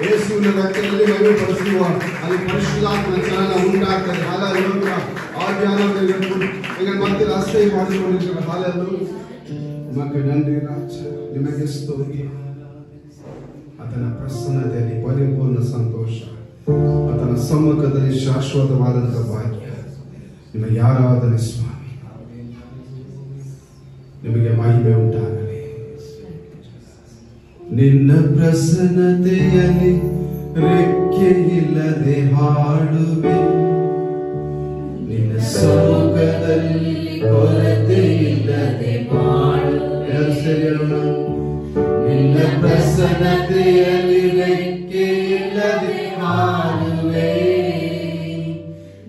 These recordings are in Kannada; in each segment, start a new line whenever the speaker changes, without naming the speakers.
ಯೇಸುವಿನ ರಕ್ತದಲ್ಲಿ ಮಹಿಮೆಪಡಿಸುವ ಅಲ್ಲಿ ಪರಿಶುದ್ಧಾತ್ಮನ ಚಲನ ಉಂಟಾಗ್ತದೆ. ಹಲ್ಲೆಲೂಯಾ. ಆ ಜ್ಞಾನವನ್ನು ಈಗ ಮತ್ತೆ ರಸ್ತೆ ಮಾಡಿಕೊಂಡಿದ್ದಾರೆ. ಹಲ್ಲೆಲೂಯಾ. ನಿಮಗೆ ನನ್ರಿ ರಾಜ, ನಿಮಗೆ ಸ್ತೋತ್ರ. ಆತನ ಪ್ರಸನ್ನತೆಯಲ್ಲಿ ಪರಿಪೂರ್ಣ ಸಂತೋಷ, ಆತನ ಸಮ್ಮುಖದಲ್ಲಿ ಶಾಶ್ವತವಾದಂತಹ ಭಾಗ್ಯ. ನಿಮಗೆ ಆರಾಧನೆ ಸ್ವಾಮಿ, ನಿಮಗೆ ಮಹಿಮೆ ಉಂಟಾಗಲಿ. ನಿನ್ನ ಪ್ರಸನ್ನತೆಯಲ್ಲಿ ರೆಕ್ಕೆಯಿಲ್ಲದೆ ಹಾಡುವೆ, ನಿನ್ನ ಸಮ್ಮುಖದಲ್ಲಿ ಕೊರತೆಯಿಲ್ಲದೆ ಬಾಳುವೆ. ನಿನ್ನ ಪ್ರಸನ್ನತೆಯಲ್ಲಿ ರೆಕ್ಕೆಯಿಲ್ಲದೆ ಹಾಡುವೆ,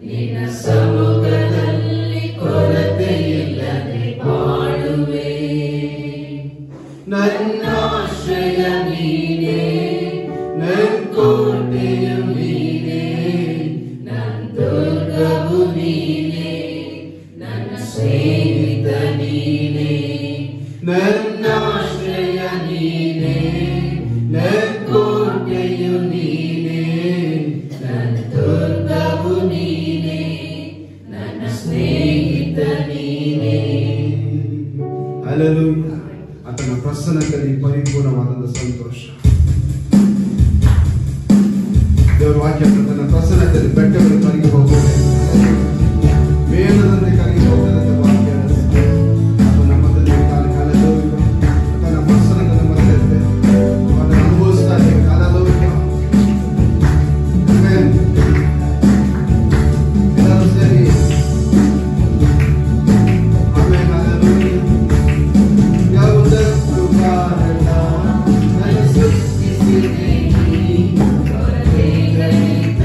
ನಿನ್ನ ಸಮ್ಮುಖದಲ್ಲಿ ಕೊರತೆಯಿಲ್ಲದೆ ಬಾಳುವೆ. ನನ್ನ ಆಶ್ರಯ ನೀನೇ, ನನ್ನ ಕೋಟೆಯು ನೀನೇ, ನನ್ನ ದುರ್ಗವು ನೀನೇ, ನನ್ನ ಸ್ನೇಹಿತ ನೀನೇ. ನನ್ನ ಆಶ್ರಯ ನೀನೇ, ನನ್ನ ಕೋಟೆಯು ನೀನೇ, ನನ್ನ ದುರ್ಗವು ನೀನೇ, ನನ್ನ ಸ್ನೇಹಿತ ನೀನೇ. ಹಲ್ಲೆಲೂಯಾ. ಆತನ ಪ್ರಸನ್ನತೆಯಲ್ಲಿ ಪರಿಪೂರ್ಣವಾದ ಸಂತೋಷ. ದೇವರ ವಾಕ್ಯ ತನ್ನ ಪ್ರಸನ್ನತೆಯಲ್ಲಿ ಬೆಟ್ಟಗಳು ಕರಗಿ ಹೋಗುತ್ತದೆ, ಮೇಲದಂತೆ ಕರಗಿ ಹೋಗುತ್ತದೆ. ವಾಕ್ಯ ನಮ್ಮ ತನ್ನ ಪ್ರಸನ್ನತೆ ನಮ್ಮ ಅದನ್ನು ಅನುಭವಿಸ್ತಾ ಇದ್ದೇವೆ. ಹಲ್ಲೆಲೂಯಾ. ಎಲ್ಲರೂ ಸೇರಿ
Thank you.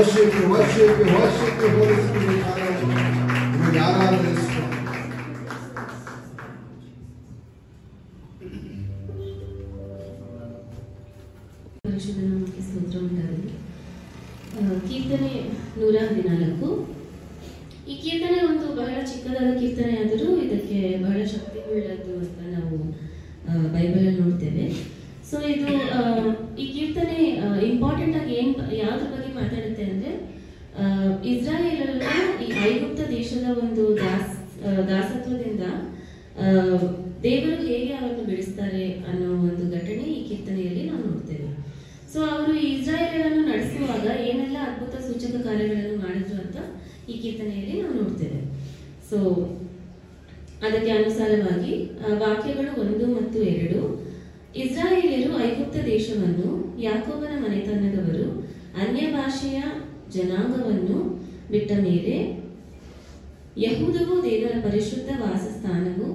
worship you, worship you, worship you, Holy Spirit. ನಿಮಗೆ ಆರಾಧನೆ
ಪರಿಶುದ್ಧನಾಮಕ್ಕೆ ಸ್ತೋತ್ರ ಉಂಟಾಗಲಿ. ಕೀರ್ತನೆ 114. ಈ ಕೀರ್ತನೆ ಒಂದು ಬಹಳ ಚಿಕ್ಕದಾದ ಕೀರ್ತನೆ ಆದರೂ ಇದಕ್ಕೆ ಬಹಳ ಶಕ್ತಿಯುಳ್ಳದ್ದು ಅಂತ ನಾವು ಬೈಬಲಲ್ಲಿ ನೋಡ್ತೇವೆ. ಸೊ ಇದು ಈ ಕೀರ್ತನೆ ಇಂಪಾರ್ಟೆಂಟ್ ಆಗಿ ಯಾವ್ದ್ರ ಬಗ್ಗೆ ಮಾತಾಡುತ್ತೆ ಅಂದ್ರೆ ಇಸ್ರಾಯೇಲರನ್ನು ಈ ಐಗುಪ್ತ ದೇಶದ ಒಂದು ದಾಸತ್ವದಿಂದ ದೇವರು ಹೇಗೆ ಅವರನ್ನು ಬಿಡಿಸ್ತಾರೆ ಅನ್ನೋ ಒಂದು ಘಟನೆ ಈ ಕೀರ್ತನೆಯಲ್ಲಿ ನಾವು ನೋಡ್ತೇವೆ. ಸೊ ಅವರು ಇಸ್ರಾಯೇಲರನ್ನು ನಡೆಸುವಾಗ ಏನೆಲ್ಲ ಅದ್ಭುತ ಸೂಚಕ ಕಾರ್ಯಗಳನ್ನು ಮಾಡಿದ್ರು ಅಂತ ಈ ಕೀರ್ತನೆಯಲ್ಲಿ ನಾವು ನೋಡ್ತೇವೆ. ಸೊ ಅದಕ್ಕೆ ಅನುಸಾರವಾಗಿ ವಾಕ್ಯಗಳು 1 ಮತ್ತು 2. ಇಸ್ರಾಯೇಲ್ಯರು ಐಗುಪ್ತ ದೇಶವನ್ನು ಯಾಕೋಬನ ಮನೆತನದವರು ಅನ್ಯ ಭಾಷೆಯ ಜನಾಂಗವನ್ನು ಬಿಟ್ಟ ಮೇಲೆ ಯಹೂದವು ದೇವರ ಪರಿಶುದ್ಧ ವಾಸಸ್ಥಾನವು,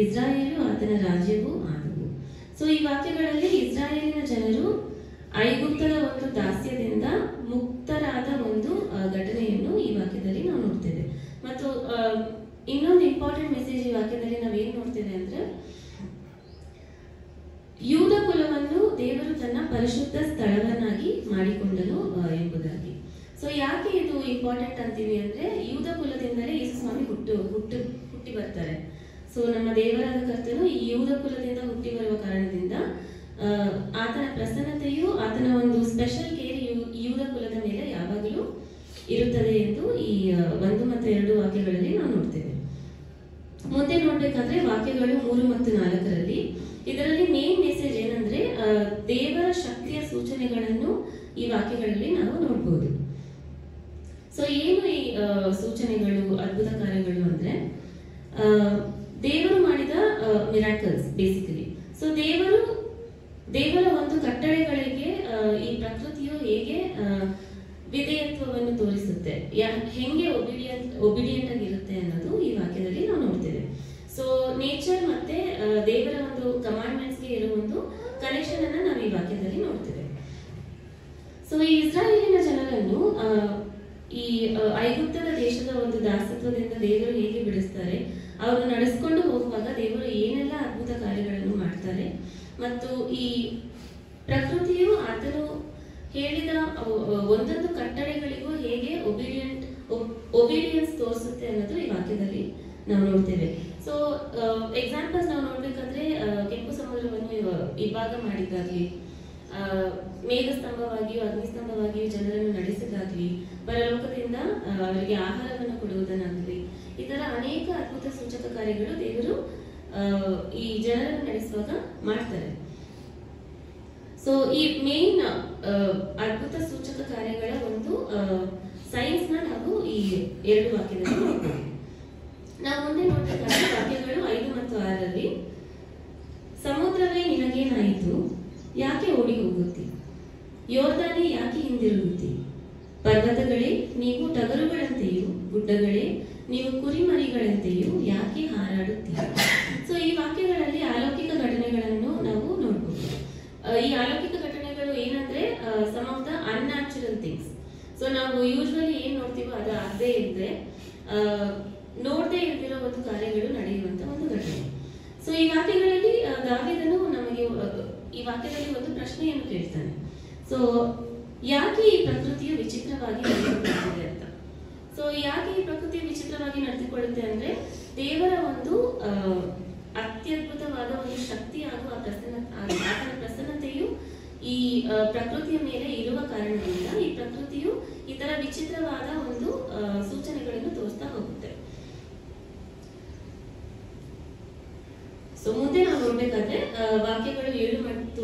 ಇಸ್ರಾಯೇಲು ಆತನ ರಾಜ್ಯವೂ ಆದವು. ಸೊ ಈ ವಾಕ್ಯಗಳಲ್ಲಿ ಇಸ್ರಾಯೇಲಿನ ಜನರು ಐಗುಪ್ತದ ಒಂದು ದಾಸ್ಯದಿಂದ ಮುಕ್ತರಾದ ಒಂದು ಘಟನೆಯನ್ನು ಈ ವಾಕ್ಯದಲ್ಲಿ ನಾವು ನೋಡ್ತೇವೆ. ಮತ್ತು ಇನ್ನೊಂದು ಇಂಪಾರ್ಟೆಂಟ್ ಮೆಸೇಜ್ ಈ ವಾಕ್ಯದಲ್ಲಿ ನಾವೇನ್ ನೋಡ್ತೇವೆ ಅಂದ್ರೆ ಯೂದ ಕುಲವನ್ನು ದೇವರು ತನ್ನ ಪರಿಶುದ್ಧ ಸ್ಥಳವನ್ನಾಗಿ ಮಾಡಿಕೊಂಡನು ಎಂಬುದಾಗಿ. ಸೊ ಯಾಕೆ ಇದು ಇಂಪಾರ್ಟೆಂಟ್ ಅಂತೀವಿ ಅಂದ್ರೆ ಯೂದ ಕುಲದಿಂದಲೇ ಯೇಸು ಸ್ವಾಮಿ ಹುಟ್ಟಿ ಬರ್ತಾರೆ. ಸೊ ನಮ್ಮ ದೇವರಾದ ಕರ್ತನು ಈ ಯೂದ ಕುಲದಿಂದ ಹುಟ್ಟಿ ಬರುವ ಕಾರಣದಿಂದ ಆತನ ಪ್ರಸನ್ನತೆಯು, ಆತನ ಒಂದು ಸ್ಪೆಷಲ್ ಕೇರ್ ಯೂದ ಕುಲದ ಮೇಲೆ ಯಾವಾಗಲೂ ಇರುತ್ತದೆ ಎಂದು ಈ 1 ಮತ್ತು 2 ವಾಕ್ಯಗಳಲ್ಲಿ ನಾವು ನೋಡ್ತೇವೆ. ಮುಂದೆ ನೋಡ್ಬೇಕಾದ್ರೆ ವಾಕ್ಯಗಳು 3 ಮತ್ತು 4ರಲ್ಲಿ ಇದರಲ್ಲಿ ಮೇನ್ ಮೆಸೇಜ್ ಏನಂದ್ರೆ ದೇವರ ಶಕ್ತಿಯ ಸೂಚನೆಗಳನ್ನು ಈ ವಾಕ್ಯಗಳಲ್ಲಿ ನಾವು ನೋಡ್ಬೋದು. ಸೊ ಏನು ಈ ಸೂಚನೆಗಳು, ಅದ್ಭುತ ಕಾರ್ಯಗಳು ಅಂದ್ರೆ ದೇವರು ಮಾಡಿದ ಮಿರಾಕಲ್ಸ್ ಬೇಸಿಕಲಿ. ಸೊ ದೇವರ ಒಂದು ಕಟ್ಟಳೆಗಳಿಗೆ ಈ ಪ್ರಕೃತಿಯು ಹೇಗೆ ವಿಧೇಯತ್ವವನ್ನು ತೋರಿಸುತ್ತೆ, ಹೆಂಗೆ ಒಬಿಡಿಯಂಟ್ ಆಗಿರುತ್ತೆ ಅನ್ನೋದು ಈ ವಾಕ್ಯದಲ್ಲಿ ನಾವು ನೋಡ್ತೇವೆ. ಸೊ ನೇಚರ್ ಮತ್ತೆ ದೇವರ ಒಂದು ಕಮಾಂಡ್ಮೆಂಟ್ಸ್ಗೆ ಇರೋ ಒಂದು ಕನೆಕ್ಷನ್ ಅನ್ನ ನಾವು ಈ ವಾಕ್ಯದಲ್ಲಿ ನೋಡ್ತೇವೆ. ಸೊ ಈ ಇಸ್ರಾಯೇಲಿನ ಜನರನ್ನು ಈ ಐಗುಪ್ತದ ದೇಶದ ಒಂದು ದಾಸತ್ವದಿಂದ ದೇವರು ಹೇಗೆ ಬಿಡಿಸ್ತಾರೆ, ಅವರು ನಡೆಸ್ಕೊಂಡು ಹೋಗುವಾಗ ದೇವರು ಏನೆಲ್ಲ ಅದ್ಭುತ ಕಾರ್ಯಗಳನ್ನು ಮಾಡ್ತಾರೆ, ಮತ್ತು ಈ ಪ್ರಕೃತಿಯು ಆತನು ಹೇಳಿದ ಒಂದೊಂದು ಕಟ್ಟಳೆಗಳಿಗೂ ಹೇಗೆ ಒಬಿಡಿಯನ್ಸ್ ತೋರಿಸುತ್ತೆ ಅನ್ನೋದು ಈ ವಾಕ್ಯದಲ್ಲಿ ನಾವು ನೋಡ್ತೇವೆ. ಸೊ ಎಕ್ಸಾಂಪಲ್ಸ್ ನಾವು ನೋಡ್ಬೇಕಂದ್ರೆ ಕೆಂಪು ಸಮುದ್ರವನ್ನು ಇವಾಗ ಮಾಡಿದ್ದಾಗ್ಲಿ, ಮೇಘಸ್ತಂಭವಾಗಿಯೂ ಅಗ್ನಿಸ್ತಂಭವಾಗಿಯೂ ಜನರನ್ನು ನಡೆಸಿದಾಗ್ಲಿ, ಪರಲೋಕದಿಂದ ಅವರಿಗೆ ಆಹಾರವನ್ನು ಕೊಡುವುದನ್ನಾಗಲಿ, ಈ ತರ ಅನೇಕ ಅದ್ಭುತ ಸೂಚಕ ಕಾರ್ಯಗಳು ದೇವರು ಈ ಜನರನ್ನು ನಡೆಸುವಾಗ ಮಾಡ್ತಾರೆ. ಸೊ ಈ ಮೇನ್ ಅದ್ಭುತ ಸೂಚಕ ಕಾರ್ಯಗಳ ಒಂದು ಸೈನ್ಸ್ ನ ನಾವು ಈ 2 ವಾಕ್ಯದಲ್ಲಿ ನೋಡ್ತೀವಿ. ನಾವು ಮುಂದೆ ನೋಡ್ಬೇಕಾದ್ರೆ ವಾಕ್ಯಗಳು 5 ಮತ್ತು 6ರಲ್ಲಿ ಸಮುದ್ರವೇ ನಿನಗೇನಾಯಿತು, ಯಾಕೆ ಓಡಿ ಹೋಗುತ್ತಿ, ಯೋರ್ದಾನೆ ಯಾಕೆ ಹಿಂದಿರುಗುತ್ತಿ, ಪರ್ವತಗಳೇ ನೀವು ಟಗರುಗಳಂತೆಯೂ, ಗುಡ್ಡಗಳೇ ನೀವು ಕುರಿಮರಿಗಳಂತೆಯೂ ಯಾಕೆ ಹಾರಾಡುತ್ತೀರಿ. ಸೊ ಈ ವಾಕ್ಯಗಳಲ್ಲಿ ಅಲೌಕಿಕ ಘಟನೆಗಳನ್ನು ನಾವು ನೋಡ್ಬೋದು. ಈ ಅಲೌಕಿಕ ಘಟನೆಗಳು ಏನಂದ್ರೆ some of the unnatural things. So ನಾವು ಯೂಶುವಲಿ ಏನ್ ನೋಡ್ತೀವೋ ಅದು ಆಗದೆ ಇದ್ರೆ ನೋಡದೆ ಇಲ್ದಿರೋ ಒಂದು ಕಾರ್ಯಗಳು ನಡೆಯುವಂತ ಒಂದು ಘಟನೆ. ಸೊ ಈ ವಾಕ್ಯಗಳಲ್ಲಿ ದಾವೀದನು ನಮಗೆ ಈ ವಾಕ್ಯದಲ್ಲಿ ಒಂದು ಪ್ರಶ್ನೆಯನ್ನು ಕೇಳ್ತಾನೆ. ಸೊ ಯಾಕೆ ಈ ಪ್ರಕೃತಿಯು ವಿಚಿತ್ರವಾಗಿ ನಡೆದುಕೊಳ್ಳುತ್ತದೆ ಅಂತ. ಸೊ ಯಾಕೆ ಈ ಪ್ರಕೃತಿಯು ವಿಚಿತ್ರವಾಗಿ ನಡೆದುಕೊಳ್ಳುತ್ತೆ ಅಂದ್ರೆ ದೇವರ ಒಂದು ಅತ್ಯದ್ಭುತವಾದ ಒಂದು ಶಕ್ತಿ ಹಾಗೂ ಆತನ ಪ್ರಸನ್ನತೆಯು ಈ ಪ್ರಕೃತಿಯ ಮೇಲೆ ಇರುವ ಕಾರಣದಿಂದ ಈ ಪ್ರಕೃತಿಯು ಈ ತರ ವಿಚಿತ್ರವಾದ ಒಂದು ಸೂಚನೆಗಳನ್ನು ತೋರಿಸ್ತಾ ಹೋಗುತ್ತೆ. ಸೊ ಮುಂದೆ ನಾವು ನೋಡ್ಬೇಕಾದ್ರೆ ವಾಕ್ಯಗಳು 7 ಮತ್ತು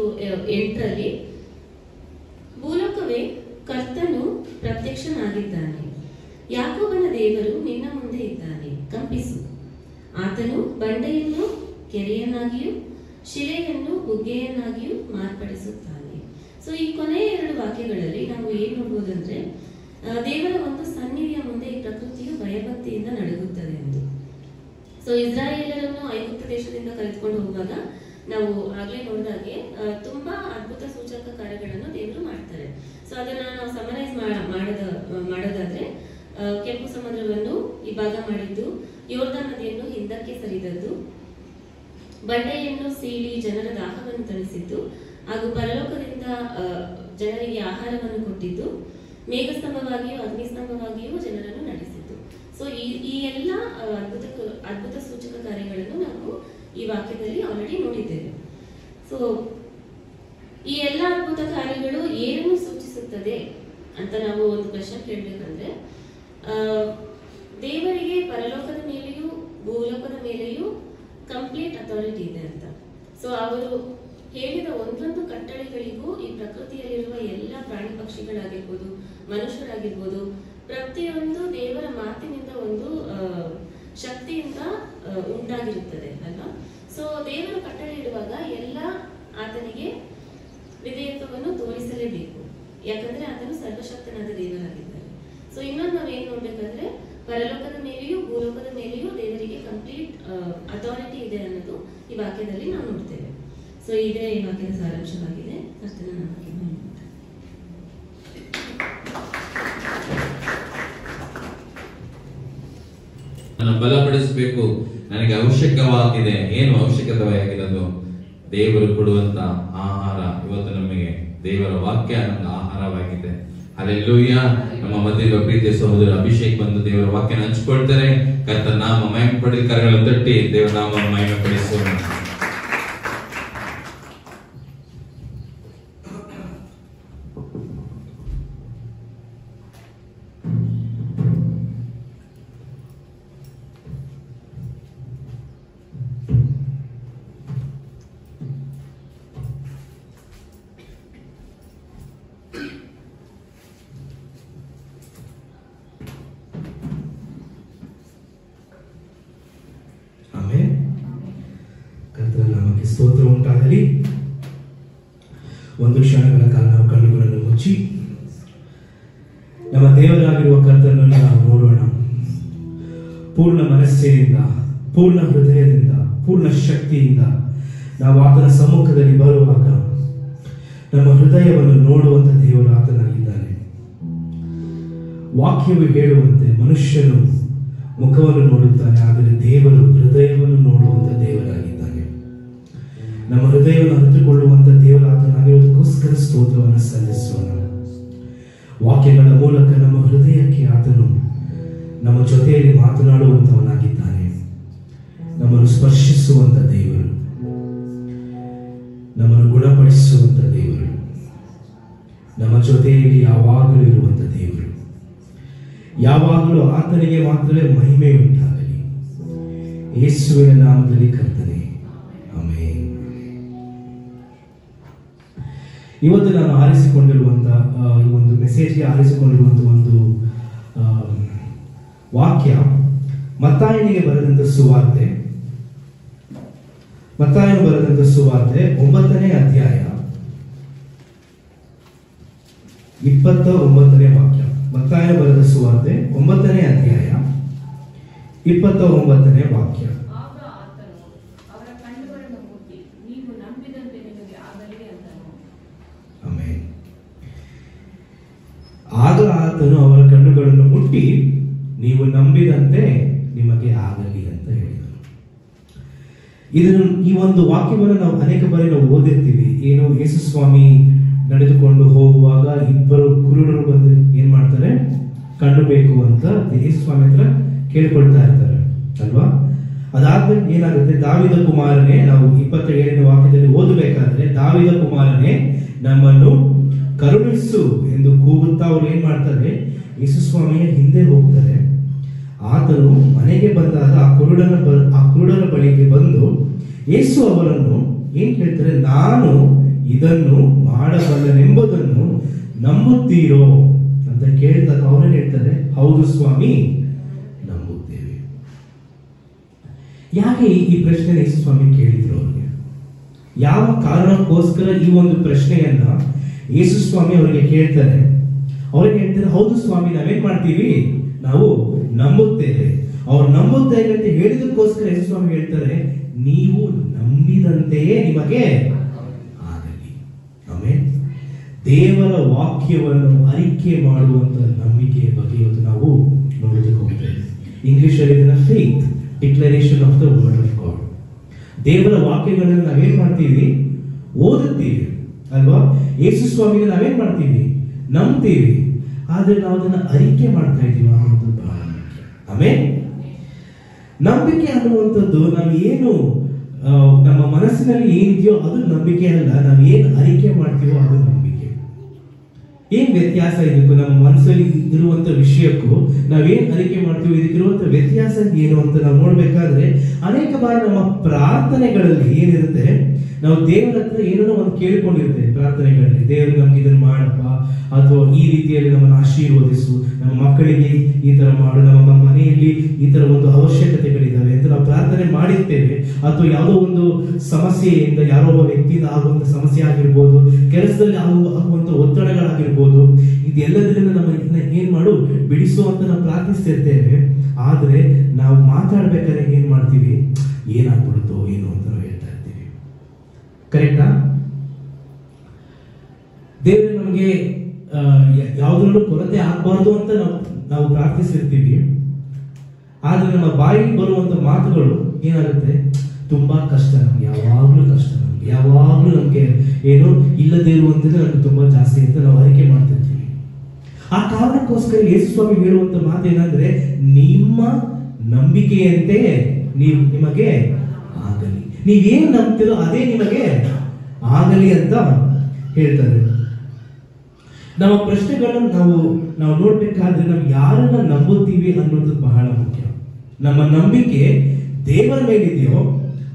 8ರಲ್ಲಿ ಭೂಲೋಕವೇ ಕರ್ತನು ಪ್ರತ್ಯಕ್ಷನಾಗಿದ್ದಾನೆ, ಯಾಕೋಬನ ದೇವರು ನಿನ್ನ ಮುಂದೆ ಇದ್ದಾನೆ, ಕಂಪಿಸು. ಆತನು ಬಂಡೆಯನ್ನು ಕೆರೆಯನ್ನಾಗಿಯೂ ಶಿಲೆಯನ್ನು ಬುಗ್ಗೆಯನ್ನಾಗಿಯೂ ಮಾರ್ಪಡಿಸುತ್ತಾನೆ. ಸೊ ಈ ಕೊನೆಯ 2 ವಾಕ್ಯಗಳಲ್ಲಿ ನಾವು ಏನ್ ನೋಡ್ಬೋದಂದ್ರೆ ದೇವರ ಒಂದು ಸನ್ನಿಧಿಯ ಮುಂದೆ ಈ ಪ್ರಕೃತಿಯು ಭಯಭಕ್ತಿಯಿಂದ ನಡುಗುತ್ತದೆ ಎಂದು. ಸೊ ಇಸ್ರಾಯೇಲರನ್ನು ಐಗುಪ್ತ ದೇಶದಿಂದ ಕರೆದುಕೊಂಡು ಹೋಗುವಾಗ ನಾವು ಆಗ್ಲೇ ನೋಡಿದಾಗೆ ತುಂಬಾ ಅದ್ಭುತ ಸೂಚಕ ಕಾರ್ಯಗಳನ್ನು ದೇವರು ಮಾಡ್ತಾರೆ. ಸೊ ಅದನ್ನ ನಾವು ಸಮರೈಸ್ ಮಾಡೋದಾದ್ರೆ ಕೆಂಪು ಸಮುದ್ರವನ್ನು ಇಭಾಗ ಮಾಡಿದ್ದು, ಯೋರ್ದಾನ್ ನದಿಯನ್ನು ಹಿಂದಕ್ಕೆ ಸರಿದದ್ದು, ಬಂಡೆಯನ್ನು ಸೀಳಿ ಜನರ ದಾಹವನ್ನು ತಣಿಸಿದ್ದು, ಹಾಗೂ ಪರಲೋಕದಿಂದ ಜನರಿಗೆ ಆಹಾರವನ್ನು ಕೊಟ್ಟಿದ್ದು, ಮೇಘಸ್ತಂಭವಾಗಿಯೂ ಅಗ್ನಿಸ್ತಂಭವಾಗಿಯೂ ಜನರನ್ನು ನಡೆಸಿದ್ದು. ಸೊ ಈ ಎಲ್ಲ ಅದ್ಭುತ ಸೂಚಕ ಕಾರ್ಯಗಳನ್ನು ನಾವು ಈ ವಾಕ್ಯದಲ್ಲಿ ಆಲ್ರೆಡಿ ನೋಡಿದ್ದೇವೆ. ಸೊ ಈ ಎಲ್ಲ ಅದ್ಭುತ ಕಾರ್ಯಗಳು ಏನನ್ನು ಸೂಚಿಸುತ್ತದೆ ಅಂತ ನಾವು ಒಂದು ಕ್ವೆಶ್ಚನ್ ಕೇಳಬೇಕಂದ್ರೆ, ದೇವರಿಗೆ ಪರಲೋಕದ ಮೇಲೆಯೂ ಭೂಲೋಕದ ಮೇಲೆಯೂ ಕಂಪ್ಲೀಟ್ ಅಥಾರಿಟಿ ಇದೆ ಅಂತ. ಸೊ ಅವರು ಹೇಳಿದ ಒಂದೊಂದು ಕಟ್ಟಳೆಗಳಿಗೂ ಈ ಪ್ರಕೃತಿಯಲ್ಲಿರುವ ಎಲ್ಲ ಪ್ರಾಣಿ ಪಕ್ಷಿಗಳಾಗಿರ್ಬೋದು, ಮನುಷ್ಯರಾಗಿರ್ಬೋದು, ಪ್ರತಿಯೊಂದು ದೇವರ ಮಾತಿನಿಂದ ಒಂದು ಶಕ್ತಿಯಿಂದ ಉಂಟಾಗಿರುತ್ತದೆ ಅಲ್ವಾ. ಸೊ ದೇವರ ಕಟ್ಟಳೆ ಇಡುವಾಗ ಎಲ್ಲ ಆತನಿಗೆ ವಿಧೇಯತ್ವವನ್ನು ತೋರಿಸಲೇಬೇಕು, ಯಾಕಂದ್ರೆ ಆತನು ಸರ್ವಶಕ್ತನಾದ ದೇವರಾಗಿದ್ದಾರೆ. ಸೊ ಇನ್ನೊಂದು ನಾವೇನ್ ನೋಡ್ಬೇಕಂದ್ರೆ, ಪರಲೋಕದ ಮೇಲೆಯೂ ಭೂಲೋಕದ ಮೇಲೆಯೂ ದೇವರಿಗೆ ಕಂಪ್ಲೀಟ್ ಅಥಾರಿಟಿ ಇದೆ ಅನ್ನೋದು ಈ ವಾಕ್ಯದಲ್ಲಿ ನಾವು ನೋಡ್ತೇವೆ. ಸೊ ಇದೇ ಈ ವಾಕ್ಯದ ಸಾರಾಂಶವಾಗಿದೆ. ಕರ್ತನ ನಾಮಕ್ಕೆ ಮಹಿಮೆ.
ನನ್ನ ಬಲಪಡಿಸಬೇಕು, ನನಗೆ ಅವಶ್ಯಕವಾಗಿದೆ. ಏನು ಅವಶ್ಯಕತೆಯಾಗಿರೋದು? ದೇವರು ಕೊಡುವಂತ ಆಹಾರ. ಇವತ್ತು ನಮಗೆ ದೇವರ ವಾಕ್ಯ ನಮ್ಗೆ ಆಹಾರವಾಗಿದೆ. ಹಲ್ಲೆಲೂಯಾ. ನಮ್ಮ ಮಧ್ಯೆ ಪ್ರೀತಿಯ ಸಹೋದರ ಅಭಿಷೇಕ್ ಬಂದು ದೇವರ ವಾಕ್ಯನ ಹಂಚಿಕೊಳ್ತಾರೆ. ಕರ್ತನ ನಾಮ ಮಹಿಮೆ ಪಡೆದ ಕರಗಳನ್ನು ತಟ್ಟಿ ದೇವರ ನಾಮ ಮಹಿಮೆ ಪಡಿಸೋಣ.
ಸ್ತೋತ್ರ ಉಂಟಾಗಲಿ. ಒಂದು ಕ್ಷಣಗಳ ಕಾಲ ನಾವು ಕಣ್ಣುಗಳನ್ನು ಮುಚ್ಚಿ ನಮ್ಮ ದೇವರಾಗಿರುವ ಕರ್ತನನ್ನು ನಾವು ನೋಡೋಣ. ಪೂರ್ಣ ಮನಸ್ಸಿನಿಂದ, ಪೂರ್ಣ ಹೃದಯದಿಂದ, ಪೂರ್ಣ ಶಕ್ತಿಯಿಂದ ನಾವು ಆತನ ಸಮ್ಮುಖದಲ್ಲಿ ಬರುವಾಗ ನಮ್ಮ ಹೃದಯವನ್ನು ನೋಡುವಂತ ದೇವರು ಆತನಾಗಿದ್ದಾನೆ. ವಾಕ್ಯವು ಹೇಳುವಂತೆ ಮನುಷ್ಯನು ಮುಖವನ್ನು ನೋಡುತ್ತಾನೆ, ಆದರೆ ದೇವರು ಹೃದಯವನ್ನು ನೋಡುವಂತ ದೇವರಾಗಿದ್ದಾನೆ. ನಮ್ಮ ಹೃದಯವನ್ನು ಅರಿತುಕೊಳ್ಳುವಂತ ದೇವರಾತನಾಗಿರುವುದಕ್ಕೋಸ್ಕರ ಸ್ತೋತ್ರವನ್ನು ಸಲ್ಲಿಸೋಣ. ವಾಕ್ಯಗಳ ಮೂಲಕ ನಮ್ಮ ಹೃದಯಕ್ಕೆ ಆತನು ನಮ್ಮ ಜೊತೆಯಲ್ಲಿ ಮಾತನಾಡುವಂತವನಾಗಿದ್ದಾನೆ. ನಮ್ಮನ್ನು ಸ್ಪರ್ಶಿಸುವಂತ ದೇವರು, ನಮ್ಮನ್ನು ಗುಣಪಡಿಸುವಂತ ದೇವರು, ನಮ್ಮ ಜೊತೆಯಲ್ಲಿ ಯಾವಾಗಲೂ ಇರುವಂತ ದೇವರು. ಯಾವಾಗಲೂ ಆತನಿಗೆ ಮಾತ್ರವೇ ಮಹಿಮೆ ಉಂಟಾಗಲಿ. ಯೇಸುವಿನ ನಾಮದಲ್ಲಿ ಕರ್ತನೆ, ಆಮೆನ್. ಇವತ್ತು ನಾನು ಆರಿಸಿಕೊಂಡಿರುವಂತ ಈ ಒಂದು ಮೆಸೇಜ್ಗೆ ಆರಿಸಿಕೊಂಡಿರುವಂತ ಒಂದು ವಾಕ್ಯ ಮತ್ತಾಯನಿಗೆ ಬರೆದಂತ ಸುವಾರ್ತೆ, ಮತ್ತಾಯನು ಬರೆದಂತ ಸುವಾರ್ತೆ 9ನೇ ಅಧ್ಯಾಯ 29ನೇ ವಾಕ್ಯ. ಮತ್ತಾಯನು ಬರೆದ ಸುವಾರ್ತೆ 9ನೇ ಅಧ್ಯಾಯ 29ನೇ ವಾಕ್ಯ. ಆಗ ಆತನು ಅವರ ಕಣ್ಣುಗಳನ್ನು ಮುಟ್ಟಿ ನೀವು ನಂಬಿದಂತೆ ನಿಮಗೆ ಆಗಲಿ ಅಂತ ಹೇಳಿದರು. ಈ ಒಂದು ವಾಕ್ಯವನ್ನು ನಾವು ಅನೇಕ ಬಾರಿ ನಾವು ಓದಿರ್ತೀವಿ. ಏನು, ಯೇಸು ಸ್ವಾಮಿ ನಡೆದುಕೊಂಡು ಹೋಗುವಾಗ ಇಬ್ಬರು ಕುರುಡರು ಬಂದು ಏನ್ ಮಾಡ್ತಾರೆ, ಕಣ್ಣು ಬೇಕು ಅಂತ ಯೇಸು ಸ್ವಾಮಿ ಹತ್ರ ಕೇಳ್ಕೊಳ್ತಾ ಇರ್ತಾರೆ ಅಲ್ವಾ. ಅದಾದ್ಮೇಲೆ ಏನಾಗುತ್ತೆ, ದಾವಿದ ಕುಮಾರನೇ, ನಾವು 27ನೇ ವಾಕ್ಯದಲ್ಲಿ ಓದಬೇಕಾದ್ರೆ, ದಾವಿದ ಕುಮಾರನೇ ನಮ್ಮನ್ನು ಕರುಣಿಸು ಎಂದು ಕೂಗುತ್ತಾ ಅವ್ರು ಏನ್ ಮಾಡ್ತಾರೆ, ಯೇಸು ಸ್ವಾಮಿಯ ಹಿಂದೆ ಹೋಗ್ತಾರೆ. ಆತನು ಮನೆಗೆ ಬಂದಾಗ ಆ ಕುರುಡರ ಬಳಿಗೆ ಬಂದು ಯೇಸು ಅವರನ್ನು ಏನ್ ಕೇಳ್ತಾರೆ, ನಾನು ಇದನ್ನು ಮಾಡಬಲ್ಲನೆಂಬುದನ್ನು ನಂಬುತ್ತೀರೋ ಅಂತ ಕೇಳಿದಾಗ ಅವರೇ ಹೇಳ್ತಾರೆ, ಹೌದು ಸ್ವಾಮಿ, ನಂಬುತ್ತೇವೆ. ಯಾಕೆ ಈ ಪ್ರಶ್ನೆ ಯೇಸು ಸ್ವಾಮಿ ಕೇಳಿದ್ರು? ಅವ್ರಿಗೆ ಯಾವ ಕಾರಣಕ್ಕೋಸ್ಕರ ಈ ಒಂದು ಪ್ರಶ್ನೆಯನ್ನ ಯೇಸು ಸ್ವಾಮಿ ಅವರಿಗೆ ಕೇಳ್ತಾರೆ? ಅವ್ರಿಗೆ ಹೇಳ್ತಾರೆ, ಹೌದು ಸ್ವಾಮಿ, ನಾವೇನ್ ಮಾಡ್ತೀವಿ, ನಾವು ನಂಬುತ್ತೇವೆ. ಅವ್ರು ನಂಬುತ್ತೇವೆ ಅಂತ ಹೇಳಿದಕ್ಕೋಸ್ಕರ ಯೇಸು ಸ್ವಾಮಿ ಹೇಳ್ತಾರೆ, ನೀವು ನಂಬಿದಂತೆಯೇ ನಿಮಗೆ ಆಗಲಿ. ಆಮೆನ್. ದೇವರ ವಾಕ್ಯವನ್ನು ಅರಿಕೆ ಮಾಡುವಂತ ನಂಬಿಕೆಯ ಬಗ್ಗೆ ಇವತ್ತು ನಾವು ನೋಡೋದಕ್ಕೆ ಹೋಗ್ತೇವೆ. ಇಂಗ್ಲಿಷ್ ಅಲ್ಲಿ faith declaration of the word of god. ದೇವರ ವಾಕ್ಯಗಳನ್ನು ನಾವೇನ್ ಮಾಡ್ತೀವಿ? ಓದುತ್ತೀವಿ ಅಲ್ವಾ? ಯೇಸು ಸ್ವಾಮಿಗೆ ನಾವೇನ್ ಮಾಡ್ತೀವಿ? ನಂಬ್ತೀವಿ. ಆದ್ರೆ ನಾವು ಅದನ್ನ ಅರಿಕೆ ಮಾಡ್ತಾ ಇದೀವಿ ಅನ್ನೋದು ಬಹಳ ಮುಖ್ಯ. ಆಮೇಲೆ ನಂಬಿಕೆ ಅನ್ನುವಂಥದ್ದು ನಾವು ಏನು ನಮ್ಮ ಮನಸ್ಸಿನಲ್ಲಿ ಏನಿದೆಯೋ ಅದು ನಂಬಿಕೆ ಅಲ್ಲ. ನಾವು ಏನ್ ಅರಿಕೆ ಮಾಡ್ತೀವೋ ಅದು ನಂಬಿಕೆ. ಏನ್ ವ್ಯತ್ಯಾಸ ಇದಕ್ಕೂ ನಮ್ಮ ಮನಸ್ಸಲ್ಲಿ ಇರುವಂತ ವಿಷಯಕ್ಕೂ ನಾವೇನ್ ಅರಿಕೆ ಮಾಡ್ತೀವಿ ಇದಕ್ಕಿರುವಂತ ವ್ಯತ್ಯಾಸ ಏನು ಅಂತ ನಾವು ನೋಡ್ಬೇಕಾದ್ರೆ, ಅನೇಕ ಬಾರಿ ನಮ್ಮ ಪ್ರಾರ್ಥನೆಗಳಲ್ಲಿ ಏನಿರುತ್ತೆ, ನಾವು ದೇವರ ಹತ್ರ ಏನೋ ಒಂದು ಕೇಳಿಕೊಂಡಿರ್ತೇವೆ ಪ್ರಾರ್ಥನೆಗಳಲ್ಲಿ. ದೇವರು ನಮ್ಗೆ ಇದನ್ನು ಮಾಡಪ್ಪ, ಅಥವಾ ಈ ರೀತಿಯಲ್ಲಿ ನಮ್ಮನ್ನು ಆಶೀರ್ವದಿಸು, ನಮ್ಮ ಮಕ್ಕಳಿಗೆ ಈ ತರ ಮಾಡು, ನಮ್ಮ ಮನೆಯಲ್ಲಿ ಈ ತರ ಒಂದು ಅವಶ್ಯಕತೆಗಳಿದ್ದಾವೆ ಅಂತ ನಾವು ಪ್ರಾರ್ಥನೆ ಮಾಡಿರ್ತೇವೆ. ಅಥವಾ ಯಾವುದೋ ಒಂದು ಸಮಸ್ಯೆಯಿಂದ, ಯಾರೋ ಒಬ್ಬ ವ್ಯಕ್ತಿಯಿಂದ ಆಗುವಂತ ಸಮಸ್ಯೆ ಆಗಿರ್ಬೋದು, ಕೆಲಸದಲ್ಲಿ ಆಗುವಂತ ಒತ್ತಡಗಳಾಗಿರ್ಬೋದು, ಇದೆಲ್ಲದರಿಂದ ನಮ್ಮ ಇದನ್ನ ಏನ್ ಮಾಡು ಬಿಡಿಸುವಂತ ನಾವು ಪ್ರಾರ್ಥಿಸ್ತಿರ್ತೇವೆ. ಆದ್ರೆ ನಾವು ಮಾತಾಡ್ಬೇಕಾದ್ರೆ ಏನ್ ಮಾಡ್ತೀವಿ? ಏನಾಗ್ಬಿಡುತ್ತೋ ಏನು ಅಂತ ನಾವು ಹೇಳ್ತಾ ಇರ್ತೀವಿ. ಕರೆಕ್ಟಾ? ದೇವರು ನಮಗೆ ಯಾವ್ದ್ರಲ್ಲೂ ಕೊರತೆ ಆಗ್ಬಾರ್ದು ಅಂತ ನಾವು ಪ್ರಾರ್ಥಿಸಿರ್ತೀವಿ. ಆದ್ರೆ ನಮ್ಮ ಬಾಯಿಗೆ ಬರುವಂತ ಮಾತುಗಳು ಏನಾಗುತ್ತೆ? ತುಂಬಾ ಕಷ್ಟ, ನಮ್ಗೆ ಯಾವಾಗ್ಲೂ ಕಷ್ಟ, ನಮ್ಗೆ ಯಾವಾಗ್ಲೂ ನಮ್ಗೆ ಏನು ಇಲ್ಲದೆ ಇರುವಂತದ್ದು ನಮ್ಗೆ ತುಂಬಾ ಜಾಸ್ತಿ ಅಂತ ನಾವು ಅರಿಕೆ ಮಾಡ್ತಿರ್ತೀವಿ. ಆ ಕಾರಣಕ್ಕೋಸ್ಕರ ಯೇಸು ಸ್ವಾಮಿ ಹೇಳುವಂತ ಮಾತೇನಂದ್ರೆ, ನಿಮ್ಮ ನಂಬಿಕೆಯಂತೆ ನಿಮಗೆ ಆಗಲಿ. ನೀವೇನ್ ನಂಬ್ತೀರೋ ಅದೇ ನಿಮಗೆ ಆಗಲಿ ಅಂತ ಹೇಳ್ತಾರೆ. ನಮ್ಮ ಪ್ರಶ್ನೆಗಳನ್ನು ನಾವು ನೋಡ್ಬೇಕಾದ್ರೆ ನಾವು ಯಾರನ್ನ ನಂಬುತ್ತೀವಿ ಅನ್ನೋದು ಬಹಳ ಮುಖ್ಯ. ನಮ್ಮ ನಂಬಿಕೆ ದೇವರ ಮೇಲಿದೆಯೋ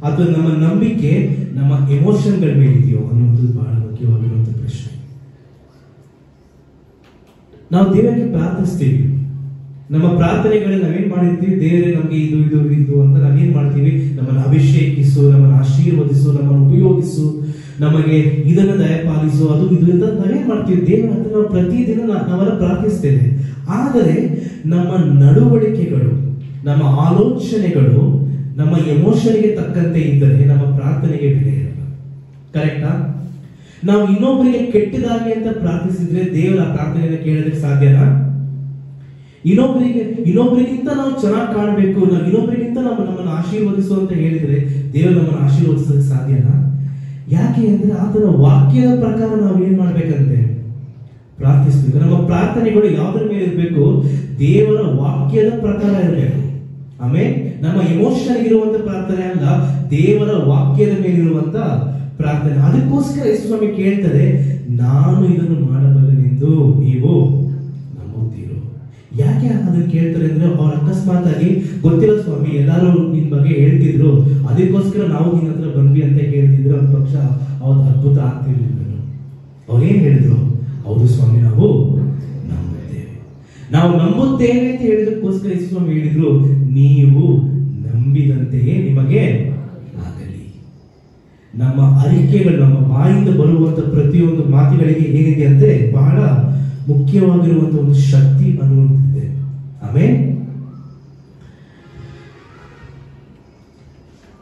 ಅಥವಾ ನಮ್ಮ ನಂಬಿಕೆ ನಮ್ಮ ಎಮೋಷನ್ಗಳ ಮೇಲಿದೆಯೋ ಅನ್ನೋದು ಬಹಳ ಮುಖ್ಯವಾಗಿರುವಂತ ಪ್ರಶ್ನೆ. ನಾವು ದೇವರಿಗೆ ಪ್ರಾರ್ಥಿಸ್ತೀವಿ. ನಮ್ಮ ಪ್ರಾರ್ಥನೆಗಳಲ್ಲಿ ನಾವೇನ್ ಮಾಡಿರ್ತೀವಿ? ದೇವರೇ ನಮ್ಗೆ ಇದು ಇದು ಇದು ಅಂತ ನಾವೇನ್ ಮಾಡ್ತೀವಿ? ನಮ್ಮನ್ನು ಅಭಿಷೇಕಿಸು, ನಮ್ಮನ್ನು ಆಶೀರ್ವದಿಸು, ನಮ್ಮನ್ನು ಉಪಯೋಗಿಸು, ನಮಗೆ ಇದನ್ನು ದಯಪಾಲಿಸು, ಅದು ಇದು ಅಂತ ನಾವೇನ್ ಮಾಡ್ತೀವಿ? ದೇವರ ಹತ್ರ ನಾವು ಪ್ರತಿದಿನ ನಾವೆಲ್ಲ ಪ್ರಾರ್ಥಿಸ್ತೇವೆ. ಆದರೆ ನಮ್ಮ ನಡವಳಿಕೆಗಳು, ನಮ್ಮ ಆಲೋಚನೆಗಳು ನಮ್ಮ ಎಮೋಷನ್ಗೆ ತಕ್ಕಂತೆ ಇದ್ದರೆ ನಮ್ಮ ಪ್ರಾರ್ಥನೆಗೆ ಬೆಲೆ ಇರಲ್ಲ. ಕರೆಕ್ಟಾ? ನಾವು ಇನ್ನೊಬ್ಬರಿಗೆ ಕೆಟ್ಟದಾಗಿ ಅಂತ ಪ್ರಾರ್ಥಿಸಿದ್ರೆ ದೇವರ ಪ್ರಾರ್ಥನೆಯನ್ನು ಕೇಳೋದಕ್ಕೆ ಸಾಧ್ಯನಾ? ಇನ್ನೊಬ್ಬರಿಗಿಂತ ನಾವು ಚೆನ್ನಾಗಿ ಕಾಣಬೇಕು, ನಾವು ಇನ್ನೊಬ್ಬರಿಗಿಂತ ನಮ್ಮನ್ನು ಆಶೀರ್ವದಿಸು ಅಂತ ಹೇಳಿದ್ರೆ ದೇವರು ನಮ್ಮನ್ನು ಆಶೀರ್ವದಿಸೋದಕ್ಕೆ ಸಾಧ್ಯನಾ? ಯಾಕೆ ಅಂದ್ರೆ ಆತನ ವಾಕ್ಯದ ಪ್ರಕಾರ ನಾವು ಏನ್ ಮಾಡ್ಬೇಕಂತೆ? ಪ್ರಾರ್ಥಿಸ್ಬೇಕು. ನಮ್ಮ ಪ್ರಾರ್ಥನೆಗಳು ಯಾವ್ದ್ರ ಮೇಲೆ ಇರಬೇಕು? ದೇವರ ವಾಕ್ಯದ ಪ್ರಕಾರ ಇರಬೇಕು. ಆಮೇಲೆ ನಮ್ಮ ಎಮೋಷನ್ ಇರುವಂತ ಪ್ರಾರ್ಥನೆ ಅಲ್ಲ, ದೇವರ ವಾಕ್ಯದ ಮೇಲಿರುವಂತ ಪ್ರಾರ್ಥನೆ. ಅದಕ್ಕೋಸ್ಕರ ಯೇಸು ಸ್ವಾಮಿ ಕೇಳ್ತಾರೆ, ನಾನು ಇದನ್ನು ಮಾಡಬಲ್ಲೆನೆಂದು ನೀವು ನಂಬುತ್ತೀರೋ? ಯಾಕೆ ಅದನ್ನ ಕೇಳ್ತಾರೆ ಅಂದ್ರೆ, ಅವ್ರ ಅಕಸ್ಮಾತ್ ಆಗಿ ಗೊತ್ತಿಲ್ಲ ಸ್ವಾಮಿ, ಎಲ್ಲಾರು ನಿನ್ ಬಗ್ಗೆ ಹೇಳ್ತಿದ್ರು, ಅದಕ್ಕೋಸ್ಕರ ನಾವು ನಿನ್ನ ಹತ್ರ ಬಂದ್ವಿ ಅಂತ ಹೇಳ್ತಿದ್ರು, ಒಂದ್ ಪಕ್ಷ ಅವ್ರ ಅದ್ಭುತ ಆಗ್ತಿರ್ಲಿಲ್ಲ. ಅವ್ರೇನ್ ಹೇಳಿದ್ರು? ಹೌದು ಸ್ವಾಮಿ, ನಾವು ನಂಬುತ್ತೇವೆ ಅಂತ ಹೇಳಿದಕ್ಕೋಸ್ಕರ ಯೇಸು ಸ್ವಾಮಿ ಹೇಳಿದ್ರು, ನೀವು ನಂಬಿದಂತೆಯೇ ನಿಮಗೆ ಆಗಲಿ. ನಮ್ಮ ಅರಿಕೆಗಳು, ನಮ್ಮ ಬಾಯಿಂದ ಬರುವಂತ ಪ್ರತಿಯೊಂದು ಮಾತುಗಳಿಗೆ ಏನಿದೆ ಅಂದ್ರೆ ಬಹಳ ಮುಖ್ಯವಾಗಿರುವಂತ ಒಂದು ಶಕ್ತಿ ಅನ್ನುವಂತಿದೆ. ಆಮೇಲೆ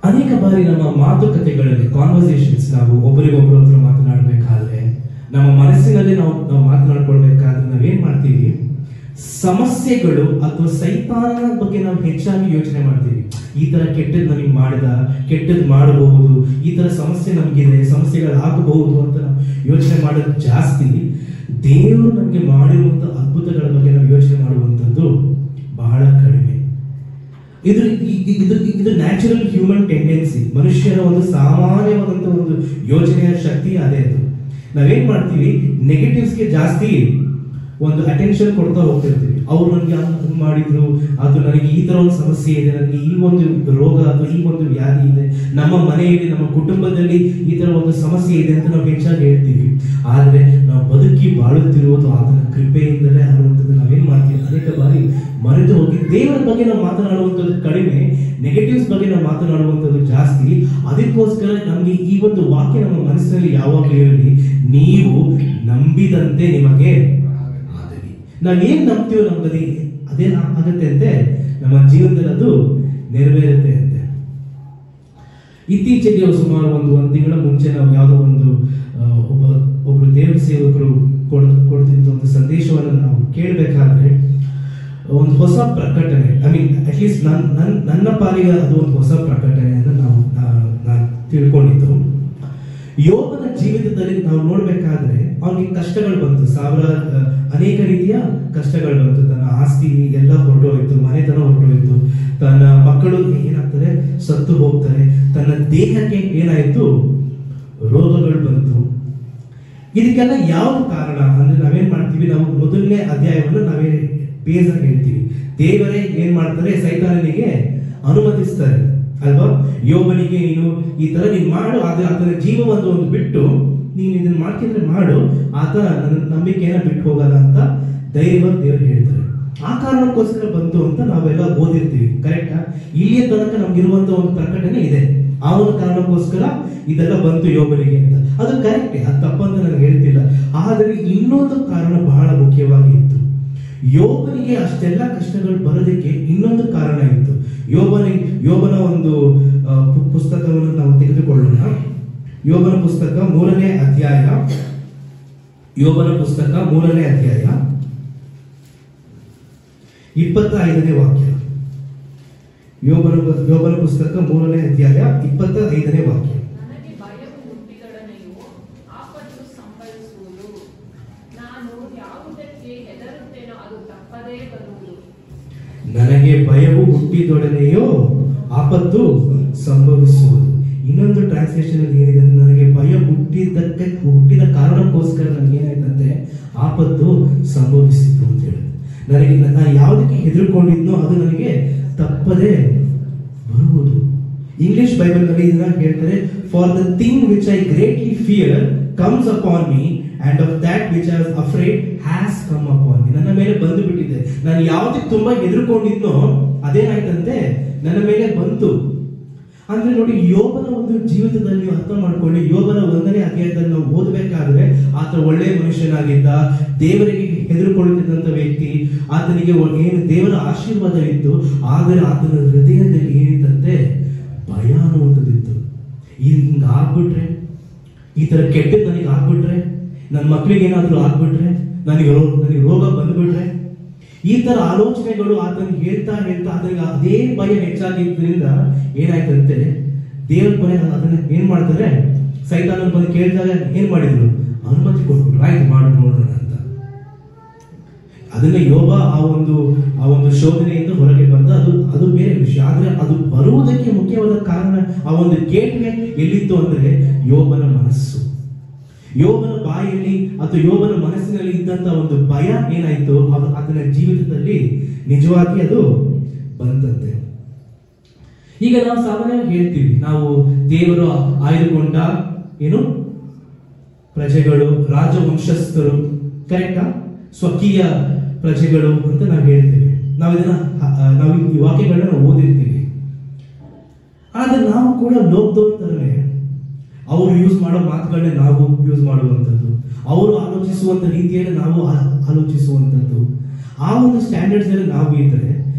ಅನೇಕ ಬಾರಿ ನಮ್ಮ ಮಾತುಕತೆಗಳಲ್ಲಿ, ಕಾನ್ವರ್ಸೇಷನ್ಸ್, ನಾವು ಒಬ್ಬರಿಗೊಬ್ಬರ ಹತ್ರ ಮಾತನಾಡಬೇಕಾದ್ರೆ, ನಮ್ಮ ಮನಸ್ಸಿನಲ್ಲಿ ನಾವು ಮಾತನಾಡ್ಕೊಳ್ಬೇಕಾದ್ರೆ ನಾವೇನ್ ಮಾಡ್ತೀವಿ? ಸಮಸ್ಯೆಗಳು ಅಥವಾ ಸೈತಾನನ ಬಗ್ಗೆ ನಾವು ಹೆಚ್ಚಾಗಿ ಯೋಚನೆ ಮಾಡ್ತೀವಿ. ಈ ತರ ಕೆಟ್ಟದ್ ನಮಗೆ ಮಾಡಿದ, ಕೆಟ್ಟದ್ ಮಾಡಬಹುದು, ಈ ತರ ಸಮಸ್ಯೆ ನಮಗಿದೆ, ಸಮಸ್ಯೆಗಳಾಗಬಹುದು ಅಂತ ನಾವು ಯೋಚನೆ ಮಾಡೋದು ಜಾಸ್ತಿ. ದೇವರು ನಮಗೆ ಮಾಡಿರುವಂತ ಅದ್ಭುತಗಳ ಬಗ್ಗೆ ನಾವು ಯೋಚನೆ ಮಾಡುವಂತದ್ದು ಬಹಳ ಕಡಿಮೆ. ಇದು ನ್ಯಾಚುರಲ್ ಹ್ಯೂಮನ್ ಟೆಂಡೆನ್ಸಿ, ಮನುಷ್ಯನ ಒಂದು ಸಾಮಾನ್ಯವಾದಂತ ಒಂದು ಯೋಚನೆಯ ಶಕ್ತಿ ಅದೇ. ಅದು ನಾವೇನ್ ಮಾಡ್ತೀವಿ? ನೆಗೆಟಿವ್ಸ್ಗೆ ಜಾಸ್ತಿ ಒಂದು ಅಟೆನ್ಷನ್ ಕೊಡ್ತಾ ಹೋಗ್ತಿರ್ತೀವಿ. ಅವ್ರು ನನಗೆ ಹಂಗ್ ಮಾಡಿದ್ರು, ಅದು ನನಗೆ ಈ ತರ ಒಂದು ಸಮಸ್ಯೆ ಇದೆ, ನನಗೆ ಈ ಒಂದು ರೋಗ ಅಥವಾ ಈ ಒಂದು ವ್ಯಾಧಿ ಇದೆ, ನಮ್ಮ ಮನೆಯಲ್ಲಿ, ನಮ್ಮ ಕುಟುಂಬದಲ್ಲಿ ಈ ತರ ಒಂದು ಸಮಸ್ಯೆ ಇದೆ ಅಂತ ನಾವು ಹೆಚ್ಚಾಗಿ ಹೇಳ್ತೀವಿ. ಆದ್ರೆ ನಾವು ಬದುಕಿ ಬಾಳುತ್ತಿರುವುದು ಆತನ ಕೃಪೆಯಿಂದಲೇ ಅನ್ನುವಂಥದ್ದು ನಾವೇನ್ ಮಾಡ್ತೀವಿ? ಅನೇಕ ಬಾರಿ ಮರೆತು ಹೋಗಿ ದೇವರ ಬಗ್ಗೆ ನಾವು ಮಾತನಾಡುವಂಥದ್ದು ಕಡಿಮೆ, ನೆಗೆಟಿವ್ಸ್ ಬಗ್ಗೆ ನಾವು ಮಾತನಾಡುವಂಥದ್ದು ಜಾಸ್ತಿ. ಅದಕ್ಕೋಸ್ಕರ ನಮ್ಗೆ ಈ ಒಂದು ವಾಕ್ಯ ನಮ್ಮ ಮನಸ್ಸಿನಲ್ಲಿ ಯಾವಾಗಲೂ ಇರಲಿ, ನೀವು ನಂಬಿದಂತೆ ನಿಮಗೆ ಆಗಲಿ. ನಾವೇನ್ ನಂಬ್ತೀವೋ ನಮ್ಗೆ ಅದೇನ್ ಆಗತ್ತೆ ಅಂತೆ, ನಮ್ಮ ಜೀವನದಲ್ಲಿ ಅದು ನೆರವೇರುತ್ತೆ ಅಂತೆ. ಇತ್ತೀಚೆಗೆ ಸುಮಾರು ಒಂದು ತಿಂಗಳ ಮುಂಚೆ ನಾವು ಯಾವುದೋ ಒಬ್ರು ದೇವ ಸೇವಕರು ಕೊಡ್ತಿದ್ದ ಒಂದು ಸಂದೇಶವನ್ನು ನಾವು ಕೇಳಬೇಕಾದ್ರೆ ಒಂದು ಹೊಸ ಪ್ರಕಟಣೆ, ಐ ಮೀನ್ ಅಟ್ಲೀಸ್ಟ್ ನನ್ನ ಪಾಲಿಗೆ ಅದು ಒಂದು ಹೊಸ ಪ್ರಕಟಣೆ ಅಂತ ನಾನು ತಿಳ್ಕೊಂಡಿದ್ದು. ಯೋಬನ ಜೀವಿತದಲ್ಲಿ ನಾವು ನೋಡ್ಬೇಕಾದ್ರೆ ಅವನಿಗೆ ಕಷ್ಟಗಳು ಬಂತು, ಅನೇಕ ರೀತಿಯ ಕಷ್ಟಗಳು ಬಂತು. ತನ್ನ ಆಸ್ತಿ ಎಲ್ಲ ಹೊರಟೋಯ್ತು, ಮನೆತನ ಹೊರಟೋಯ್ತು, ತನ್ನ ಮಕ್ಕಳು ಏನಾಗ್ತದೆ ಸತ್ತು ಹೋಗ್ತಾರೆ, ತನ್ನ ದೇಹಕ್ಕೆ ಏನಾಯ್ತು ರೋಗಗಳು ಬಂತು. ಇದಕ್ಕೆಲ್ಲ ಯಾವ ಕಾರಣ ಅಂದ್ರೆ ನಾವೇನ್ ಮಾಡ್ತೀವಿ, ನಾವು ಮೊದಲನೇ ಅಧ್ಯಾಯವನ್ನು ನಾವೇ ಬೇಸ್ ಆಗಿ ಹೇಳ್ತೀವಿ. ದೇವರೇ ಏನ್ ಮಾಡ್ತಾರೆ, ಸೈತಾನನಿಗೆ ಅನುಮತಿಸ್ತಾರೆ ಅಲ್ವಾ. ಯೋಬನಿಗೆ ನೀನು ಈ ತರ ನೀನ್ ಮಾಡು, ಆದ್ರೆ ಆತನ ಜೀವವನ್ನು ಒಂದು ಬಿಟ್ಟು ನೀನ್ ಇದನ್ನ ಮಾಡ್ತಿದ್ರೆ ಮಾಡು, ಆತ ನನ್ನ ನಂಬಿಕೆಯನ್ನ ಬಿಟ್ಟು ಹೋಗಲ್ಲ ಅಂತ ಧೈರ್ಯವಾಗಿ ದೇವರು ಹೇಳ್ತಾರೆ. ಆ ಕಾರಣಕ್ಕೋಸ್ಕರ ಬಂತು ಅಂತ ನಾವೆಲ್ಲ ಓದಿರ್ತೀವಿ, ಕರೆಕ್ಟಾ. ಇಲ್ಲಿಯ ತನಕ ನಮ್ಗಿರುವಂತ ಒಂದು ಪ್ರಕಟಣೆ ಇದೆ, ಆ ಒಂದು ಕಾರಣಕ್ಕೋಸ್ಕರ ಇದೆಲ್ಲ ಬಂತು ಯೋಬನಿಗೆ ಅಂತ. ಅದು ಕರೆಕ್ಟೇ, ಅದು ತಪ್ಪಂತ ನಾನು ಹೇಳ್ತಿಲ್ಲ. ಆದರೆ ಇನ್ನೊಂದು ಕಾರಣ ಬಹಳ ಮುಖ್ಯವಾಗಿ ಇತ್ತು. ಯೋಬನಿಗೆ ಅಷ್ಟೆಲ್ಲ ಕಷ್ಟಗಳು ಬರೋದಕ್ಕೆ ಇನ್ನೊಂದು ಕಾರಣ ಇತ್ತು. ಯೋಬನ ಒಂದು ಪುಸ್ತಕವನ್ನು ನಾವು ತೆಗೆದುಕೊಳ್ಳೋಣ. ಯೋಬನ ಪುಸ್ತಕ 3ನೇ ಅಧ್ಯಾಯ, ಯೋಬನ ಪುಸ್ತಕ 3ನೇ ಅಧ್ಯಾಯ 25ನೇ ವಾಕ್ಯ. ಯೋಬನ ಪುಸ್ತಕ 3ನೇ ಅಧ್ಯಾಯ 25ನೇ ವಾಕ್ಯ.
ನನಗೆ ಭಯವು ಹುಟ್ಟಿದೊಡನೆಯೂ ಆಪತ್ತು ಸಂಭವಿಸುವುದು, ನಾನು ಯಾವುದಕ್ಕೆ ಹೆದರುತ್ತೇನೋ ಅದು ತಪ್ಪದೇ ಬರುವುದು.
ನನಗೆ ಭಯವು ಹುಟ್ಟಿದೊಡನೆಯೋ ಆಪತ್ತು ಸಂಭವಿಸುವುದು. ಇನ್ನೊಂದು ಟ್ರಾನ್ಸ್ಲೇಷನ್ ಅಲ್ಲಿ ಏನಿದೆ ಅಂದ್ರೆ, ನನಗೆ ಭಯ ಹುಟ್ಟಿದ ಕಾರಣಕ್ಕೋಸ್ಕರ ನನಗೆ ಏನಾಯ್ತಂತೆ ಆಪತ್ತು ಸಂಭವಿಸಿತ್ತು ಅಂತ ಹೇಳಿ. ನಾನು ಯಾವುದಕ್ಕೆ ಹೆದರ್ಕೊಂಡಿದ್ನೋ ಅದು ನನಗೆ ತಪ್ಪದೆ ಬರುವುದು. ಇಂಗ್ಲಿಷ್ ಬೈಬಲ್ ನಲ್ಲಿ ಇದನ್ನ ಹೇಳ್ತಾರೆ, for the thing which I greatly fear comes upon me and of that which I was afraid has come upon me. ನನ್ನ ಮೇಲೆ ಬಂದು ಬಿಟ್ಟಿದೆ. ನಾನು ಯಾವುದಕ್ಕೆ ತುಂಬಾ ಹೆದರ್ಕೊಂಡಿದ್ನೋ ಅದೇನಾಯ್ತಂತೆ ನನ್ನ ಮೇಲೆ ಬಂತು. ಅಂದ್ರೆ ನೋಡಿ, ಯೋಬನ ಒಂದು ಜೀವಿತದಲ್ಲಿ ನೀವು ಅರ್ಥ ಮಾಡ್ಕೊಳ್ಳಿ. ಯೋಬನ 1ನೇ ಅಧ್ಯಾಯದಲ್ಲಿ ನಾವು ಓದಬೇಕಾದ್ರೆ ಆತ ಒಳ್ಳೆಯ ಮನುಷ್ಯನಾಗಿದ್ದ, ದೇವರಿಗೆ ಹೆದರುಕೊಳ್ಳುತ್ತಿದ್ದಂತ ವ್ಯಕ್ತಿ, ಆತನಿಗೆ ಏನು ದೇವರ ಆಶೀರ್ವಾದ ಇತ್ತು. ಆದರೆ ಆತನ ಹೃದಯದಲ್ಲಿ ಏನಿತ್ತಂತೆ ಭಯ ಅನ್ನುವಂಥದ್ದಿತ್ತು. ಹಿಂಗ ಆಗ್ಬಿಟ್ರೆ, ಈ ತರ ಕೆಟ್ಟದ್ದು ನನಗೆ ಆಗ್ಬಿಟ್ರೆ, ನನ್ನ ಮಕ್ಕಳಿಗೆ ಏನಾದ್ರು ಆಗ್ಬಿಟ್ರೆ, ನನಗೆ ರೋಗ ಬಂದ್ಬಿಟ್ರೆ, ಈ ತರ ಆಲೋಚನೆಗಳು ಆತನಿಗೆ ಹೇಳ್ತಾ ಆತನಿಗೆ ಅದೇ ಭಯ ಹೆಚ್ಚಾಗಿದ್ದರಿಂದ ಏನಾಯ್ತಂತೆ ದೇವ್ರ ಭಯ ಅದನ್ನ ಏನ್ ಮಾಡ್ತಾರೆ, ಸೈತಾನನ ಬಂದು ಕೇಳಿದಾಗ ಏನ್ ಮಾಡಿದ್ರು, ಅನುಮತಿ ಕೊಟ್ಬಿಟ್ರು, ಆಯ್ತು ಮಾಡಿ ನೋಡೋಣ ಅಂತ. ಅದನ್ನ ಯೋಬ ಆ ಒಂದು ಶೋಧನೆಯಿಂದ ಹೊರಗೆ ಬಂದ, ಅದು ಬೇರೆ ವಿಷಯ. ಆದ್ರೆ ಅದು ಬರುವುದಕ್ಕೆ ಮುಖ್ಯವಾದ ಕಾರಣ, ಆ ಒಂದು ಗೇಟ್ವೇ ಎಲ್ಲಿತ್ತು ಅಂದ್ರೆ ಯೋಬನ ಮನಸ್ಸು. ಯೋಬನ ಬಾಯಲ್ಲಿ ಅಥವಾ ಯೋಬನ ಮನಸ್ಸಿನಲ್ಲಿ ಇದ್ದಂತ ಒಂದು ಭಯ ಏನಾಯ್ತು, ಅದನ್ನ ಜೀವಿತದಲ್ಲಿ ನಿಜವಾಗಿ ಅದು ಬಂದಂತೆ. ಈಗ ನಾವು ಸಾಮಾನ್ಯವಾಗಿ ಹೇಳ್ತೀವಿ, ನಾವು ದೇವರು ಆಯ್ದುಕೊಂಡ ಏನು ಪ್ರಜೆಗಳು, ರಾಜವಂಶಸ್ಥರು, ಕರೆಕ್ಟಾ, ಸ್ವಕೀಯ ಪ್ರಜೆಗಳು ಅಂತ ನಾವು ಹೇಳ್ತೀವಿ. ನಾವು ಈ ವಾಕ್ಯಗಳನ್ನ ಓದಿರ್ತೀವಿ. ಆದ್ರೆ ನಾವು ಕೂಡ ಲೋಕದವ್ರ ತರನೇ ಅವರು ಯೂಸ್ ಮಾಡೋ ಮಾತುಗಳನ್ನೇ ನಾವು ಯೂಸ್ ಮಾಡುವಂಥದ್ದು, ಅವರು ಆಲೋಚಿಸುವಂತ ರೀತಿಯಲ್ಲಿ ನಾವು ಆಲೋಚಿಸುವಂಥದ್ದು, ಆ ಒಂದು ಸ್ಟ್ಯಾಂಡರ್ಡ್ಸ್ ಅಲ್ಲಿ ನಾವು ಇದ್ದರೆ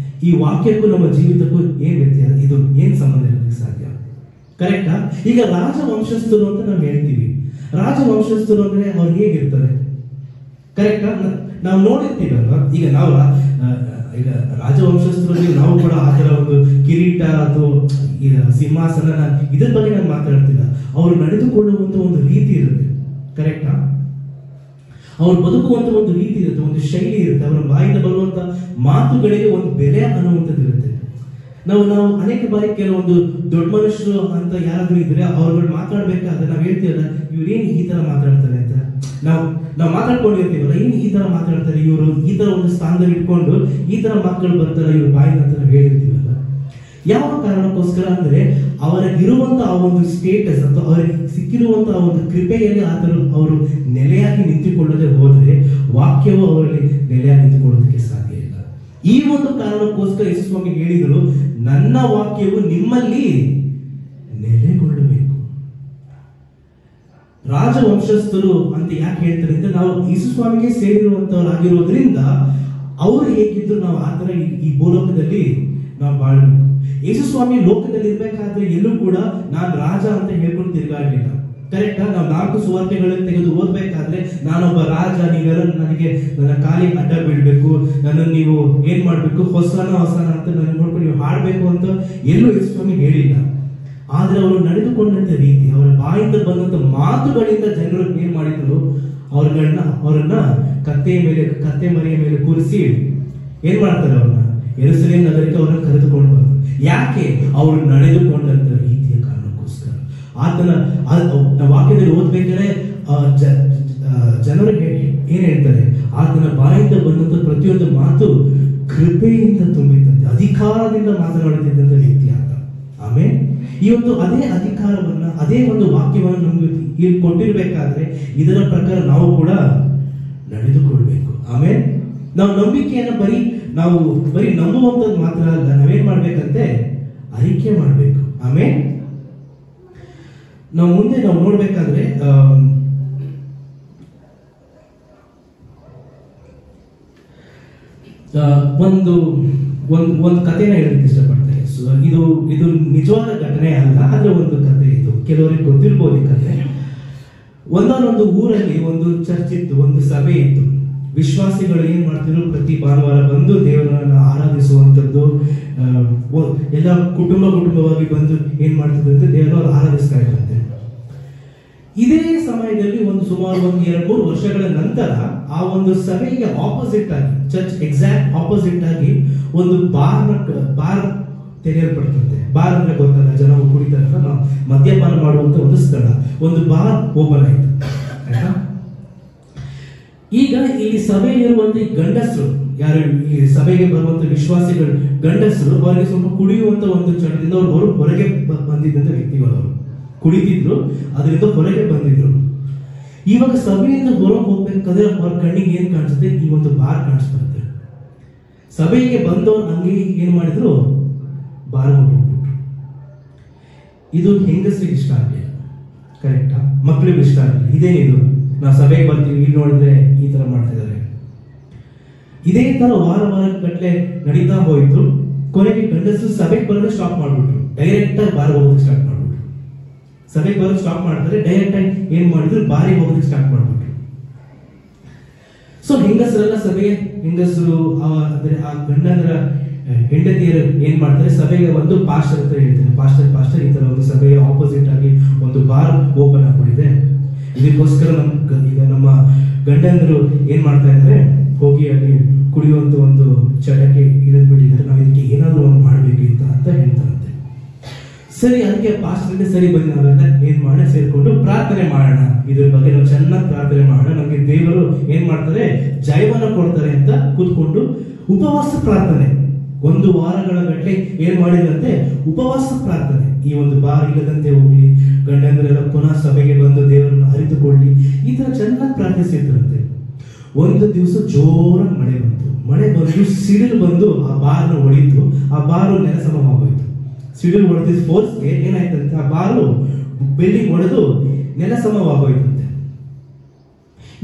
ಈ ವಾಕ್ಯಕ್ಕೂ ನಮ್ಮ ಜೀವಿತಕ್ಕೂ ಏನ್ ವ್ಯತ್ಯಾಸ, ಇದು ಏನ್ ಸಂಬಂಧ ಇರೋದಕ್ಕೆ ಸಾಧ್ಯ, ಕರೆಕ್ಟಾ. ಈಗ ರಾಜವಂಶಸ್ಥರು ಅಂತ ನಾವು ಹೇಳ್ತೀವಿ. ರಾಜವಂಶಸ್ಥರು ಅಂದ್ರೆ ಅವ್ರು ಹೇಗಿರ್ತಾರೆ, ಕರೆಕ್ಟಾ. ನಾವು ನೋಡಿರ್ತೀವಲ್ವಾ, ಈಗ ರಾಜವಂಶಸ್ಥರಲ್ಲಿ ನಾವು ಕೂಡ ಆ ತರ ಒಂದು ಕಿರೀಟ ಅಥವಾ ಸಿಂಹಾಸನ, ಇದ್ರ ಬಗ್ಗೆ ನಾನು ಮಾತಾಡ್ತಿಲ್ಲ. ಅವರು ನಡೆದುಕೊಳ್ಳುವಂತ ಒಂದು ರೀತಿ ಇರುತ್ತೆ, ಕರೆಕ್ಟಾ. ಅವ್ರು ಬದುಕುವಂತ ಒಂದು ರೀತಿ ಇರುತ್ತೆ, ಒಂದು ಶೈಲಿ ಇರುತ್ತೆ. ಅವರ ಬಾಯಿಂದ ಬರುವಂತ ಮಾತುಗಳಿಗೆ ಒಂದು ಬೆಲೆ ಅನ್ನುವಂಥದ್ದು ಇರುತ್ತೆ. ನಾವು ಅನೇಕ ಬಾರಿ ಕೆಲವೊಂದು ದೊಡ್ಡ ಮನುಷ್ಯರು ಅಂತ ಯಾರಾದ್ರೂ ಇದ್ರೆ ಅವ್ರುಗಳು ಮಾತಾಡ್ಬೇಕಾದ್ರೆ ನಾವ್ ಹೇಳ್ತೀವಲ್ಲ, ಇವ್ರೇನ್ ಈ ತರ ಮಾತಾಡ್ತಾರೆ ಅಂತ. ನಾವು ಮಾತಾಡ್ಕೊಂಡಿರ್ತೀವಲ್ಲ, ಏನ್ ಈ ತರ ಮಾತಾಡ್ತಾರೆ ಇವರು, ಈ ತರ ಒಂದು ಸ್ಥಾನದಲ್ಲಿ ಇಟ್ಕೊಂಡು ಈ ತರ ಮಾತುಗಳು ಬರ್ತಾರೆ ಇವ್ರ ಬಾಯಿಂದ ಅಂತ ನಾವು ಹೇಳಿರ್ತೀವಲ್ಲ. ಯಾವ ಕಾರಣಕ್ಕೋಸ್ಕರ ಅಂದ್ರೆ ಅವರ ಇರುವಂತ ಆ ಒಂದು ಸ್ಟೇಟಸ್ ಅಥವಾ ಅವರಿಗೆ ಸಿಕ್ಕಿರುವಂತ ಆ ಒಂದು ಕೃಪೆಯಲ್ಲಿ ಅವರು ನೆಲೆಯಾಗಿ ನಿಂತುಕೊಳ್ಳದೆ ಹೋದ್ರೆ ವಾಕ್ಯವು ಅವರಲ್ಲಿ ನೆಲೆಯಾಗಿ ನಿಂತುಕೊಳ್ಳೋದಕ್ಕೆ ಸಾಧ್ಯ ಇಲ್ಲ. ಈ ಒಂದು ಕಾರಣಕ್ಕೋಸ್ಕರ ಯೇಸು ಸ್ವಾಮಿ ಹೇಳಿದರು, ನನ್ನ ವಾಕ್ಯವು ನಿಮ್ಮಲ್ಲಿ ನೆಲೆಗೊಳ್ಳಬೇಕು. ರಾಜವಂಶಸ್ಥರು ಅಂತ ಯಾಕೆ ಹೇಳ್ತಾರೆ ಅಂದ್ರೆ, ನಾವು ಯೇಸು ಸ್ವಾಮಿಗೆ ಸೇರಿರುವಂತವರಾಗಿರೋದ್ರಿಂದ ಅವರು ಹೇಗಿದ್ರು ನಾವು ಆತರ ಈ ಭೂಲೋಕದಲ್ಲಿ ನಾವು ಬಾಳ್ಬೇಕು. ಯೇಸು ಸ್ವಾಮಿ ಲೋಕದಲ್ಲಿ ಇರ್ಬೇಕಾದ್ರೆ ಎಲ್ಲೂ ಕೂಡ ನಾನು ರಾಜ ಅಂತ ಹೇಳ್ಕೊಂಡು ತಿರುಗಾಡ್ಲಿಲ್ಲ. ಕರೆಕ್ಟಾ? ನಾವು 4 ಸುವಾರ್ತೆಗಳನ್ನು ತೆಗೆದು ಓದ್ಬೇಕಾದ್ರೆ ನಾನೊಬ್ಬ ರಾಜ, ನೀವೆಲ್ಲ ನನಗೆ ನನ್ನ ಕಾಲಿಗೆ ಅಡ್ಡ ಬೀಳ್ಬೇಕು, ನನ್ನನ್ನು ನೀವು ಏನ್ ಮಾಡ್ಬೇಕು, ಹೊಸನ ಅಂತ ನನ್ನ ನೋಡ್ಕೊಂಡು ನೀವು ಹಾಡ್ಬೇಕು ಅಂತ ಎಲ್ಲೂ ಯೇಸು ಸ್ವಾಮಿ ಹೇಳಿಲ್ಲ. ಆದ್ರೆ ಅವರು ನಡೆದುಕೊಂಡಂತ ರೀತಿ, ಅವರ ಬಾಯಿಂದ ಬಂದಂತ ಮಾತುಗಳಿಂದ ಜನರು ಏನ್ ಮಾಡಿದ್ರು, ಅವರನ್ನ ಕತ್ತೆ ಮರಿಯ ಮೇಲೆ ಕೂರಿಸಿ ಏನ್ ಮಾಡ್ತಾರೆ, ಅವ್ರನ್ನ ಯೆರೂಸಲೇಮ್ ನಗರಕ್ಕೆ ಅವ್ರನ್ನ ಕರೆದುಕೊಂಡು ಬಂದ್ರು. ಯಾಕೆ? ಅವರು ನಡೆದುಕೊಂಡಂತ ರೀತಿಯ ಕಾರಣಕ್ಕೋಸ್ಕರ. ಆತನ ವಾಕ್ಯದಲ್ಲಿ ಓದ್ಬೇಕಾದ್ರೆ ಜನರು ಏನ್ ಹೇಳ್ತಾರೆ, ಆತನ ಬಾಯಿಂದ ಬಂದಂತ ಪ್ರತಿಯೊಂದು ಮಾತು ಕೃಪೆಯಿಂದ ತುಂಬಿದಂತೆ, ಅಧಿಕಾರದಿಂದ ಮಾತನಾಡುತ್ತಿದ್ದಂತ ವ್ಯಕ್ತಿ ಆತ. ಆಮೇಲೆ ಇವತ್ತು ಅದೇ ಅಧಿಕಾರವನ್ನ, ಅದೇ ಒಂದು ವಾಕ್ಯವನ್ನು ನಮ್ಗೆ ಇಲ್ಲಿ ಕೊಟ್ಟಿರ್ಬೇಕಾದ್ರೆ ಇದರ ಪ್ರಕಾರ ನಾವು ಕೂಡ ನಡೆದುಕೊಳ್ಬೇಕು. ಆಮೇಲೆ ನಾವು ನಂಬಿಕೆಯನ್ನ ನಾವು ಬರೀ ನಂಬುವಂಥದ್ದು ಮಾತ್ರ ಅಲ್ಲ, ನಾವೇನ್ ಮಾಡ್ಬೇಕಂತೆ ಅರಿಕೆ ಮಾಡ್ಬೇಕು. ಆಮೇಲೆ ನಾವು ಮುಂದೆ ನೋಡ್ಬೇಕಾದ್ರೆ ಒಂದು ಕಥೆನ ಹೇಳಲಿಕ್ಕೆ ಇಷ್ಟಪಡ್ತೇನೆ. ಇದು ನಿಜವಾದ ಘಟನೆ ಅಲ್ಲ, ಆದ್ರೆ ಒಂದು ಕಥೆ ಇದು, ಕೆಲವರಿಗೆ ಗೊತ್ತಿರ್ಬೋದು ಈ ಕಥೆ. ಒಂದೊಂದು ಊರಲ್ಲಿ ಒಂದು ಚರ್ಚ್ ಇತ್ತು, ಒಂದು ಸಭೆ ಇತ್ತು. ವಿಶ್ವಾಸಿಗಳು ಏನ್ ಮಾಡ್ತಿದ್ರು, ಪ್ರತಿ ಭಾನುವಾರ ಬಂದು ದೇವರನ್ನ ಆರಾಧಿಸುವಂತದ್ದು, ಎಲ್ಲ ಕುಟುಂಬವಾಗಿ ಬಂದು ಏನ್ ಮಾಡ್ತಿದ್ರು ಅಂತ ದೇವರನ್ನು ಆರಾಧಿಸ್ತಾ ಇರುತ್ತೆ. ಇದೇ ಸಮಯದಲ್ಲಿ ಸುಮಾರು 2-3 ವರ್ಷಗಳ ನಂತರ ಆ ಒಂದು ಸಭೆಗೆ ಆಪೋಸಿಟ್ ಆಗಿ, ಚರ್ಚ್ ಎಕ್ಸಾಕ್ಟ್ ಆಪೋಸಿಟ್ ಆಗಿ ಒಂದು ಬಾರ್ ತೆರೆಯಲ್ಪಡ್ತದೆ. ಬಾರ್ ಅಂದ್ರೆ ಗೊತ್ತಲ್ಲ, ಜನ ಕುಡಿತಾರಲ್ಲ, ಮದ್ಯಪಾನ ಮಾಡುವಂತ ಒಂದು ಸ್ಥಳ, ಒಂದು ಬಾರ್ ಓಪನ್ ಆಯ್ತು. ಈಗ ಇಲ್ಲಿ ಸಭೆಯಲ್ಲಿರುವಂತ ಗಂಡಸರು, ಯಾರು ಈ ಸಭೆಗೆ ಬರುವಂತ ವಿಶ್ವಾಸಿಗಳು ಗಂಡಸರು, ಅವರಿಗೆ ಸ್ವಲ್ಪ ಕುಡಿಯುವಂತ ಒಂದು ಚಟದಿಂದ ಅವರು ಹೊರಗೆ ಬಂದಿದ್ದಂತ ವ್ಯಕ್ತಿಗಳು. ಅವರು ಕುಡಿತಿದ್ರು, ಅದರಿಂದ ಹೊರಗೆ ಬಂದಿದ್ರು. ಇವಾಗ ಸಭೆಯಿಂದ ಹೊರಗೆ ಹೋಗ್ಬೇಕಾದ್ರೆ ಅವ್ರ ಕಣ್ಣಿಗೆ ಏನ್ ಕಾಣಿಸುತ್ತೆ, ಈ ಒಂದು ಬಾರ್ ಕಾಣಿಸ್ಬರುತ್ತೆ. ಸಭೆಗೆ ಬಂದವ್ರು ಹಂಗೆ ಏನ್ ಮಾಡಿದ್ರು, ಬಾರ್ ಹೋಗ್ಬಿಟ್ರು. ಇದು ಹೆಂಗಸರಿಗೆ ಇಷ್ಟ ಆಗಲಿಲ್ಲ, ಕರೆಕ್ಟಾ? ಮಕ್ಕಳಿಗೆ ಇಷ್ಟ ಆಗಲಿಲ್ಲ. ಇದೇನಿದು, ನಾವು ಸಭೆಗೆ ಬರ್ತೀವಿ, ಇಲ್ಲಿ ನೋಡಿದ್ರೆ ಈ ತರ ಮಾಡ್ತಾ ಇದ್ದಾರೆ. ಇದೇ ತರ ವಾರ ಗಟ್ಟಲೆ ನಡೀತಾ ಹೋಯ್ತು. ಕೊನೆಗೆ ಗಂಡಸರು ಸಭೆಗೆ ಬರೋದು ಸ್ಟಾಪ್ ಮಾಡ್ಬಿಟ್ರು, ಡೈರೆಕ್ಟ್ ಆಗಿ ಬಾರ್ ಹೋಗೋದಕ್ಕೆ ಸ್ಟಾರ್ಟ್ ಮಾಡ್ಬಿಟ್ರು. ಸಭೆಗೆ ಬರೋದು ಸ್ಟಾಪ್ ಮಾಡ್ತಾರೆ, ಡೈರೆಕ್ಟ್ ಆಗಿ ಏನ್ ಮಾಡಿದ್ರು, ಬಾರಿಗೆ ಹೋಗೋದಕ್ಕೆ ಸ್ಟಾರ್ಟ್ ಮಾಡ್ಬಿಟ್ರು. ಸೊ ಹೆಂಗಸರೆಲ್ಲ ಹೆಂಗಸರು ಅಂದ್ರೆ ಆ ಗಂಡಂದ್ರ ಹೆಂಡತಿಯರು ಏನ್ ಮಾಡ್ತಾರೆ, ಸಭೆಗೆ ಒಂದು ಪಾಸ್ಟರ್ ಅಂತ ಹೇಳ್ತಾರೆ, ಪಾಸ್ಟರ್ ಈ ತರ ಒಂದು ಸಭೆಯ ಆಪೋಸಿಟ್ ಆಗಿ ಒಂದು ಬಾರ್ ಓಪನ್ ಆಗ್ಬಿಟ್ಟಿದೆ. ಇದಕ್ಕೋಸ್ಕರ ಈಗ ನಮ್ಮ ಗಂಡಂದರು ಏನ್ ಮಾಡ್ತಾ ಇದ್ದಾರೆ, ಹೋಗಿ ಅಲ್ಲಿ ಕುಡಿಯುವಂತ ಒಂದು ಚಟಕ್ಕೆ ಇಳಿದ್ಬಿಟ್ಟಿದ್ದಾರೆ, ನಾವು ಇದಕ್ಕೆ ಏನಾದ್ರು ಒಂದು ಮಾಡ್ಬೇಕಿತ್ತು ಅಂತ ಹೇಳ್ತಾರಂತೆ. ಸರಿ, ಅದಕ್ಕೆ ಪಾಸ್ಟರ್ಗೆ ಸರಿ ಬಂದು ನಾವೆಲ್ಲ ಏನ್ ಮಾಡಿ ಸೇರ್ಕೊಂಡು ಪ್ರಾರ್ಥನೆ ಮಾಡೋಣ, ಇದ್ರ ಬಗ್ಗೆ ನಾವು ಚೆನ್ನಾಗಿ ಪ್ರಾರ್ಥನೆ ಮಾಡೋಣ, ನಮ್ಗೆ ದೇವರು ಏನ್ ಮಾಡ್ತಾರೆ, ಜಯವನ್ನು ಕೊಡ್ತಾರೆ ಅಂತ ಕೂತ್ಕೊಂಡು ಉಪವಾಸ ಪ್ರಾರ್ಥನೆ 1 ವಾರಗಳ ಗಟ್ಟಲೆ ಏನ್ ಮಾಡಿದಂತೆ ಉಪವಾಸ ಪ್ರಾರ್ಥನೆ. ಈ ಒಂದು ಬಾರ್ ಇಲ್ಲದಂತೆ ಹೋಗ್ಲಿ, ಗಂಡಂದರೆಲ್ಲ ಪುನಃ ಸಭೆಗೆ ಬಂದು ದೇವರನ್ನು ಅರಿತುಕೊಳ್ಳಿ, ಈ ತರ ಚೆನ್ನಾಗಿ ಪ್ರಾರ್ಥಿಸಿದ್ರಂತೆ. ಒಂದು ದಿವಸ ಜೋರಾಗಿ ಮಳೆ ಬಂದು ಸಿಡಿಲು ಬಂದು ಆ ಬಾರ್ನ ಹೊಡಿತು. ಆ ಬಾರು ನೆಲಸಮವಾಗೋಯ್ತು. ಸಿಡಿಲು ಹೊಡೆದಿದ್ದ ಫೋರ್ಸ್ಗೆ ಏನಾಯ್ತಂತೆ, ಆ ಬಾರು ಬಿಲ್ಡಿಂಗ್ ಹೊಡೆದು ನೆಲಸಮವಾಗೋಯ್ತಂತೆ.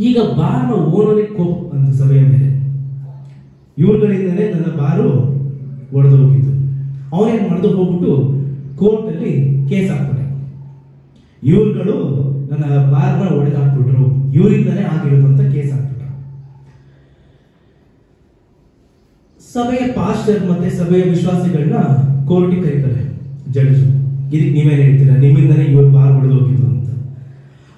ಈಗ ಬಾರ್ನ ಓನರಿಗೆ ಕೋಪ ಬಂತು ಸಭೆಯ ಮೇಲೆ, ಇವ್ರುಗಳಿಂದಲೇ ನನ್ನ ಬಾರು ಒಡೆದು ಹೋಗಿದ್ದು. ಅವನೇನ್ ಮಾಡಿದು, ಹೋಗ್ಬಿಟ್ಟು ಕೋರ್ಟ್ ಅಲ್ಲಿ ಕೇಸ್ ಹಾಕ್ತಾರೆ. ಇವ್ರುಗಳು ನನ್ನ ಬಾರ್ನ ಒಡೆದು ಹಾಕ್ಬಿಟ್ರು, ಇವರಿಂದನೇ ಆಗಿರೋದು ಅಂತ ಕೇಸ್ ಹಾಕ್ಬಿಟ್ರು. ಸಭೆಯ ಪಾಸ್ಟರ್ ಮತ್ತೆ ಸಭೆಯ ವಿಶ್ವಾಸಿಗಳನ್ನ ಕೋರ್ಟಿಗೆ ಕರೀತಾರೆ ಜಡ್ಜ್. ಇದಕ್ಕೆ ನೀವೇನ್ ಹೇಳ್ತೀರಾ, ನಿಮ್ಮಿಂದನೇ ಇವ್ರು ಬಾರ್ ಹೊಡೆದು ಹೋಗಿದ್ದು ಅಂತ.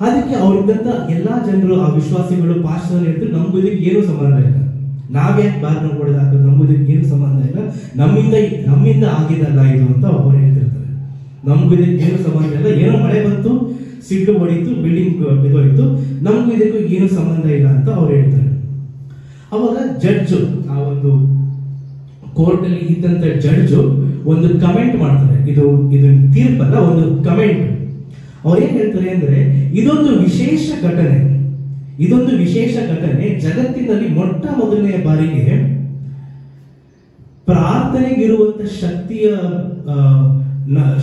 ಅದಕ್ಕೆ ಅವ್ರಿದ್ದಂತ ಎಲ್ಲಾ ಜನರು, ಆ ವಿಶ್ವಾಸಿಗಳು ಪಾಸ್ಟರ್ ಹೇಳ್ತಾರೆ, ನಮ್ಗೂ ಇದಕ್ಕೆ ಏನು ಸಂಬಂಧ ಇಲ್ಲ, ನಾವ್ಯಾಕೆ ಬಾರ್ನ ಹೊಡೆದು ಹಾಕೋದು, ನಮ್ಗೂ ಇದಕ್ಕೆ ಏನು ಸಂಬಂಧ ಇಲ್ಲ, ನಮ್ಮಿಂದ ಆಗಿದಲ್ಲ ಇದು ಅಂತ ಅವ್ರು ಹೇಳ್ತಿರ್ತಾರೆ. ನಮ್ಗೂ ಇದಕ್ಕೆ ಏನು ಸಂಬಂಧ ಇಲ್ಲ, ಏನೋ ಮಳೆ ಬಂತು, ಸಿಡ್ಲು ಹೊಡಿತು, ಬಿಲ್ಡಿಂಗ್ ಬಿದ್ದೋಯ್ತು, ನಮ್ಗೂ ಇದಕ್ಕೂ ಏನು ಸಂಬಂಧ ಇಲ್ಲ ಅಂತ ಅವ್ರು ಹೇಳ್ತಾರೆ. ಅವಾಗ ಜಡ್ಜು, ಆ ಒಂದು ಕೋರ್ಟ್ ಅಲ್ಲಿ ಇದ್ದಂತ ಜಡ್ಜು ಒಂದು ಕಮೆಂಟ್ ಮಾಡ್ತಾರೆ. ಇದು ತೀರ್ಪಲ್ಲ, ಒಂದು ಕಮೆಂಟ್. ಅವ್ರು ಏನ್ ಹೇಳ್ತಾರೆ ಅಂದ್ರೆ, ಇದೊಂದು ವಿಶೇಷ ಘಟನೆ, ಜಗತ್ತಿನಲ್ಲಿ ಮೊಟ್ಟ ಮೊದಲನೆಯ ಬಾರಿಗೆ ಪ್ರಾರ್ಥನೆಗಿರುವಂತ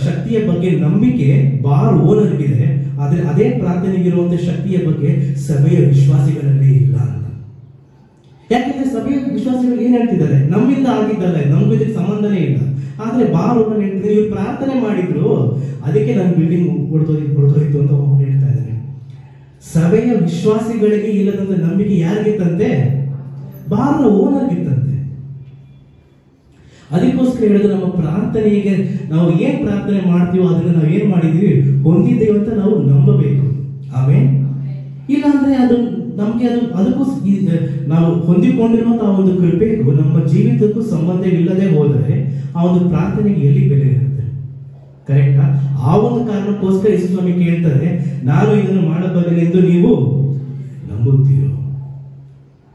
ಶಕ್ತಿಯ ಬಗ್ಗೆ ನಂಬಿಕೆ ಬಾರ್ ಓನರ್ಗಿದೆ, ಆದ್ರೆ ಅದೇ ಪ್ರಾರ್ಥನೆಗಿರುವಂತ ಶಕ್ತಿಯ ಬಗ್ಗೆ ಸಭೆಯ ವಿಶ್ವಾಸಿಗಳಲ್ಲೇ ಇಲ್ಲ ಅಂತ. ಯಾಕೆಂದ್ರೆ ಸಭೆಯ ವಿಶ್ವಾಸಿಗಳು ಏನ್ ಹೇಳ್ತಿದ್ದಾರೆ, ನಮ್ಮಿಂದ ಆಗಿದ್ದಲ್ಲ, ನಮ್ಗೂ ಇದಕ್ಕೆ ಸಂಬಂಧನೇ ಇಲ್ಲ. ಆದ್ರೆ ಬಾರ್ ಒಬ್ಬರು ಹೇಳ್ತಿದ್ರೆ ಇವ್ರು ಪ್ರಾರ್ಥನೆ ಮಾಡಿದ್ರು, ಅದಕ್ಕೆ ನನ್ನ ಬಿಲ್ಡಿಂಗ್ ಹೊಡೆದೋಯ್ತು ಅಂತ ಒಬ್ಬರು ಹೇಳ್ತಾ ಇದ್ದಾರೆ. ಸಭೆಯ ವಿಶ್ವಾಸಿಗಳಿಗೆ ಇಲ್ಲದಂತ ನಂಬಿಕೆ ಯಾರಿಗಿತ್ತಂತೆ? ಬಾರ್ನ ಓನರ್ಗಿತ್ತಂತೆ. ಅದಕ್ಕೋಸ್ಕರ ಹೇಳಿದ್ರೆ ನಮ್ಮ ಪ್ರಾರ್ಥನೆಗೆ ನಾವು ಏನ್ ಪ್ರಾರ್ಥನೆ ಮಾಡ್ತೀವೋ ಅದನ್ನ ನಾವು ಏನ್ ಮಾಡಿದೀವಿ, ಹೊಂದಿದ್ದೇವೆ ಅಂತ ನಾವು ನಂಬಬೇಕು. ಆಮೇಲೆ ಇಲ್ಲ ಅಂದ್ರೆ ಅದು ನಮ್ಗೆ ಅದಕ್ಕೂ ನಾವು ಹೊಂದಿಕೊಂಡಿರುವಂತಹ ಒಂದು ಕೃಪೆಗೂ ನಮ್ಮ ಜೀವಿತಕ್ಕೂ ಸಂಬಂಧವಿಲ್ಲದೆ ಹೋದರೆ ಆ ಒಂದು ಪ್ರಾರ್ಥನೆಗೆ ಎಲ್ಲಿ ಬೆಲೆ ಇರುತ್ತೆ? ಕರೆಕ್ಟಾ? ಆ ಒಂದು ಕಾರಣಕ್ಕೋಸ್ಕರ ಯೇಸು ಸ್ವಾಮಿ ಕೇಳ್ತಾರೆ, ನಾನು ಇದನ್ನು ಮಾಡಬಲ್ಲೆನೆಂದು ನೀವು ನಂಬುತ್ತೀರೋ?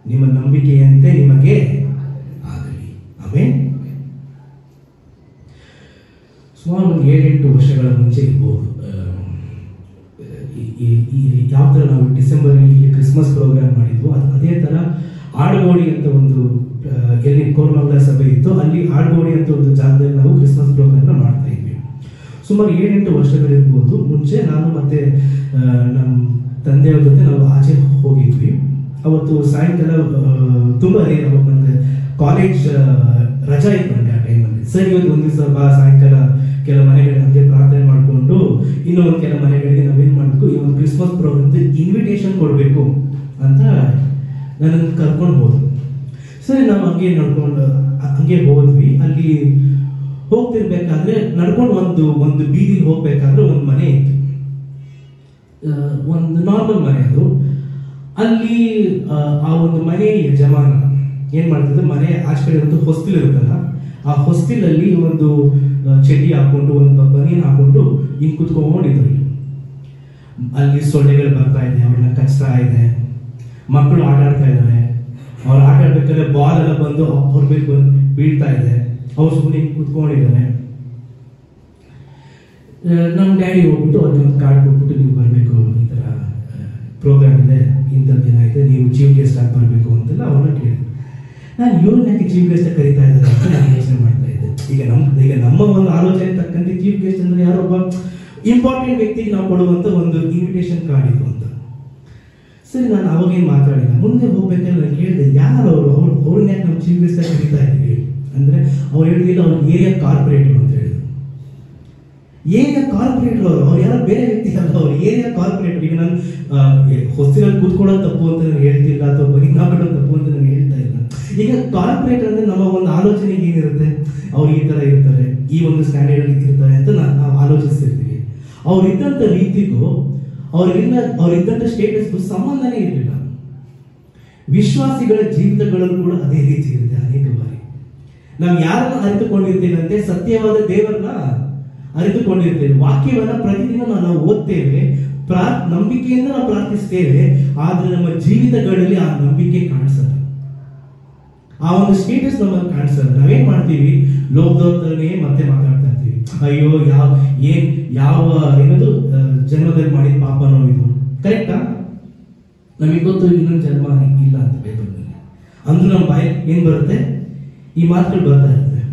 ನಿಮ್ಮ ನಂಬಿಕೆಯಂತೆ ನಿಮಗೆ ಆಗಲಿ. ಆಮೇಲೆ ಸುಮಾರು ಒಂದು 7-8 ವರ್ಷಗಳ ಮುಂಚೆ ಇರ್ಬೋದು, ಯಾವ ತರ ನಾವು ಡಿಸೆಂಬರ್ ಕ್ರಿಸ್ಮಸ್ ಪ್ರೋಗ್ರಾಮ್ ಮಾಡಿದ್ವು, ಅದೇ ತರ ಆಡ್ಗೋಡಿ ಅಂತ ಒಂದು ಎಲ್ಲಿ ಕೋರಮಂಗಲ ಸಭೆ ಇತ್ತು, ಅಲ್ಲಿ ಆಡ್ಗೋಡಿ ಅಂತ ಒಂದು ಜಾಗದಲ್ಲಿ ನಾವು ಕ್ರಿಸ್ಮಸ್ ಪ್ರೋಗ್ರಾಮ್ ಮಾಡ್ತಾ ಇದ್ವಿ. ಸುಮಾರು 7-8 ವರ್ಷಗಳಿರ್ಬೋದು ಮುಂಚೆ ನಾನು ಮತ್ತೆ ನಮ್ಮ ತಂದೆಯವ್ರ ಜೊತೆ ನಾವು ಆಚೆ ಹೋಗಿದ್ವಿ. ಅವತ್ತು ಸಾಯಂಕಾಲ ತುಂಬಾ ನನಗೆ ಕಾಲೇಜ್ ರಜಾ ಇತ್ತು ನನಗೆ ಆ ಟೈಮಲ್ಲಿ. ಸರಿ, ಇವತ್ತು ಒಂದ್ ದಿವಸ ಸಾಯಂಕಾಲ ಕೆಲ ಮನೆಗಳಿಗೆ ನಮಗೆ ಪ್ರಾರ್ಥನೆ ಮಾಡಿಕೊಂಡು ಇನ್ನೊಂದು ಕೆಲ ಮನೆಗಳಿಗೆ ನಾವೇನ್ ಮಾಡ್ಬೇಕು, ಈ ಒಂದು ಕ್ರಿಸ್ಮಸ್ ಪ್ರೋಗ್ರಾಮ್ ಇನ್ವಿಟೇಷನ್ ಕೊಡ್ಬೇಕು ಅಂತ ನನ್ನನ್ನು ಕರ್ಕೊಂಡು ಹೋದ್ರು. ಸರಿ, ನಾವು ಹಂಗೆ ಹೋದ್ವಿ. ಅಲ್ಲಿ ಹೋಗ್ತಿರ್ಬೇಕಾದ್ರೆ ನಡ್ಕೊಂಡು ಒಂದು ಬೀದಿಲಿ ಹೋಗ್ಬೇಕಾದ್ರೆ ಒಂದು ಮನೆ ಇತ್ತು, ಒಂದು ನಾರ್ಮಲ್ ಮನೆ ಅದು. ಅಲ್ಲಿ ಆ ಒಂದು ಮನೆ ಯಜಮಾನ ಏನ್ ಮಾಡ್ತಿದ್ರು, ಮನೆ ಆಚೆ ಕಡೆ ಒಂದು ಹೊಸ್ತಿಲ್ ಇರುತ್ತಲ್ಲ, ಆ ಹೊಸ್ತಿಲಲ್ಲಿ ಒಂದು ಚಡ್ಡಿ ಹಾಕೊಂಡು ಒಂದು ಬನಿಯನ್ ಹಾಕೊಂಡು ಹಿಂಗ್ ಕುತ್ಕೊಂಡಿದ್ರು. ಅಲ್ಲಿ ಸೊಳ್ಳೆಗಳು ಬರ್ತಾ ಇದೆ, ಅವ್ರನ್ನ ಕಚ್ತಾ ಇದೆ, ಮಕ್ಕಳು ಆಟ ಆಡ್ತಾ ಇದ್ದಾರೆ. ಅವ್ರು ಆಟ ಆಡ್ಬೇಕಾದ್ರೆ ಬಾಲ್ ಎಲ್ಲ ಬಂದು ಅವ್ರ ಮೇಲೆ ಬಂದು ಬೀಳ್ತಾ ಇದೆ, ಅವ್ರು ಸುಮ್ಮನೆ ಕುತ್ಕೊಂಡಿದ್ದಾರೆ. ನಮ್ಮ ಡ್ಯಾಡಿ ಹೋಗ್ಬಿಟ್ಟು ಅವ್ರಿಗೆ ಒಂದು ಕಾರ್ಡ್ ಕೊಟ್ಬಿಟ್ಟು, ನೀವು ಬರಬೇಕು, ಈ ತರ ಪ್ರೋಗ್ರಾಮ್ ಇದೆ, ಇಂಥ ದಿನ ಇದೆ, ನೀವು ಚೀಫ್ ಗೆಸ್ಟ್ ಆಗಿ ಬರಬೇಕು ಅಂತೆಲ್ಲ ಅವ್ರನ್ನ ಕೇಳಿದ್ರು. ನಾನು ಇವ್ರನ್ನ ಯಾಕೆ ಚೀಫ್ ಗೆಸ್ಟ್ ಕರೀತಾ ಇದ್ದಾರೆ ಅಂತ ನಾನು ಯೋಚನೆ ಮಾಡ್ತಾ ಇದ್ದೆ. ಈಗ ನಮ್ಮ ಒಂದು ಆಲೋಚನೆ ತಕ್ಕಂತೆ ಚೀಫ್ ಗೆಸ್ಟ್ ಅಂದ್ರೆ ಯಾರೊಬ್ಬ ಇಂಪಾರ್ಟೆಂಟ್ ವ್ಯಕ್ತಿಗೆ ನಾವು ಕೊಡುವಂತ ಒಂದು ಇನ್ವಿಟೇಷನ್ ಕಾರ್ಡ್ ಇದು ಅಂತ. ಸರಿ, ನಾನು ಅವಾಗೇನು ಮಾತಾಡಿಲ್ಲ. ಮುಂದೆ ಹೋಗ್ಬೇಕಾದ್ರೆ ನಾನು ಕೇಳಿದೆ, ಯಾರು ಅವ್ರನ್ನ ಯಾಕೆ ನಾವು ಚೀಫ್ ಗೆಸ್ಟ್ ಆಗಿ ಕರೀತಾ ಇದ್ದೀವಿ ಅಂದ್ರೆ ಅವ್ರು ಹೇಳಿದಿಲ್ಲ, ಅವ್ರ ಏರಿಯಾ ಕಾರ್ಪೊರೇಟರ್ ಅಂತ ಹೇಳಿದ್ರು. ಏರಿಯಾ ಕಾರ್ಪೊರೇಟರ್ ಅವ್ರು ಯಾರೋ ಬೇರೆ ವ್ಯಕ್ತಿ ಅಲ್ಲ, ಅವ್ರು ಏರಿಯಾ ಕಾರ್ಪೊರೇಟರ್. ಈಗ ನಾನು ಹೊಸ್ತಿನಲ್ಲಿ ಕೂತ್ಕೊಳ್ಳೋದು ತಪ್ಪು ಅಂತ ನಾನು ಹೇಳ್ತಿಲ್ಲ, ಅಥವಾ ಬರೀ ಹಾಕೋದು ತಪ್ಪು ಅಂತ ನಾನು ಹೇಳ್ತಾ ಇಲ್ಲ. ಈಗ ಕಾರ್ಪೊರೇಟರ್ ಅಂದ್ರೆ ನಮ್ಮ ಒಂದು ಆಲೋಚನೆಗೆ ಏನಿರುತ್ತೆ, ಅವ್ರು ಈ ತರ ಇರ್ತಾರೆ, ಈ ಒಂದು ಸ್ಟ್ಯಾಂಡರ್ಡ್ ಅಲ್ಲಿ ಇರ್ತಾರೆ ಅಂತ ನಾವು ಆಲೋಚಿಸ್ತಿರ್ತೀವಿ. ಅವ್ರಿದ್ದಂತ ರೀತಿಗೂ ಅವ್ರಿದ್ದಂತ ಸ್ಟೇಟಸ್ಗೂ ಸಂಬಂಧನೇ ಇರಲಿಲ್ಲ. ವಿಶ್ವಾಸಿಗಳ ಜೀವಿತಗಳಲ್ಲೂ ಕೂಡ ಅದೇ ರೀತಿ ಇರುತ್ತೆ. ಅನೇಕ ಬಾರಿ ನಾವು ಯಾರನ್ನ ಅರಿತುಕೊಂಡಿರ್ತೇವಂತೆ, ಸತ್ಯವಾದ ದೇವರನ್ನ ಅರಿತುಕೊಂಡಿರ್ತೇವೆ, ವಾಕ್ಯವನ್ನ ಪ್ರತಿದಿನ ನಾವು ಓದ್ತೇವೆ, ನಂಬಿಕೆಯಿಂದ ನಾವು ಪ್ರಾರ್ಥಿಸ್ತೇವೆ, ಆದ್ರೆ ನಮ್ಮ ಜೀವಿತಗಳಲ್ಲಿ ಆ ನಂಬಿಕೆ ಕಾಣಿಸಲ್ಲ, ಆ ಒಂದು ಸ್ಟೇಟಸ್ ನಮ್ಮಲ್ಲಿ ಕಾಣಿಸಲ್ಲ. ನಾವೇನ್ ಮಾಡ್ತೀವಿ, ಲೋಕದವರೇ ಮತ್ತೆ ಮಾತಾಡ್ತಾ ಇರ್ತೀವಿ, ಅಯ್ಯೋ ಯಾವ ಏನದು ಜನ್ಮದಲ್ಲಿ ಮಾಡಿದ ಪಾಪನೋ ಇದು. ಕರೆಕ್ಟಾ? ನಮಗೆ ಗೊತ್ತು ಇನ್ನೊಂದು ಜನ್ಮ ಇಲ್ಲ ಅಂತ ಬೈಬಲ್ನಲ್ಲಿ. ಅಂದ್ರೂ ನಮ್ಮ ಬಾಯಿ ಏನ್ ಬರುತ್ತೆ, ಈ ಮಾತುಗಳು ಬರ್ತಾ ಇರುತ್ತೆ.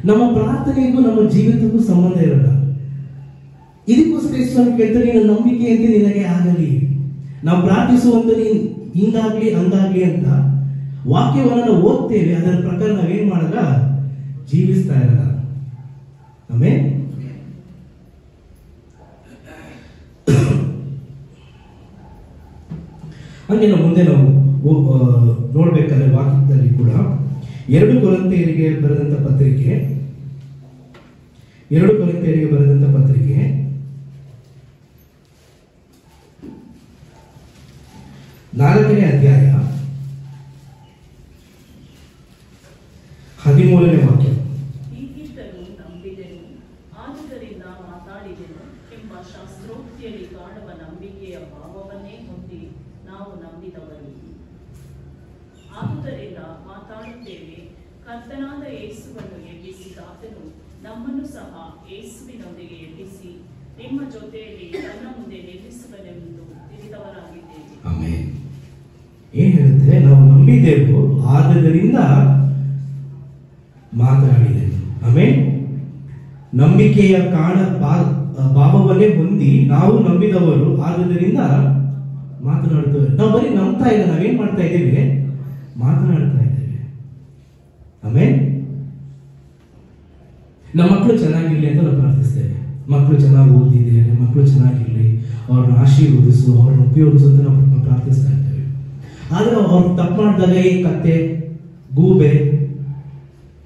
ನಮ್ಮ ಪ್ರಾರ್ಥನೆಗೂ ನಮ್ಮ ಜೀವಿತಕ್ಕೂ ಸಂಬಂಧ ಇರಲ್ಲ. ಇದಕ್ಕೋಸ್ಕರ ಕೇಳ್ತಾರೆ, ನಿನ್ನ ನಂಬಿಕೆಯಂತೆ ನಿನಗೆ ಆಗಲಿ. ನಾವು ಪ್ರಾರ್ಥಿಸುವಂತ ನೀನ್ ಹಿಂಗಾಗ್ಲಿ ಹಂಗಾಗ್ಲಿ ಅಂತ ವಾಕ್ಯವನ್ನ ನಾವು ಓದ್ತೇವೆ, ಅದರ ಪ್ರಕಾರ ನಾವೇನ್ ಮಾಡಲ್ಲ, ಜೀವಿಸ್ತಾ ಇರಲ್ಲ. ಆಮೇಲೆ ಹಂಗೆ ನಾವು ಮುಂದೆ ನಾವು ನೋಡ್ಬೇಕಾದ್ರೆ ವಾಕ್ಯದಲ್ಲಿ ಕೂಡ 2 ಕೊರಿಂಥಿಯರಿಗೆ ಬರೆದಂತ ಪತ್ರಿಕೆ 4ನೇ ಅಧ್ಯಾಯ 13ನೇ ವಾಕ್ಯ.
ಹೀಗಿದ್ದರೂ ನಂಬಿದೆನು, ಆದುದರಿಂದ ಮಾತಾಡಿದೆನು ಎಂಬ ಶಾಸ್ತ್ರೋಕ್ತಿಯಲ್ಲಿ ಕಾಣುವ ನಂಬಿಕೆಯ ಭಾವವನ್ನೇ ಹೊಂದಿ ನಾವು ನಂಬಿದವರು. ಆದುದರಿಂದ ಮಾತಾಡುತ್ತೇವೆ, ಕರ್ತನಾದ ಯೇಸುವನ್ನು ಎಬ್ಬಿಸಿದಾತನು ನಮ್ಮನ್ನು ಸಹ ಯೇಸುವಿನೊಂದಿಗೆ ಎಬ್ಬಿಸಿ ನಿಮ್ಮ ಜೊತೆಯಲ್ಲಿ ನನ್ನ ಮುಂದೆ ನಿಲ್ಲಿಸುವನೆಂದು ತಿಳಿದವರಾಗಿದ್ದೇವೆ.
ಆಮೆನ್. ಏನ್ ಹೇಳುತ್ತೆ, ನಾವು ನಂಬಿದೆವು, ಆದ್ದರಿಂದ ಮಾತಾಡಿದೆವು. ಆಮೆನ್. ನಂಬಿಕೆಯ ಭಾವವನ್ನೇ ಹೊಂದಿ ನಾವು ನಂಬಿದವರು, ಆದ್ದರಿಂದ ಮಾತನಾಡುತ್ತೇವೆ. ನಾವು ಬರೀ ನಂಬ್ತಾ ಇಲ್ಲ, ನಾವೇನ್ ಮಾಡ್ತಾ ಇದ್ದೇವೆ, ಮಾತನಾಡ್ತಾ ಇದ್ದೇವೆ. ಆಮೇಲೆ ನಮ್ಮ ಮಕ್ಕಳು ಚೆನ್ನಾಗಿರ್ಲಿ ಅಂತ ನಾವು ಪ್ರಾರ್ಥಿಸ್ತೇವೆ. ಮಕ್ಕಳು ಚೆನ್ನಾಗಿ ಓದಿದ್ದೇವೆ, ಮಕ್ಕಳು ಚೆನ್ನಾಗಿರ್ಲಿ, ಅವ್ರನ್ನ ಆಶೀರ್ವದಿಸು, ಅವ್ರನ್ನ ಉಪಯೋಗಿಸು ಅಂತ ನಾವು ಪ್ರಾರ್ಥಿಸ್ತಾ ಇದ್ದೇವೆ. ಆದ್ರೆ ಅವ್ರು ತಪ್ಪು ಮಾಡಿದಾಗ ಈ ಕತ್ತೆ, ಗೂಬೆ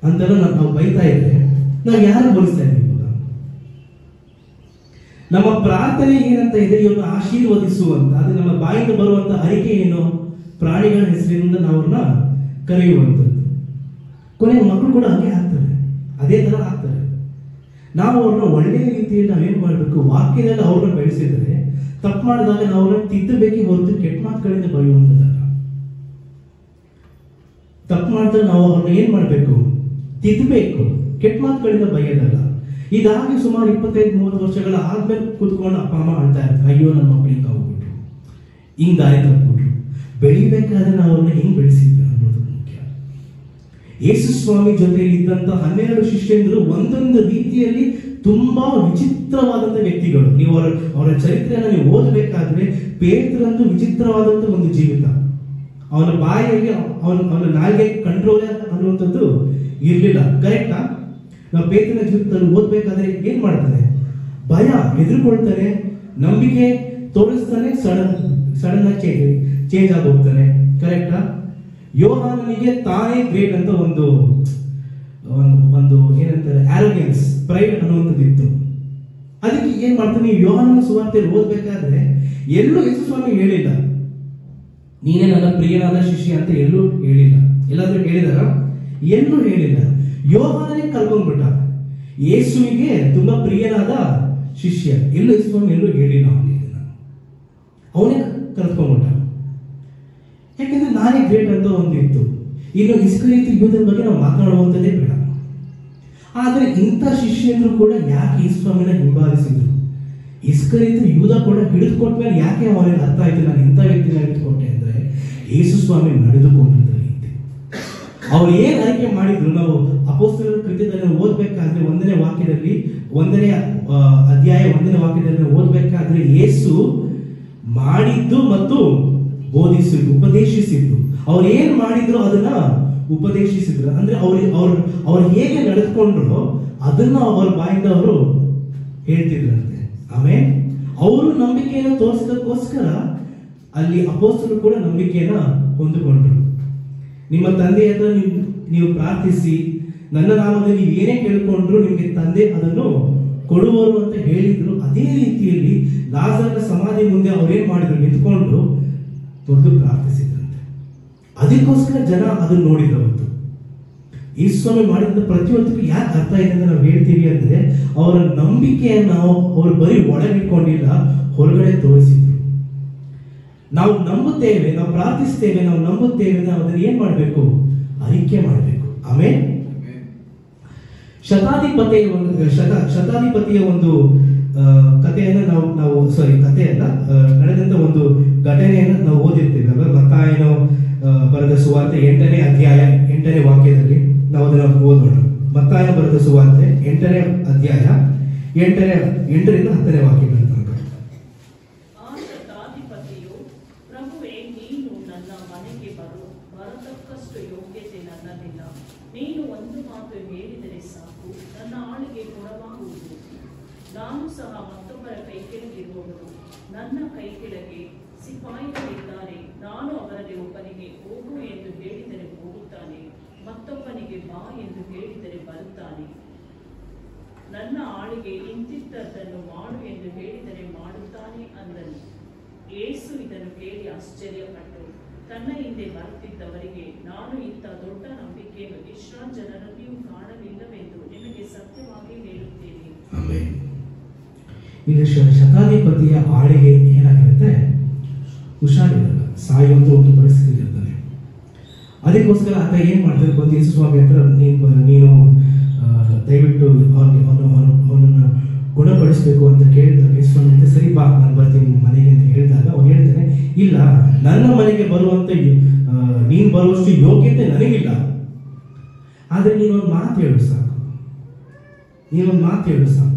ಅಂತೆಲ್ಲ ನಾವು ಬೈತಾ ಇದ್ರೆ ನಾವು ಯಾರು ಹೋಲಿಸ್ತಾ ಇದ್ದೀವಿ? ನಮ್ಮ ಪ್ರಾರ್ಥನೆ ಏನಂತ ಇದೆ, ಇವನ್ನ ಆಶೀರ್ವದಿಸುವಂತ, ಅದು ನಮ್ಮ ಬಾಯಿಂದ ಬರುವಂತ ಅರಿಕೆ ಏನು? ಪ್ರಾಣಿಗಳ ಹೆಸರಿನಿಂದ ನಾವು ಅವ್ರನ್ನ ಕರೆಯುವಂಥದ್ದು. ಕೊನೆಗೆ ಮಕ್ಕಳು ಕೂಡ ಹಾಗೆ ಆಗ್ತಾರೆ, ಅದೇ ತರ ಆಗ್ತಾರೆ. ನಾವು ಅವ್ರನ್ನ ಒಳ್ಳೆಯ ರೀತಿಯಲ್ಲಿ ನಾವೇನ್ ಮಾಡ್ಬೇಕು, ವಾಕ್ಯದಲ್ಲಿ ಅವ್ರನ್ನ ಬೆಳೆಸಿದರೆ, ತಪ್ಪು ಮಾಡಿದಾಗ ನಾವು ಅವ್ರನ್ನ ತಿದ್ದಬೇಕೇ ಹೊರತು ಕೆಟ್ಟ ಮಾತುಗಳಿಂದ ಬರೆಯುವಂಥದ್ದಲ್ಲ. ತಪ್ಪು ಮಾಡಿದ್ರೆ ನಾವು ಅವ್ರನ್ನ ಏನ್ ಮಾಡ್ಬೇಕು, ತಿದ್ದಬೇಕು, ಕೆಟ್ಟ ಮಾತುಗಳಿಂದ ಬೈಯೋದಲ್ಲ. ಇದಾಗಿ ಸುಮಾರು 25-30 ವರ್ಷಗಳ ಆದ್ಮೇಲೆ ಕೂತ್ಕೊಂಡು ಅಪ್ಪ ಅಮ್ಮ ಅಳ್ತಾ ಇರ್ತಾರೆ, ಅಯ್ಯೋ ನನ್ನ ಮಕ್ಕಳಿಗೆ ಹೋಗ್ಬಿಟ್ರು, ಹಿಂಗ್ ದಾರಿ ತಪ್ಪಿಬಿಟ್ರು. ಬೆಳಿಬೇಕಾದ್ರೆ ನಾವು ಅವ್ರನ್ನ ಹೆಂಗ್ ಬೆಳೆಸಿದ್ವಿ ಅನ್ನೋದು ಮುಖ್ಯ. ಯೇಸು ಸ್ವಾಮಿ ಜೊತೆಯಲ್ಲಿ ಇದ್ದಂತ 12 ಶಿಷ್ಯಂದ್ರು ಒಂದೊಂದು ರೀತಿಯಲ್ಲಿ ತುಂಬಾ ವಿಚಿತ್ರವಾದಂತ ವ್ಯಕ್ತಿಗಳು. ನೀವು ಅವರ ಚರಿತ್ರೆಯನ್ನು ನೀವು ಓದಬೇಕಾದ್ರೆ ಪೇತ್ರರಂತೂ ವಿಚಿತ್ರವಾದಂತ ಒಂದು ಜೀವಿತ. ಅವನ ಬಾಯಿಗೆ ಅವನ ನಾಲ್ಗೆ ಕಂಟ್ರೋಲ್ ಅನ್ನುವಂಥದ್ದು ಇರ್ಲಿಲ್ಲ. ಕರೆಕ್ಟಾ? ನಾವು ಪೇತ್ರನ ಜೀವಿತದಲ್ಲಿ ಓದ್ಬೇಕಾದ್ರೆ ಏನ್ ಮಾಡ್ತಾನೆ? ಭಯ, ಹೆದರ್ಕೊಳ್ತಾನೆ, ನಂಬಿಕೆ ತೋರಿಸ್ತಾನೆ, ಸಡನ್ ಆಗಿ ಚೇಂಜ್ ಆಗಿ ಹೋಗ್ತಾನೆ. ಕರೆಕ್ಟಾ? ಯೋಹಾನನಿಗೆ ತಾನೇ ಗ್ರೇಟ್ ಅಂತ ಒಂದು ಏನಂತಾರೆ, ಆರೋಗ್ಯನ್ಸ್, ಪ್ರೈಡ್ ಅನ್ನುವಂಥದ್ದು ಇತ್ತು. ಅದಕ್ಕೆ ಏನ್ ಮಾಡ್ತಾನೆ, ಯೋಹಾನನ ಸುವಾರ್ತೆಯಲ್ಲಿ ಓದ್ಬೇಕಾದ್ರೆ ಎಲ್ಲೂ ಯೇಸು ಸ್ವಾಮಿ ಹೇಳಿಲ್ಲ ನೀನೇ ನನ್ನ ಪ್ರಿಯನಾದ ಶಿಷ್ಯ ಅಂತ, ಎಲ್ಲೂ ಹೇಳಿಲ್ಲ. ಎಲ್ಲಾದ್ರೂ ಹೇಳಿದಾರ? ಎಲ್ಲೂ ಹೇಳಿಲ್ಲ. ಯೋಹಾನನೇ ಕರ್ಕೊಂಡ್ಬಿಟ್ಟ ಯೇಸುವಿಗೆ ತುಂಬಾ ಪ್ರಿಯನಾದ ಶಿಷ್ಯ. ಎಲ್ಲೂ ಯೇಸು ಸ್ವಾಮಿ ಎಲ್ಲೂ ಹೇಳಿಲ್ಲ. ಅವನೇ ಕರ್ಕೊಂಡ್ಬಿಟ್ಟ. ಯಾಕಂದ್ರೆ ನಾನೇ ಗ್ರೇಟ್ ಅಂತ ಒಂದಿತ್ತು. ಇನ್ನು ಇಸ್ಕರಿಯೋತ ಯೂದನ ಬಗ್ಗೆ ನಾವು ಮಾತನಾಡುವಂಥದ್ದೇ ಬೇಡ. ಆದ್ರೆ ಇಂಥ ಶಿಷ್ಯಂದ್ರು ಕೂಡ ಯಾಕೆ ಯೇಸು ಸ್ವಾಮಿನ ಹಿಂಬಾಲಿಸಿದ್ರು? ಇಸ್ಕರಿಯೋತ ಯೂದ ಕೂಡ ಹಿಡಿದುಕೊಟ್ಮೇಲೆ ಯಾಕೆ ಅವನಿಗೆ ಅರ್ಥ ಆಯ್ತು ನಾನು ಇಂಥ ವ್ಯಕ್ತಿನ ಹಿಡಿದುಕೊಟ್ಟೆ ಅಂದ್ರೆ, ಯೇಸು ಸ್ವಾಮಿ ನಡೆದುಕೊಂಡಿದ್ದ ರೀತಿ, ಅವ್ರು ಏನ್ ಆಯ್ಕೆ ಮಾಡಿದ್ರು. ನಾವು ಅಪೊಸ್ತಲರ ಕೃತ್ಯದಲ್ಲಿ ಓದ್ಬೇಕಾದ್ರೆ 1ನೇ ವಾಕ್ಯದಲ್ಲಿ, 1ನೇ ಅಧ್ಯಾಯ 1ನೇ ವಾಕ್ಯದಲ್ಲಿ ಓದ್ಬೇಕಾದ್ರೆ ಯೇಸು ಮಾಡಿದ್ದು ಮತ್ತು ಬೋಧಿಸಿದ್ದು, ಉಪದೇಶಿಸಿದ್ದು. ಅವ್ರು ಏನ್ ಮಾಡಿದ್ರು ಅದನ್ನ ಉಪದೇಶಿಸಿದ್ರು. ಅಂದ್ರೆ ಅವ್ರು ಹೇಗೆ ನಡೆದುಕೊಂಡ್ರು ಅದನ್ನ ಅವ್ರ ಬಾಯಿಂದ ಅವರು ಹೇಳ್ತಿದ್ರಂತೆ. ಆಮೇಲೆ ಅವರು ನಂಬಿಕೆಯನ್ನು ತೋರಿಸೋದಕ್ಕೋಸ್ಕರ ಅಲ್ಲಿ ಅಪೊಸ್ತಲರು ಕೂಡ ನಂಬಿಕೆಯನ್ನ ಹೊಂದಿಕೊಂಡ್ರು. ನಿಮ್ಮ ತಂದೆ ಹತ್ರ ನೀವು ಪ್ರಾರ್ಥಿಸಿ ನನ್ನ ನಾಮದಲ್ಲಿ ನೀವು ಏನೇ ಕೇಳಿಕೊಂಡ್ರು ನಿಮಗೆ ತಂದೆ ಅದನ್ನು ಕೊಡುವರು ಅಂತ ಹೇಳಿದ್ರು. ಅದೇ ರೀತಿಯಲ್ಲಿ ಲಾಜರನ ಸಮಾಧಿ ಮುಂದೆ ಅವ್ರೇನ್ ಮಾಡಿದ್ರು, ನಿಂತ್ಕೊಂಡು ದೊಡ್ಡ ಪ್ರಾರ್ಥಿಸಿದ್ರಂತೆ. ಅದಕ್ಕೋಸ್ಕರ ಜನ ಅದನ್ನು ನೋಡಿದ್ರವತ್ತು. ಈ ಸ್ವಾಮಿ ಮಾಡಿದ ಪ್ರತಿಯೊಂದಕ್ಕೂ ಯಾಕೆ ಅರ್ಥ ಇದೆ ಅಂತ ನಾವು ಹೇಳ್ತೀವಿ ಅಂದ್ರೆ, ಅವರ ನಂಬಿಕೆಯನ್ನು ಅವರು ಬರೀ ಒಳಗಿಟ್ಕೊಂಡಿಲ್ಲ, ಹೊರಗಡೆ ತೋರಿಸಿದ್ರು. ನಾವು ನಂಬುತ್ತೇವೆ, ನಾವು ಪ್ರಾರ್ಥಿಸ್ತೇವೆ, ನಾವು ನಂಬುತ್ತೇವೆ, ನಾವು ಅದನ್ನ ಏನ್ ಮಾಡ್ಬೇಕು, ಅರಿಕೆ ಮಾಡಬೇಕು. ಆಮೇಲೆ ಶತಾಧಿಪತಿಯ ಒಂದು ಕಥೆಯನ್ನು ನಾವು ಕಥೆಯಲ್ಲ, ನಡೆದಂತ ಒಂದು ಘಟನೆಯನ್ನು ನಾವು ಓದಿರ್ತೇವೆ. ಮತ್ತಾಯನು ಬರೆದ ಸುವಾರ್ತೆ 8ನೇ ಅಧ್ಯಾಯ 8ನೇ ವಾಕ್ಯದಲ್ಲಿ ನಾವು ಅದನ್ನು ಓದೋಣ. ಮತ್ತಾಯನು ಬರೆದ ಸುವಾರ್ತೆ 8ನೇ ಅಧ್ಯಾಯ 8ರಿಂದ 10ನೇ ವಾಕ್ಯಗಳ ತನಕ.
ಆ ಶತಾಧಿಪತಿಯು, ಪ್ರಭುವೇ, ನೀನು ನನ್ನ ಮನೆಗೆ ಬರತಕ್ಕಷ್ಟು ಯೋಗ್ಯತೆ ನನ್ನದಿಲ್ಲ. ನೀನು ಒಂದು ಮಾತು ಹೇಳಿದರೆ ಸಾಕು, ನನ್ನ ಆಳಿಗೆ ಗುಣವಾಗುವುದು. ನಾನು ಸಹ ಮತ್ತೊಬ್ಬರ ಕೈ ಕೆಳಗಿರುವವನು, ನನ್ನ ಕೈ ಕೆಳಗೆ ಸಿಪಾಯಿಗಳಿದ್ದಾರೆ. ನಾನು ಅವರಲ್ಲಿ ಒಬ್ಬನಿಗೆ ಹೋಗು ಎಂದು ಹೇಳಿದರೆ ಹೋಗುತ್ತಾನೆ, ಮತ್ತೊಬ್ಬನಿಗೆ ಬಾ ಎಂದು ಹೇಳಿದರೆ ಬರುತ್ತಾನೆ. ನನ್ನ ಆಳಿಗೆ ಇಂತಿದ್ದದ್ದನ್ನು ಮಾಡು ಎಂದು ಹೇಳಿದರೆ ಮಾಡುತ್ತಾನೆ ಅಂದನು. ಯೇಸು ಇದನ್ನು ಕೇಳಿ ಆಶ್ಚರ್ಯಪಟ್ಟು ತನ್ನ ಹಿಂದೆ ಬರುತ್ತಿದ್ದವರಿಗೆ, ನಾನು ಇಂಥ ದೊಡ್ಡ ನಂಬಿಕೆಯನ್ನು ಇಸ್ರಾಯೇಲ್ ಜನರಲ್ಲಿಯೂ ಕಾಣಲಿಲ್ಲವೆಂದು ನಿಮಗೆ ಸತ್ಯವಾಗಿ ಹೇಳುತ್ತೇನೆ.
ಈಗ ಶತಾಧಿಪತಿಯ ಆಳಿಗೆ ಏನಾಗಿರುತ್ತೆ, ಹುಷಾರಿರಲ್ಲ, ಸಾಯುವಂತ ಒಂದು ಪರಿಸ್ಥಿತಿ ಇರ್ತಾನೆ. ಅದಕ್ಕೋಸ್ಕರ ಆತ ಏನ್ ಮಾಡ್ತಾರೆ, ಬಂದು ಯೇಸು ಸ್ವಾಮಿ ಹತ್ರ ನೀನು ದಯವಿಟ್ಟು ಅವನನ್ನ ಗುಣಪಡಿಸಬೇಕು ಅಂತ ಕೇಳಿದಾಗ ಯೇಸು ಸ್ವಾಮಿ ಅಂತ, ಸರಿ ಬಾ ನಾನು ಬರ್ತೀನಿ ಮನೆಗೆ ಅಂತ ಹೇಳಿದಾಗ ಅವ್ನು ಹೇಳ್ತಾನೆ, ಇಲ್ಲ, ನನ್ನ ಮನೆಗೆ ಬರುವಂತ ನೀನ್ ಬರುವಷ್ಟು ಯೋಗ್ಯತೆ ನನಗಿಲ್ಲ. ಆದ್ರೆ ನೀನೊಂದು ಮಾತು ಹೇಳು ಸಾಕು, ನೀನೊಂದು ಮಾತು ಹೇಳು ಸಾಕು.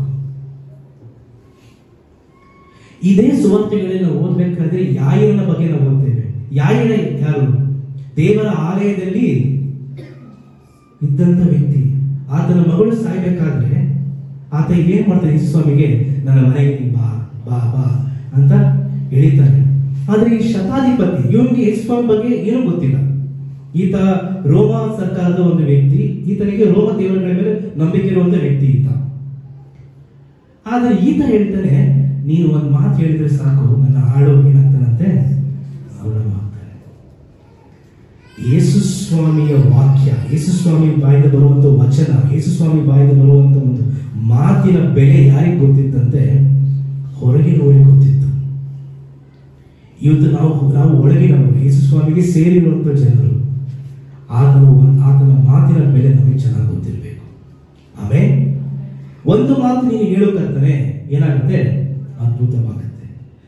ಇದೇ ಸುವಾರ್ತೆಗಳಲ್ಲಿ ನಾವು ಓದ್ಬೇಕಾದ್ರೆ ಯಾಯಿರನ ಬಗ್ಗೆ ನಾವು ಓದ್ತೇವೆ. ಯಾಯಿರ ಯಾರು? ದೇವರ ಆಲಯದಲ್ಲಿ ಇದ್ದಂತ ವ್ಯಕ್ತಿ. ಆತನ ಮಗಳು ಸಾಯ್ಬೇಕಾದ್ರೆ ಆತ ಏನ್ ಮಾಡ್ತಾನೆ, ಯೇಸು ಸ್ವಾಮಿಗೆ ನನ್ನ ಮನೆಗೆ ಬಾ ಬಾ ಬಾ ಅಂತ ಹೇಳಿದ್ದಾನೆ. ಆದ್ರೆ ಈ ಶತಾಧಿಪತಿ ಇವನಿಗೆ ಯೇಸು ಸ್ವಾಮಿ ಬಗ್ಗೆ ಏನೂ ಗೊತ್ತಿಲ್ಲ. ಈತ ರೋಮ ಸರ್ಕಾರದ ಒಂದು ವ್ಯಕ್ತಿ, ಈತನಿಗೆ ರೋಮ ದೇವರುಗಳ ಮೇಲೆ ನಂಬಿಕೆ ಇರುವಂತ ವ್ಯಕ್ತಿ ಈತ. ಆದ್ರೆ ಈತ ಹೇಳ್ತಾನೆ, ನೀನು ಒಂದು ಮಾತು ಹೇಳಿದ್ರೆ ಸಾಕು, ನನ್ನ ಆಳು ಏನಾಗ್ತಾನಂತೆ, ಅವಲವಾಗ್ತಾನೆ. ಯೇಸು ಸ್ವಾಮಿಯ ವಾಕ್ಯ, ಯೇಸು ಸ್ವಾಮಿ ಬಾಯಿಂದ ಬರುವಂತ ವಚನ, ಯೇಸು ಸ್ವಾಮಿ ಬಾಯಿಂದ ಬರುವಂತ ಒಂದು ಮಾತಿನ ಬೆಲೆ ಯಾರಿಗೆ ಗೊತ್ತಿತ್ತಂತೆ, ಹೊರಗಿನವರಿಗೆ ಗೊತ್ತಿತ್ತು. ಇವತ್ತು ನಾವು ಒಳಗಿನವರು, ಯೇಸು ಸ್ವಾಮಿಗೆ ಸೇರಿರುವಂತ ಜನರು, ಆತನ ಮಾತಿನ ಬೆಲೆ ನಮಗೆ ಚೆನ್ನಾಗಿ ಗೊತ್ತಿರಬೇಕು. ಆಮೇಲೆ ಒಂದು ಮಾತು ನೀನು ಹೇಳೋಕಂತಾನೆ ಏನಾಗುತ್ತೆ, ಅದ್ಭುತವಾಗುತ್ತೆ.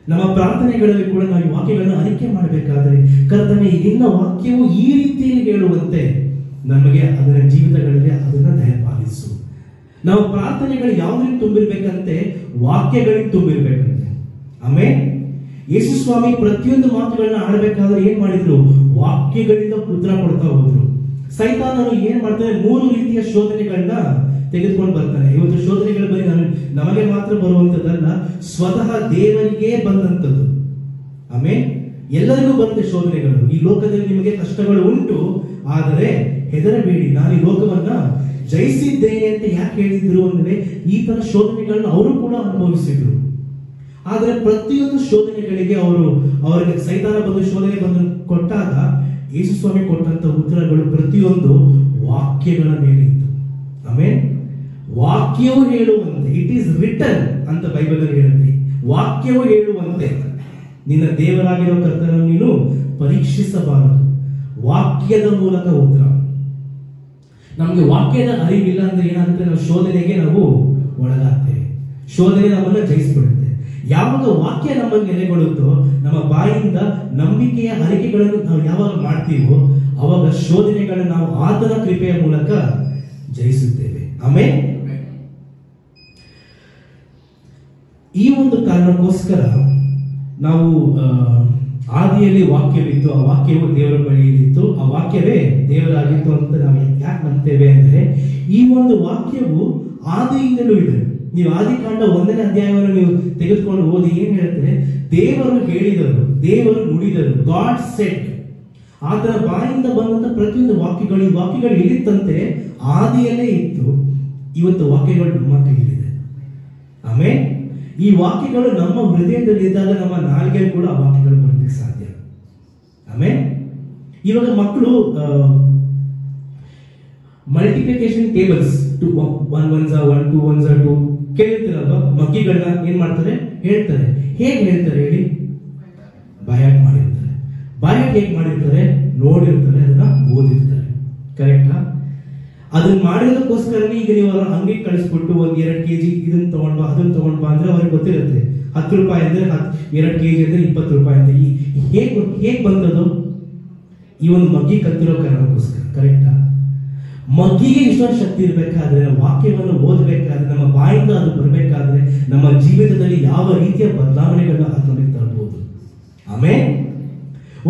ನಮ್ಮ ಪ್ರಾರ್ಥನೆಗಳಲ್ಲಿ ಕೂಡ ನಾವು ಈ ವಾಕ್ಯಗಳನ್ನು ಅರಿಕೆ ಮಾಡಬೇಕಾದ್ರೆ, ಕರ್ತನೆ ನಿನ್ನ ವಾಕ್ಯವು ಈ ರೀತಿಯಲ್ಲಿ ಹೇಳುವಂತೆ ನಮಗೆ ಅದರ ಜೀವಿತಗಳಲ್ಲಿ ಅದನ್ನ ದಯಪಾಲಿಸು. ನಾವು ಪ್ರಾರ್ಥನೆಗಳು ಯಾವುದರಿಂದ ತುಂಬಿರ್ಬೇಕಂತೆ, ವಾಕ್ಯಗಳಿಗೆ ತುಂಬಿರ್ಬೇಕಂತೆ. ಆಮೇಲೆ ಯೇಸು ಸ್ವಾಮಿ ಪ್ರತಿಯೊಂದು ಮಾತುಗಳನ್ನ ಆಡಬೇಕಾದ್ರೆ ಏನ್ ಮಾಡಿದ್ರು, ವಾಕ್ಯಗಳಿಂದ ಉತ್ತರ ಕೊಡ್ತಾ ಹೋದ್ರು. ಸೈತಾನನು ಏನ್ ಮಾಡ್ತಾನೆ, 3 ರೀತಿಯ ಶೋಧನೆಗಳನ್ನ ತೆಗೆದುಕೊಂಡು ಬರ್ತಾನೆ. ಇವತ್ತು ಶೋಧನೆಗಳು ಬರೀ ನಮಗೆ ಮಾತ್ರ ಬರುವಂತದ್ದಲ್ಲ, ಸ್ವತಃ ದೇವರಿಗೆ ಬಂದಂತದ್ದು. ಆಮೇಲೆ ಎಲ್ಲರಿಗೂ ಬರುತ್ತೆ ಶೋಧನೆಗಳು. ಈ ಲೋಕದಲ್ಲಿ ನಿಮಗೆ ಕಷ್ಟಗಳು ಉಂಟು, ಆದರೆ ಹೆದರಬೇಡಿ, ನಾನು ಈ ಲೋಕವನ್ನ ಜಯಿಸಿದ್ದೇನೆ ಅಂತ ಯಾಕೆ ಹೇಳಿದ್ರು ಅಂದ್ರೆ, ಈ ತರ ಶೋಧನೆಗಳನ್ನ ಅವರು ಕೂಡ ಅನುಭವಿಸಿದ್ರು. ಆದ್ರೆ ಪ್ರತಿಯೊಂದು ಶೋಧನೆಗಳಿಗೆ ಅವರಿಗೆ ಸೈತಾನ ಬಂದು ಶೋಧನೆ ಬಂದು ಕೊಟ್ಟಾಗ ಯೇಸು ಸ್ವಾಮಿ ಕೊಟ್ಟಂತ ಉತ್ತರಗಳು ಪ್ರತಿಯೊಂದು ವಾಕ್ಯಗಳ ಮೇಲೆ ಇತ್ತು. ಆಮೇಲೆ ವಾಕ್ಯವು ಹೇಳುವಂತೆ, ಇಟ್ ಈಸ್ ರಿಟನ್ ಅಂತ ಬೈಬಲ್ ಅಲ್ಲಿ ಹೇಳುತ್ತೆ. ವಾಕ್ಯವು ಹೇಳುವಂತೆ ನಿನ್ನ ದೇವರಾಗಿರೋ ಕರ್ತನನ್ನು ನೀನು ಪರೀಕ್ಷಿಸಬಾರದು. ವಾಕ್ಯದ ಮೂಲಕ ಉತ್ತರ. ನಮ್ಗೆ ವಾಕ್ಯದ ಅರಿವಿಲ್ಲ ಅಂದ್ರೆ ಏನಾಗುತ್ತೆ, ನಾವು ಶೋಧನೆಗೆ ನಾವು ಒಳಗಾಗ್ತೇವೆ. ಶೋಧನೆ ನಮ್ಮನ್ನ ಜಯಿಸ್ಬಿಡುತ್ತೆ. ಯಾವಾಗ ವಾಕ್ಯ ನಮ್ಮನ್ನು ನೆಲೆಗೊಳ್ಳುತ್ತೋ, ನಮ್ಮ ಬಾಯಿಂದ ನಂಬಿಕೆಯ ಅರಿಕೆಗಳನ್ನು ನಾವು ಯಾವಾಗ ಮಾಡ್ತೀವೋ, ಅವಾಗ ಶೋಧನೆಗಳನ್ನು ನಾವು ಆತನ ಕೃಪೆಯ ಮೂಲಕ ಜಯಿಸುತ್ತೇವೆ. ಆಮೇಲೆ ಈ ಒಂದು ಕಾರಣಕ್ಕೋಸ್ಕರ ನಾವು ಆದಿಯಲ್ಲಿ ವಾಕ್ಯವಿತ್ತು, ಆ ವಾಕ್ಯವು ದೇವರ ಬಳಿಯಲ್ಲಿತ್ತು, ಆ ವಾಕ್ಯವೇ ದೇವರಾಗಿತ್ತು ಅಂತ ನಾವು ಯಾಕೆ ನಂಬ್ತೇವೆ ಅಂದ್ರೆ, ಈ ಒಂದು ವಾಕ್ಯವು ಆದಿಯಿಂದಲೂ ಇದೆ. ನೀವು ಆದಿಕಾಂಡ 1ನೇ ಅಧ್ಯಾಯವನ್ನು ನೀವು ತೆಗೆದುಕೊಂಡು ಓದಿ, ಏನ್ ಹೇಳ್ತಾರೆ, ದೇವರು ಹೇಳಿದರು, ದೇವರು ನುಡಿದರು, ಗಾಡ್ ಸೆಡ್. ಆತನ ಬಾಯಿಂದ ಬಂದಂತ ಪ್ರತಿಯೊಂದು ವಾಕ್ಯಗಳು, ಈ ವಾಕ್ಯಗಳು ಎಲ್ಲಿತ್ತಂತೆ, ಆದಿಯಲ್ಲೇ ಇತ್ತು. ಇವತ್ತು ವಾಕ್ಯಗಳು ನಮ್ಮ ಕೈಯಲ್ಲಿದೆ. ಆಮೇಲೆ ಈ ವಾಕ್ಯಗಳು ನಮ್ಮ ಹೃದಯದಲ್ಲಿ ಇದ್ದಾಗ ನಮ್ಮ ನಾಲ್ಗೆ ಕೂಡ ಆ ವಾಕ್ಯಗಳು ಬರಲಿಕ್ಕೆ ಸಾಧ್ಯ. ಆಮೇಲೆ ಇವಾಗ ಮಕ್ಕಳು ಮಲ್ಟಿಪ್ಲಿಕೇಶನ್ ಟೇಬಲ್ಸ್ 1 1 1 2 1 2 ಕೇಳಿರ್ತೀರಲ್ವಾ, ಮಗ್ಗಿಗಳನ್ನ ಏನ್ ಮಾಡ್ತಾರೆ, ಹೇಳ್ತಾರೆ. ಹೇಗೆ ಹೇಳ್ತಾರೆ ಹೇಳಿ, ಬಾಯಾಟ್ ಮಾಡಿರ್ತಾರೆ. ಬಾಯಾಟ್ ಹೇಗೆ ಮಾಡಿರ್ತಾರೆ, ನೋಡಿರ್ತಾರೆ, ಅದನ್ನ ಓದಿರ್ತಾರೆ. ಕರೆಕ್ಟಾ? ಅದನ್ನ ಮಾಡಿರೋದಕ್ಕೋಸ್ಕರನೇ ಈಗ ನೀವು ಅವ್ರ ಅಂಗಡಿಗೆ ಕಳಿಸ್ಬಿಟ್ಟು 1-2 kg ಇದನ್ನ ತಗೊಂಡ್ಬಾ ಅದನ್ನ ತಗೊಂಡ್ಬಾ ಅಂದ್ರೆ ಅವ್ರಿಗೆ ಗೊತ್ತಿರುತ್ತೆ. 10 ರೂಪಾಯಿ ಅಂದ್ರೆ 2 kg ಅಂದ್ರೆ 20 ರೂಪಾಯಿ ಅಂತ. ಹೇಗ್ ಬಂದದು, ಈ ಒಂದು ಮಗ್ಗಿ ಕತ್ತಿರೋ ಕಾರಣಕ್ಕೋಸ್ಕರ. ಕರೆಕ್ಟಾ? ಮಗ್ಗಿಗೆ ಇಷ್ಟೊಂದು ಶಕ್ತಿ ಇರಬೇಕಾದ್ರೆ, ವಾಕ್ಯವನ್ನು ಓದಬೇಕಾದ್ರೆ, ನಮ್ಮ ಬಾಯಿಂದ ಅದು ಬರಬೇಕಾದ್ರೆ, ನಮ್ಮ ಜೀವಿತದಲ್ಲಿ ಯಾವ ರೀತಿಯ ಬದಲಾವಣೆಗಳನ್ನ ಅದರಲ್ಲಿ ತರಬಹುದು. ಆಮೇಲೆ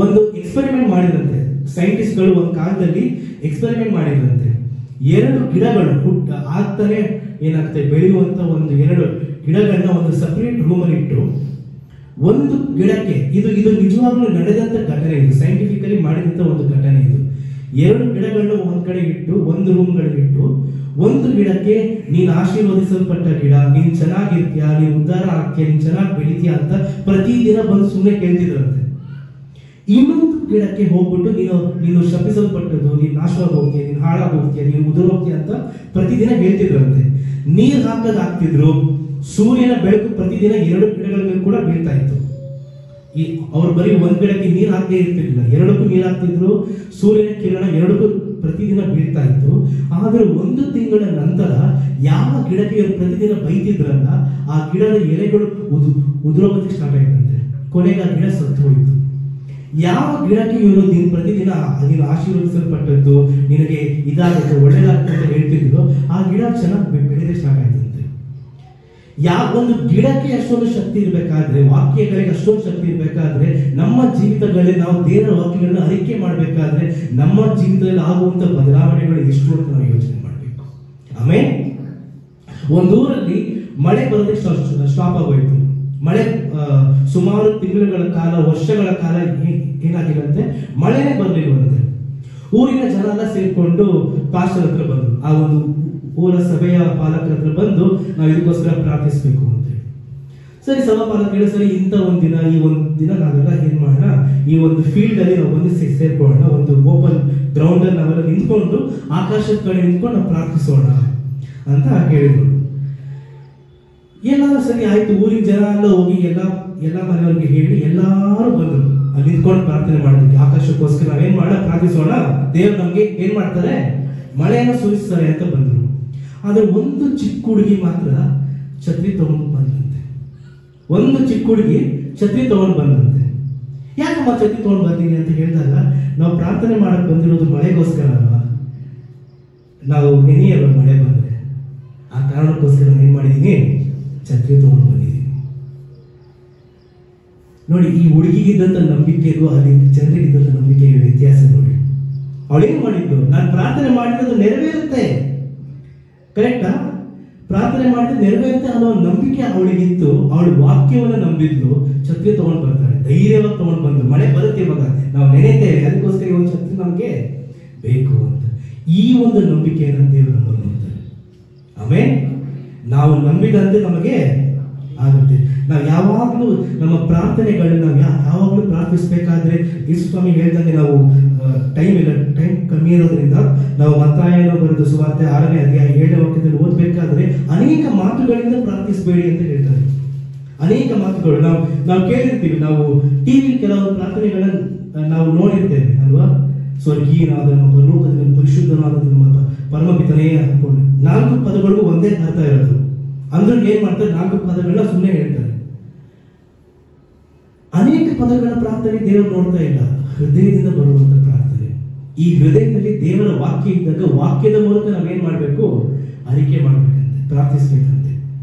ಒಂದು ಎಕ್ಸ್ಪೆರಿಮೆಂಟ್ ಮಾಡಿದಂತೆ ಸೈಂಟಿಸ್ಟ್ಗಳು ಒಂದು ಕಾಲದಲ್ಲಿ ಎಕ್ಸ್ಪೆರಿಮೆಂಟ್ ಮಾಡಿದಂತೆ, 2 ಗಿಡಗಳು ಆಗ್ತಾನೆ ಏನಾಗ್ತದೆ, ಬೆಳೆಯುವಂತ ಒಂದು 2 ಗಿಡಗಳನ್ನ ಒಂದು ಸಪರೇಟ್ ರೂಮ್ ಅಲ್ಲಿ ಇಟ್ಟು, ಒಂದು ಗಿಡಕ್ಕೆ ಇದು ನಿಜವಾಗ್ಲೂ ನಡೆದಂತ ಘಟನೆ, ಇದು ಸೈಂಟಿಫಿಕಲಿ ಮಾಡಿದಂತ ಒಂದು ಘಟನೆ. ಇದು 2 ಗಿಡಗಳನ್ನು ಒಂದ್ ಕಡೆ ಇಟ್ಟು, ಒಂದು ರೂಮ್ ಗಳಿಟ್ಟು, ಒಂದು ಗಿಡಕ್ಕೆ ನೀನ್ ಆಶೀರ್ವದಿಸಲ್ಪಟ್ಟ ಗಿಡ, ನೀನ್ ಚೆನ್ನಾಗಿರ್ತೀಯ, ನೀನ್ ಉದ್ಧಾರ ಆಗ್ತೀಯ, ನೀನ್ ಚೆನ್ನಾಗಿ ಬೆಳಿತೀಯ ಅಂತ ಪ್ರತಿದಿನ ಬಂದು ಸುಮ್ಮನೆ ಕೇಳ್ತಿದ್ರಂತೆ. ಇನ್ನೊಂದು ಗಿಡಕ್ಕೆ ಹೋಗ್ಬಿಟ್ಟು ನೀನು ಶಪಿಸಲ್ಪಟ್ಟದ್ದು, ನೀನ್ ನಾಶವಾಗಿ ಹೋಗ್ತೀಯ, ನೀನ್ ಹಾಳಾಗಿ ಹೋಗ್ತೀಯ, ನೀನು ಉದುರು ಹೋಗ್ತೀಯ ಅಂತ ಪ್ರತಿದಿನ ಹೇಳ್ತಿದ್ರಂತೆ. ನೀರ್ ಹಾಕದಾಗ್ತಿದ್ರು, ಸೂರ್ಯನ ಬೆಳಕು ಪ್ರತಿದಿನ 2 ಗಿಡಗಳ ಮೇಲೆ ಕೂಡ ಬೀಳ್ತಾ ಇತ್ತು. ಅವ್ರು ಬರೀ ಒಂದ್ ಗಿಡಕ್ಕೆ ನೀರ್ ಹಾಕದೇ ಇರ್ತಿರ್ಲಿಲ್ಲ, 2ಕ್ಕೂ ನೀರ್ ಹಾಕ್ತಿದ್ರು. ಸೂರ್ಯನ ಕಿರಣ 2ಕ್ಕೂ ಪ್ರತಿದಿನ ಬೀಳ್ತಾ ಇತ್ತು. ಆದ್ರೆ 1 ತಿಂಗಳ ನಂತರ ಯಾವ ಗಿಡಕ್ಕೆ ಇವರು ಪ್ರತಿದಿನ ಬೈತಿದ್ರಲ್ಲ, ಆ ಗಿಡದ ಎಲೆಗಳು ಉದುರೋಗಕ್ಕೆ ಸ್ಟಾರ್ಟ್ ಆಯ್ತಂತೆ. ಕೊನೆಗೆ ಆ ಗಿಡ ಸತ್ತು ಹೋಯಿತು. ಯಾವ ಗಿಡಕ್ಕೆ ಇವರು ಪ್ರತಿದಿನ ನೀನು ಆಶೀರ್ವದಿಸಲ್ಪಟ್ಟದ್ದು, ನಿನಗೆ ಇದಾಗುತ್ತೆ, ಒಳ್ಳೇದಾಗುತ್ತೆ ಅಂತ ಹೇಳ್ತಿದ್ರು, ಆ ಗಿಡ ಚೆನ್ನಾಗಿ ಬೆಳೆದೇ ಸ್ಟಾರ್ಟ್ ಆಯ್ತಂತೆ. ಒಂದು ಗಿಡಕ್ಕೆ ಅಷ್ಟೊಂದು ಶಕ್ತಿ ಇರಬೇಕಾದ್ರೆ, ವಾಕ್ಯಗಳಿಗೆ ಅಷ್ಟೊಂದು ಶಕ್ತಿ ಇರಬೇಕಾದ್ರೆ, ನಮ್ಮ ಜೀವಿತಗಳಲ್ಲಿ ನಾವು ದೇವರ ವಾಕ್ಯಗಳನ್ನ ಅರಿಕೆ ಮಾಡಬೇಕಾದ್ರೆ ನಮ್ಮ ಜೀವಿತದಲ್ಲಿ ಆಗುವಂತ ಬದಲಾವಣೆಗಳು ಎಷ್ಟು ಅಂತ ನಾವು ಯೋಚನೆ ಮಾಡಬೇಕು. ಆಮೇಲೆ ಒಂದೂರಲ್ಲಿ ಮಳೆ ಬರೋದಕ್ಕೆ ಸ್ಟಾಪ್ ಆಗೋಯ್ತು. ಮಳೆ ಸುಮಾರು ತಿಂಗಳುಗಳ ಕಾಲ, ವರ್ಷಗಳ ಕಾಲ ಏನಾಗಿಲ್ಲಂತೆ, ಮಳೆನೇ ಬರಲಿಲ್ವಂತೆ. ಊರಿನ ಜನ ಎಲ್ಲ ಸೇರ್ಕೊಂಡು ಪಾಸ್ಟರ್ ಹತ್ರ ಬಂದ್ರು. ಆ ಒಂದು ಊರ ಸಭೆಯ ಪಾಲಕರ ಹತ್ರ ಬಂದು ನಾವು ಇದಕ್ಕೋಸ್ಕರ ಪ್ರಾರ್ಥಿಸಬೇಕು ಅಂತ ಹೇಳಿ. ಸರಿ, ಸಭಾ ಪಾಲಕರು ಸರಿ, ಇಂಥ ಈ ಒಂದು ದಿನ ನಾವೆಲ್ಲ ಏನ್ ಮಾಡೋಣ, ಈ ಒಂದು ಫೀಲ್ಡ್ ಅಲ್ಲಿ ನಾವು ಒಂದು ಸೇರ್ಕೊಳ್ಳೋಣ, ಒಂದು ಓಪನ್ ಗ್ರೌಂಡ್ ಅಲ್ಲಿ ನಾವೆಲ್ಲ ನಿಂತ್ಕೊಂಡು ಆಕಾಶದ ಕಡೆ ನಿಂತ್ಕೊಂಡು ನಾವು ಪ್ರಾರ್ಥಿಸೋಣ ಅಂತ ಹೇಳಿದ್ರು. ಎಲ್ಲಾರು ಸರಿ ಆಯ್ತು. ಊರಿನ ಜನ ಎಲ್ಲ ಹೋಗಿ ಎಲ್ಲ ಮನೆಯವ್ರಿಗೆ ಹೇಳಿ ಎಲ್ಲಾರು ಬಂದ್ರು. ಅಲ್ಲಿ ನಿಂತ್ಕೊಂಡು ಪ್ರಾರ್ಥನೆ ಮಾಡಿದ್ವಿ. ಆಕಾಶಕ್ಕೋಸ್ಕರ ನಾವೇನ್ ಮಾಡೋಣ, ಪ್ರಾರ್ಥಿಸೋಣ, ದೇವ್ರು ನಮ್ಗೆ ಏನ್ ಮಾಡ್ತಾರೆ, ಮಳೆಯನ್ನು ಸುರಿಸ್ತಾರೆ ಅಂತ ಬಂದ್ರು. ಆದ್ರೆ ಒಂದು ಚಿಕ್ಕ ಹುಡುಗಿ ಮಾತ್ರ ಛತ್ರಿ ತಗೊಂಡು ಬಂದಂತೆ. ಒಂದು ಚಿಕ್ಕ ಹುಡುಗಿ ಛತ್ರಿ ತಗೊಂಡು ಬಂದಂತೆ. ಯಾಕಮ್ಮ ಛತ್ರಿ ತಗೊಂಡು ಬಂದೀನಿ ಅಂತ ಹೇಳಿದಾಗ, ನಾವು ಪ್ರಾರ್ಥನೆ ಮಾಡಕ್ ಬಂದಿರೋದು ಮಳೆಗೋಸ್ಕರ ಅಲ್ವಾ, ನಾವು ನೆನೆಯಲ್ವ ಮಳೆ ಬಂದ್ರೆ, ಆ ಕಾರಣಕ್ಕೋಸ್ಕರ ನಾನು ಏನ್ ಮಾಡಿದೀನಿ, ಛತ್ರಿ ತಗೊಂಡು ಬಂದಿದ್ದೀನಿ. ನೋಡಿ, ಈ ಹುಡುಗಿಗಿದ್ದಂತ ನಂಬಿಕೆಗೂ ಅಲ್ಲಿ ಜನರಿಗಿದ್ದಂತ ನಂಬಿಕೆಗೆ ವ್ಯತ್ಯಾಸ ನೋಡಿ. ಅವಳೇನ್ ಮಾಡಿದ್ದು, ನಾನು ಪ್ರಾರ್ಥನೆ ಮಾಡಿರೋದು ನೆರವೇರುತ್ತೆ, ಕರೆಕ್ಟಾ, ಪ್ರಾರ್ಥನೆ ಮಾಡಿದ್ರೆ ನೆರವೇರುತ್ತೆ ಅನ್ನೋ ನಂಬಿಕೆ ಅವಳಿಗಿತ್ತು. ಅವಳು ವಾಕ್ಯವನ್ನು ನಂಬಿದ್ಲು, ಛತ್ರಿ ತಗೊಂಡು ಬರ್ತಾಳೆ, ಧೈರ್ಯವಾಗಿ ತಗೊಂಡು ಬಂದು, ಮಳೆ ಬರುತ್ತೆ ಇವಾಗ, ನಾವು ನೆನೆತೇವೆ, ಅದಕ್ಕೋಸ್ಕರ ಈ ಒಂದು ಛತ್ರಿ ನಮ್ಗೆ ಬೇಕು ಅಂತ. ಈ ಒಂದು ನಂಬಿಕೆಯನ್ನು ದೇವರು ನಮ್ಮನ್ನು ನೋಡ್ತಾರೆ. ಆಮೇಲೆ ನಾವು ನಂಬಿದಂತೆ ನಮಗೆ ಆಗುತ್ತೆ. ನಾವು ಯಾವಾಗಲೂ ನಮ್ಮ ಪ್ರಾರ್ಥನೆಗಳನ್ನ ಯಾವಾಗಲೂ ಪ್ರಾರ್ಥಿಸಬೇಕಾದ್ರೆ, ಯೇಸು ಸ್ವಾಮಿ ಹೇಳ್ದಂಗೆ ನಾವು ಟೈಮ್ ಕಮ್ಮಿ ಇರೋದ್ರಿಂದ ನಾವು ಮತ್ತಾಯನ ಬರೆದ ಸುವಾರ್ತೆ 6ನೇ ಅಧ್ಯಾಯ 7ನೇ ವಾಕ್ಯದಲ್ಲಿ ಓದಬೇಕಾದ್ರೆ ಅನೇಕ ಮಾತುಗಳಿಂದ ಪ್ರಾರ್ಥಿಸಬೇಡಿ ಅಂತ ಹೇಳ್ತಾರೆ. ಅನೇಕ ಮಾತುಗಳು ನಾವು ಕೇಳಿರ್ತೀವಿ. ನಾವು ಟಿವಿ ಕೆಲವು ಪ್ರಾರ್ಥನೆಗಳನ್ನ ನಾವು ನೋಡಿರ್ತೇವೆ ಅಲ್ವಾ. ಸ್ವರ್ಗೀಯನಾದ ನಮ್ಮ ಲೋಕದಲ್ಲಿ ಪರಿಶುದ್ಧನಾದ ನಮ್ಮ ಪರಮಪಿತನೇ ಅನ್ಕೊಂಡು 4 ಪದಗಳಿಗೂ ಒಂದೇ ಅರ್ಥ ಇರೋದು. ಅಂದ್ರೆ ಏನ್ ಮಾಡ್ತಾರೆ, 4 ಪದಗಳನ್ನ ಸುಮ್ಮನೆ ಹೇಳ್ತಾರೆ. ಅನೇಕ ಪದಗಳ ಪ್ರಾರ್ಥನೆ ದೇವರು ನೋಡ್ತಾ ಇಲ್ಲ, ಹೃದಯದಿಂದ ಬರುವಂತ ಪ್ರಾರ್ಥನೆ. ಈ ಹೃದಯದಲ್ಲಿ ದೇವರ ವಾಕ್ಯ ಇದ್ದಾಗ ವಾಕ್ಯದ ಮೂಲಕ ನಾವೇನ್ ಮಾಡ್ಬೇಕು, ಅರಿಕೆ ಮಾಡ್ಬೇಕಂತೆ, ಪ್ರಾರ್ಥಿಸ್ಬೇಕಂತೆ.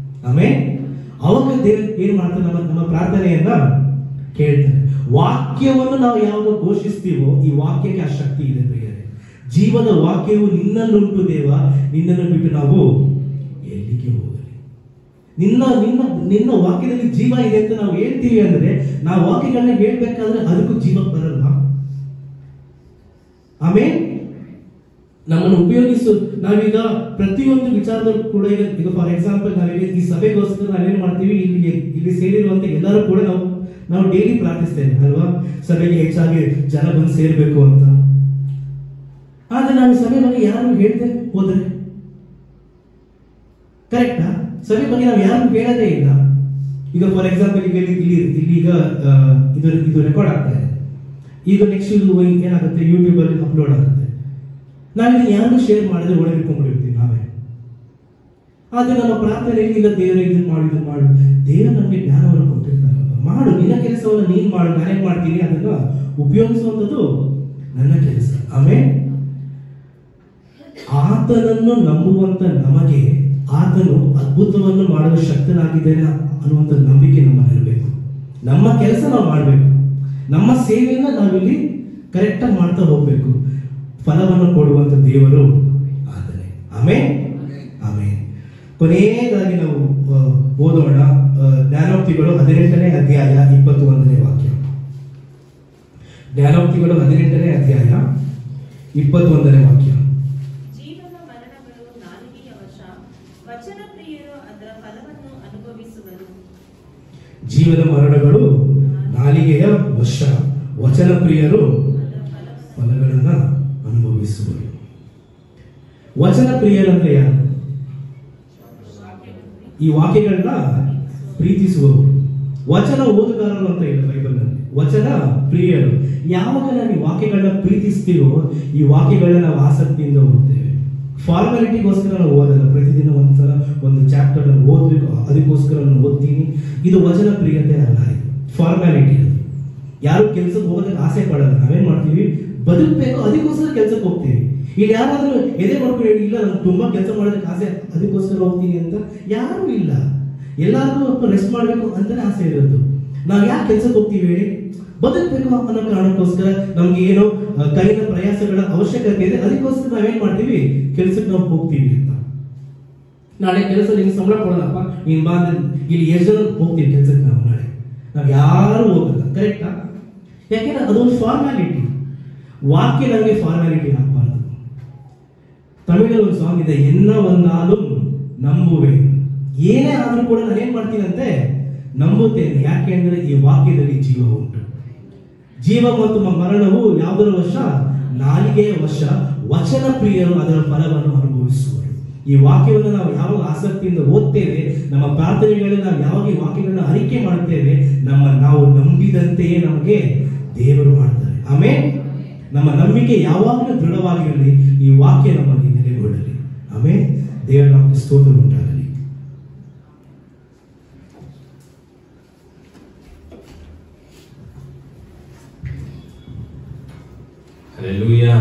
ಆಮೇಲೆ ಅವಾಗ ದೇವರು ಏನ್ ಮಾಡ್ತಾರೆ, ನಮ್ಮ ಪ್ರಾರ್ಥನೆಯನ್ನ ಕೇಳ್ತಾರೆ. ವಾಕ್ಯವನ್ನು ನಾವು ಯಾವಾಗ ಘೋಷಿಸ್ತೀವೋ, ಈ ವಾಕ್ಯಕ್ಕೆ ಆ ಶಕ್ತಿ ಇದೆ ಪ್ರಿಯರೇ. ಜೀವದ ವಾಕ್ಯವು ನಿನ್ನಲ್ಲುಂಟು ದೇವ, ನಿನ್ನನ್ನು ಬಿಟ್ಟು ನಾವು ಎಲ್ಲಿಗೆ ಹೋಗಲಿ. ನಿನ್ನ ವಾಕ್ಯದಲ್ಲಿ ಜೀವ ಇದೆ ಅಂತ ನಾವು ಹೇಳ್ತೀವಿ ಅಂದ್ರೆ, ನಾವು ವಾಕ್ಯಗಳನ್ನ ಹೇಳ್ಬೇಕಾದ್ರೆ ಅದಕ್ಕೂ ಜೀವ ಬರಲ್ಲ. ಆಮೇಲೆ ನಮ್ಮನ್ನು ಉಪಯೋಗಿಸು. ನಾವೀಗ ಪ್ರತಿಯೊಂದು ವಿಚಾರದಲ್ಲೂ ಕೂಡ ಈಗ ಫಾರ್ ಎಕ್ಸಾಂಪಲ್ ನಾವೀಗ ಈ ಸಭೆಗೋಸ್ಕರ ನಾವೇನ್ ಮಾಡ್ತೀವಿ, ಇಲ್ಲಿ ಸೇರಿರುವಂತ ಎಲ್ಲರೂ ಕೂಡ ನಾವು ಡೈಲಿ ಪ್ರಾರ್ಥಿಸ್ತೇವೆ ಅಲ್ವಾ, ಸಭೆಗೆ ಹೆಚ್ಚಾಗಿ ಜನ ಬಂದು ಸೇರ್ಬೇಕು ಅಂತ. ಆದ್ರೆ ನಾವು ಸಭೆ ಬಗ್ಗೆ ಯಾರು ಹೇಳ್ದೆ ಹೋದ್ರೆ ಕರೆಕ್ಟಾ? ಸಭೆ ಬಗ್ಗೆ ನಾವು ಯಾರು ಹೇಳೋದೇ ಇಲ್ಲ. ಈಗ ಫಾರ್ ಎಕ್ಸಾಂಪಲ್ ಈಗ ಈಗ ಇದು ರೆಕಾರ್ಡ್ ಆಗ್ತಾ ಇದೆ. ಈಗ ನೆಕ್ಸ್ಟ್ ಏನಾಗುತ್ತೆ, ಯೂಟ್ಯೂಬ್ ಅಲ್ಲಿ ಅಪ್ಲೋಡ್ ಆಗುತ್ತೆ. ನಾವಿದನ್ನ ಯಾರು ಶೇರ್ ಮಾಡಿದ್ರೆ ಒಳಗಿಟ್ಕೊಂಡ್ಬಿಟ್ಟಿರ್ತೀವಿ ನಾವೇ. ಆದ್ರೆ ನಮ್ಮ ಪ್ರಾರ್ಥನೆಯಲ್ಲಿ ಈಗ ದೇವರೇ ಇದನ್ನ ಮಾಡು, ದೇವರು ನಮಗೆ ಜ್ಞಾನವನ್ನು ಕೊಟ್ಟಿರ್ತಾರೆ, ಮಾಡು, ನಿನ್ನ ಕೆಲಸವನ್ನು ನೀನ್ ಮಾಡು, ನಾನೇನ್ ಮಾಡ್ತೀನಿ ಅದನ್ನ ಉಪಯೋಗಿಸುವಂಥದ್ದು ನನ್ನ ಕೆಲಸ. ಆಮೇಲೆ ಆತನನ್ನು ನಂಬುವಂತ ನಮಗೆ ಆತನು ಅದ್ಭುತವನ್ನು ಮಾಡಲು ಶಕ್ತನಾಗಿದ್ದೇನೆ ಅನ್ನುವಂಥ ನಂಬಿಕೆ ನಮ್ಮಲ್ಲಿರಬೇಕು. ನಮ್ಮ ಕೆಲಸ ನಾವು ಮಾಡಬೇಕು, ನಮ್ಮ ಸೇವೆಯನ್ನ ನಾವಿಲ್ಲಿ ಕರೆಕ್ಟಾಗಿ ಮಾಡ್ತಾ ಹೋಗ್ಬೇಕು. ಫಲವನ್ನು ಕೊಡುವಂತ ದೇವರು ಆತನೇ. ಆಮೇಲೆ ಕೊನೆಯದಾಗಿ ನಾವು ಓದೋಣ ಜ್ಞಾನೋಕ್ತಿಗಳು 18ನೇ ಅಧ್ಯಾಯ 21ನೇ ವಾಕ್ಯ. ಜ್ಞಾನೋಕ್ತಿಗಳು 18ನೇ ಅಧ್ಯಾಯ 21ನೇ ವಾಕ್ಯ.
ಜೀವನ ಮರಣಗಳು ನಾಲಿಗೆಯ ವಶ, ವಚನ ಪ್ರಿಯರು ಅದರ ಫಲವನ್ನು ಅನುಭವಿಸುವರು.
ಜೀವನ ಮರಣಗಳು ನಾಲಿಗೆಯ ವಶ, ವಚನ ಪ್ರಿಯರು ಫಲಗಳನ್ನ ಅನುಭವಿಸುವರು. ವಚನ ಪ್ರಿಯರಂದ್ರೆ ಯಾರು? ಈ ವಾಕ್ಯಗಳನ್ನ ಪ್ರೀತಿಸುವವರು. ವಚನ ಓದುಗಾರರು ಅಂತ ಇಲ್ಲ ಬೈಬಲ್ ನಲ್ಲಿ, ವಚನ ಪ್ರಿಯರು. ಯಾವಾಗ ನಾವು ಈ ವಾಕ್ಯಗಳನ್ನ ಪ್ರೀತಿಸ್ತೀವೋ, ಈ ವಾಕ್ಯಗಳನ್ನ ನಾವು ಆಸಕ್ತಿಯಿಂದ ಓದ್ತೇವೆ. ಫಾರ್ಮಾಲಿಟಿಗೋಸ್ಕರ ನಾವು ಓದಲ್ಲ, ಪ್ರತಿದಿನ ಒಂದ್ಸಲ ಒಂದು ಚಾಪ್ಟರ್ ನಾನು ಓದ್ಬೇಕು ಅದಕ್ಕೋಸ್ಕರ ನಾನು ಓದ್ತೀನಿ. ಇದು ವಚನ ಪ್ರಿಯತೆ ಅಲ್ಲ, ಇದು ಫಾರ್ಮ್ಯಾಲಿಟಿ. ಅದು ಯಾರು ಕೆಲ್ಸಕ್ಕೆ ಹೋಗೋದಕ್ಕೆ ಆಸೆ ಪಡಲ್ಲ. ನಾವೇನ್ ಮಾಡ್ತೀವಿ, ಬದುಕಬೇಕು ಅದಕ್ಕೋಸ್ಕರ ಕೆಲ್ಸಕ್ಕೆ ಹೋಗ್ತೀವಿ. ಇಲ್ಲಿ ಯಾರಾದ್ರೂ ಎದೆ ಮಾಡ್ಕೊಂಡು ಹೇಳಿ, ಇಲ್ಲ ನಾನು ತುಂಬಾ ಕೆಲಸ ಮಾಡೋದಕ್ಕೆ ಆಸೆ ಅದಕ್ಕೋಸ್ಕರ ಹೋಗ್ತೀನಿ ಅಂತ ಯಾರು ಇಲ್ಲ. ಎಲ್ಲಾದ್ರೂ ರೆಸ್ಟ್ ಮಾಡ್ಬೇಕು ಅಂತಾನೆ ಆಸೆ ಇರೋದು. ನಾವ್ ಯಾಕೆ ಕೆಲ್ಸಕ್ಕೆ ಹೋಗ್ತೀವಿ ಹೇಳಿ? ಬದುಕಬೇಕು ಅನ್ನೋ ಕಾರಣಕ್ಕೋಸ್ಕರ ನಮ್ಗೆ ಏನೋ ಕೈನ ಪ್ರಯಾಸಗಳ ಅವಶ್ಯಕತೆ ಇದೆ, ಅದಕ್ಕೋಸ್ಕರ ನಾವೇನ್ ಮಾಡ್ತೀವಿ, ಕೆಲ್ಸಕ್ಕೆ ನಾವು ಹೋಗ್ತೀವಿ ಅಂತ. ನಾಳೆ ಕೆಲಸ ನಿಮ್ಗೆ ಸಂಬಳ ಕೊಡೋದಪ್ಪ, ನೀನ್ ಬಾ ಅಂದ್ರೆ ಇಲ್ಲಿ ಎಷ್ಟು ಜನ ಹೋಗ್ತೀವಿ ಕೆಲ್ಸಕ್ಕೆ? ನಾವ್ ಯಾರು ಹೋಗಲ್ಲ, ಕರೆಕ್ಟಾ? ಯಾಕೆಂದ್ರೆ ಅದೊಂದು ಫಾರ್ಮ್ಯಾಲಿಟಿ. ವಾಕ್ಯ ನಮಗೆ ಫಾರ್ಮ್ಯಾಲಿಟಿ ಆಗ್ಬಾರ್ದು. ತಮಿಳಲ್ಲಿ ಒಂದು ಸಾಂಗ್ ಇದೆ, ಎನ್ನ ಒಂದಾலும் ನಂಬುವೆ. ಏನೇ ಆದ್ರೂ ಕೂಡ ನಾನು ಏನ್ ಮಾಡ್ತೀನಂತೆ, ನಂಬುತ್ತೇನೆ. ಯಾಕೆ ಅಂದ್ರೆ ಈ ವಾಕ್ಯದಲ್ಲಿ ಜೀವ ಉಂಟು. ಜೀವ ಮತ್ತು ಮರಣವು ಯಾವುದರ ವಶ? ನಾಲಿಗೆಯ ವಶ. ವಚನ ಪ್ರಿಯರು ಅದರ ಫಲವನ್ನು ಅನುಭವಿಸುವರು. ಈ ವಾಕ್ಯವನ್ನು ನಾವು ಯಾವಾಗ ಆಸಕ್ತಿಯಿಂದ ಓದ್ತೇವೆ, ನಮ್ಮ ಪ್ರಾರ್ಥನೆಗಳಲ್ಲಿ ನಾವು ಯಾವಾಗ ಈ ವಾಕ್ಯಗಳನ್ನ ಅರಿಕೆ ಮಾಡುತ್ತೇವೆ, ನಾವು ನಂಬಿದಂತೆಯೇ ನಮಗೆ ದೇವರು ಮಾಡ್ತಾರೆ. ಆಮೇಲೆ ನಮ್ಮ ನಂಬಿಕೆ ಯಾವಾಗಲೂ ದೃಢವಾಗಿರಲಿ, ಈ ವಾಕ್ಯ ನಮ್ಮಲ್ಲಿ ನೆಲೆಗೊಳ್ಳಲಿ. ಆಮೇಲೆ ದೇವರ ನಮಗೆ ಸ್ತೋತ್ರ ಉಂಟಾಗಲಿ.
ಹಲ್ಲೆಲೂಯಾ.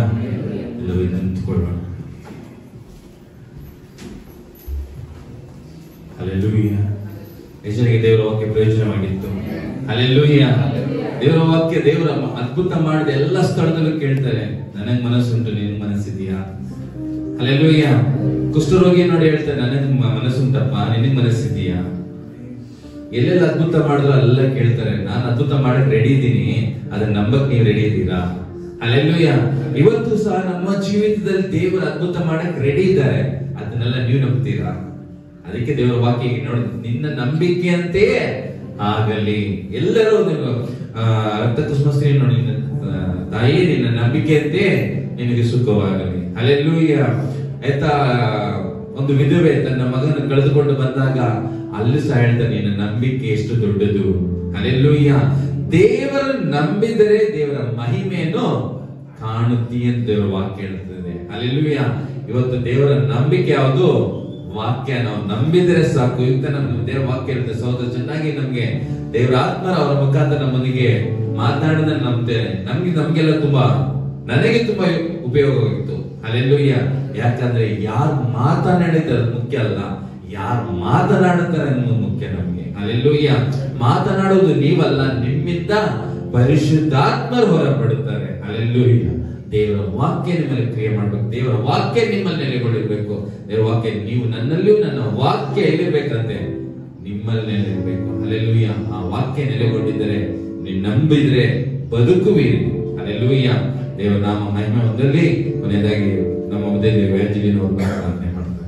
ಎಲ್ಲವೂ ನಿಂತುಕೊಳ್ಳೋಣ. ಹಲ್ಲೆಲೂಯಾ. ಯೆಶಾಯನಿಗೆ ದೇವರ ವಾಕ್ಯ ಪ್ರಯೋಜನವಾಗಿತ್ತು. ಹಲ್ಲೆಲೂಯಾ. ದೇವರ ವಾಕ್ಯ ದೇವರ ಅದ್ಭುತ ಮಾಡಿದ ಎಲ್ಲ ಸ್ಥಳದಲ್ಲೂ ಕೇಳ್ತಾರೆ, ನನಗ್ ಮನಸ್ಸುಂಟು, ನಿನ್ ಮನಸ್ಸಿದೆಯಾ? ಹಲ್ಲೆಲೂಯಾ. ಕುಷ್ಠರೋಗಿ ನೋಡಿ ಹೇಳ್ತಾರೆ, ನನಗ್ ಮನಸ್ಸುಂಟಪ್ಪ, ನಿನಗ್ ಮನಸ್ಸಿದೆಯಾ? ಎಲ್ಲೆಲ್ಲ ಅದ್ಭುತ ಮಾಡಿದ್ರು ಅಲ್ಲ ಕೇಳ್ತಾರೆ, ನಾನು ಅದ್ಭುತ ಮಾಡಕ್ ರೆಡಿ ಇದ್ದೀನಿ, ಅದನ್ನ ನಂಬಕ್ ನೀವು ರೆಡಿ ಇದ್ದೀರಾ? ಹಲ್ಲೆಲೂಯಾ. ಇವತ್ತು ಸಹ ನಮ್ಮ ಜೀವಿತದಲ್ಲಿ ದೇವರ ಅದ್ಭುತ ಮಾಡಕ್ ರೆಡಿ ಇದ್ದಾರೆ, ಅದನ್ನೆಲ್ಲ ನೀವು ನಂಬ್ತೀರಾ? ಅದಕ್ಕೆ ದೇವರ ವಾಕ್ಯ ನೋಡಿ, ನಿನ್ನ ನಂಬಿಕೆಯಂತೆ ಆಗಲಿ. ಎಲ್ಲರೂ ರಕ್ತ ಕುಸುಮಸ್ತ್ರೀ ನೋಡಿ, ತಾಯಿ ನಿನ್ನ ನಂಬಿಕೆಯಂತೆ ನಿನಗೆ ಸುಖವಾಗಲಿ. ಹಲ್ಲೆಲೂಯಾ. ಆಯ್ತಾ, ಒಂದು ವಿಧವೆ ತನ್ನ ಮಗನ ಕಳೆದುಕೊಂಡು ಬಂದಾಗ ಅಲ್ಲಿ ಸಹ ಹೇಳ್ತಾನೆ, ನಿನ್ನ ನಂಬಿಕೆ ಎಷ್ಟು ದೊಡ್ಡದು. ಹಲ್ಲೆಲೂಯಾ. ದೇವರು ನಂಬಿದರೆ ದೇವರ ಮಹಿಮೆಯನ್ನು ಕಾಣುತ್ತೀ ಅಂತ ದೇವರ ವಾಕ್ಯ ಹೇಳ್ತದೆ. ಹಲ್ಲೆಲೂಯಾ. ಇವತ್ತು ದೇವರ ನಂಬಿಕೆ ಯಾವುದು? ವಾಕ್ಯ. ನಾವು ನಂಬಿದ್ರೆ ಸಾಕು. ಇವತ್ತು ನಮ್ಮ ದೇವರ ವಾಕ್ಯ ಇರುತ್ತೆ. ಸಹೋದರ, ಚೆನ್ನಾಗಿ ನಮ್ಗೆ ದೇವರ ಆತ್ಮರ ಅವರ ಮುಖಾಂತರ ನಮ್ಮನಿಗೆ ಮಾತನಾಡಿದ್ರೆ ನಂಬ್ತೇನೆ. ನಮ್ಗೆಲ್ಲ ನನಗೆ ತುಂಬಾ ಉಪಯೋಗವಾಗಿತ್ತು. ಹಲ್ಲೆಲೂಯಾ. ಯಾಕಂದ್ರೆ ಯಾರು ಮಾತನಾಡಿದ್ರೆ ಮುಖ್ಯ ಅಲ್ಲ, ಯಾರು ಮಾತನಾಡುತ್ತಾರೆ ಅನ್ನೋದು ಮುಖ್ಯ ನಮ್ಗೆ. ಹಲ್ಲೆಲೂಯಾ. ಮಾತನಾಡುವುದು ನೀವಲ್ಲ, ನಿಮ್ಮಿಂದ ಪರಿಶುದ್ಧಾತ್ಮರು ಹೊರಪಡುತ್ತಾರೆ. ಹಲ್ಲೆಲೂಯಾ. ದೇವರ ವಾಕ್ಯ ನಿಮ್ಮಲ್ಲಿ ಕ್ರಿಯೆ ಮಾಡ್ಬೇಕು. ದೇವರ ವಾಕ್ಯ ನಿಮ್ಮಲ್ಲಿ ನೆಲೆಗೊಂಡಿರ್ಬೇಕು. ದೇವರ ವಾಕ್ಯ, ನೀವು ನನ್ನಲ್ಲಿಯೂ ನನ್ನ ವಾಕ್ಯ ಎಲ್ಲಿರ್ಬೇಕಂತೆ, ನಿಮ್ಮಲ್ಲಿ ನೆಲೆಯಿರ್ಬೇಕು. ಹಲ್ಲೆಲೂಯಾ. ಆ ವಾಕ್ಯ ನೆಲೆಗೊಂಡಿದ್ದರೆ, ನೀವು ನಂಬಿದ್ರೆ ಬದುಕುವಿರಿ. ಹಲ್ಲೆಲೂಯಾ. ದೇವರ ನಾಮ ಮಹಿಮೆ ಹೊಂದಲಿ. ಕೊನೆಯದಾಗಿ ನಮ್ಮ ಮಧ್ಯದಲ್ಲಿ ವ್ಯಾಜಿಲಿನವರು ಪ್ರಾರ್ಥನೆ ಮಾಡ್ತಾರೆ.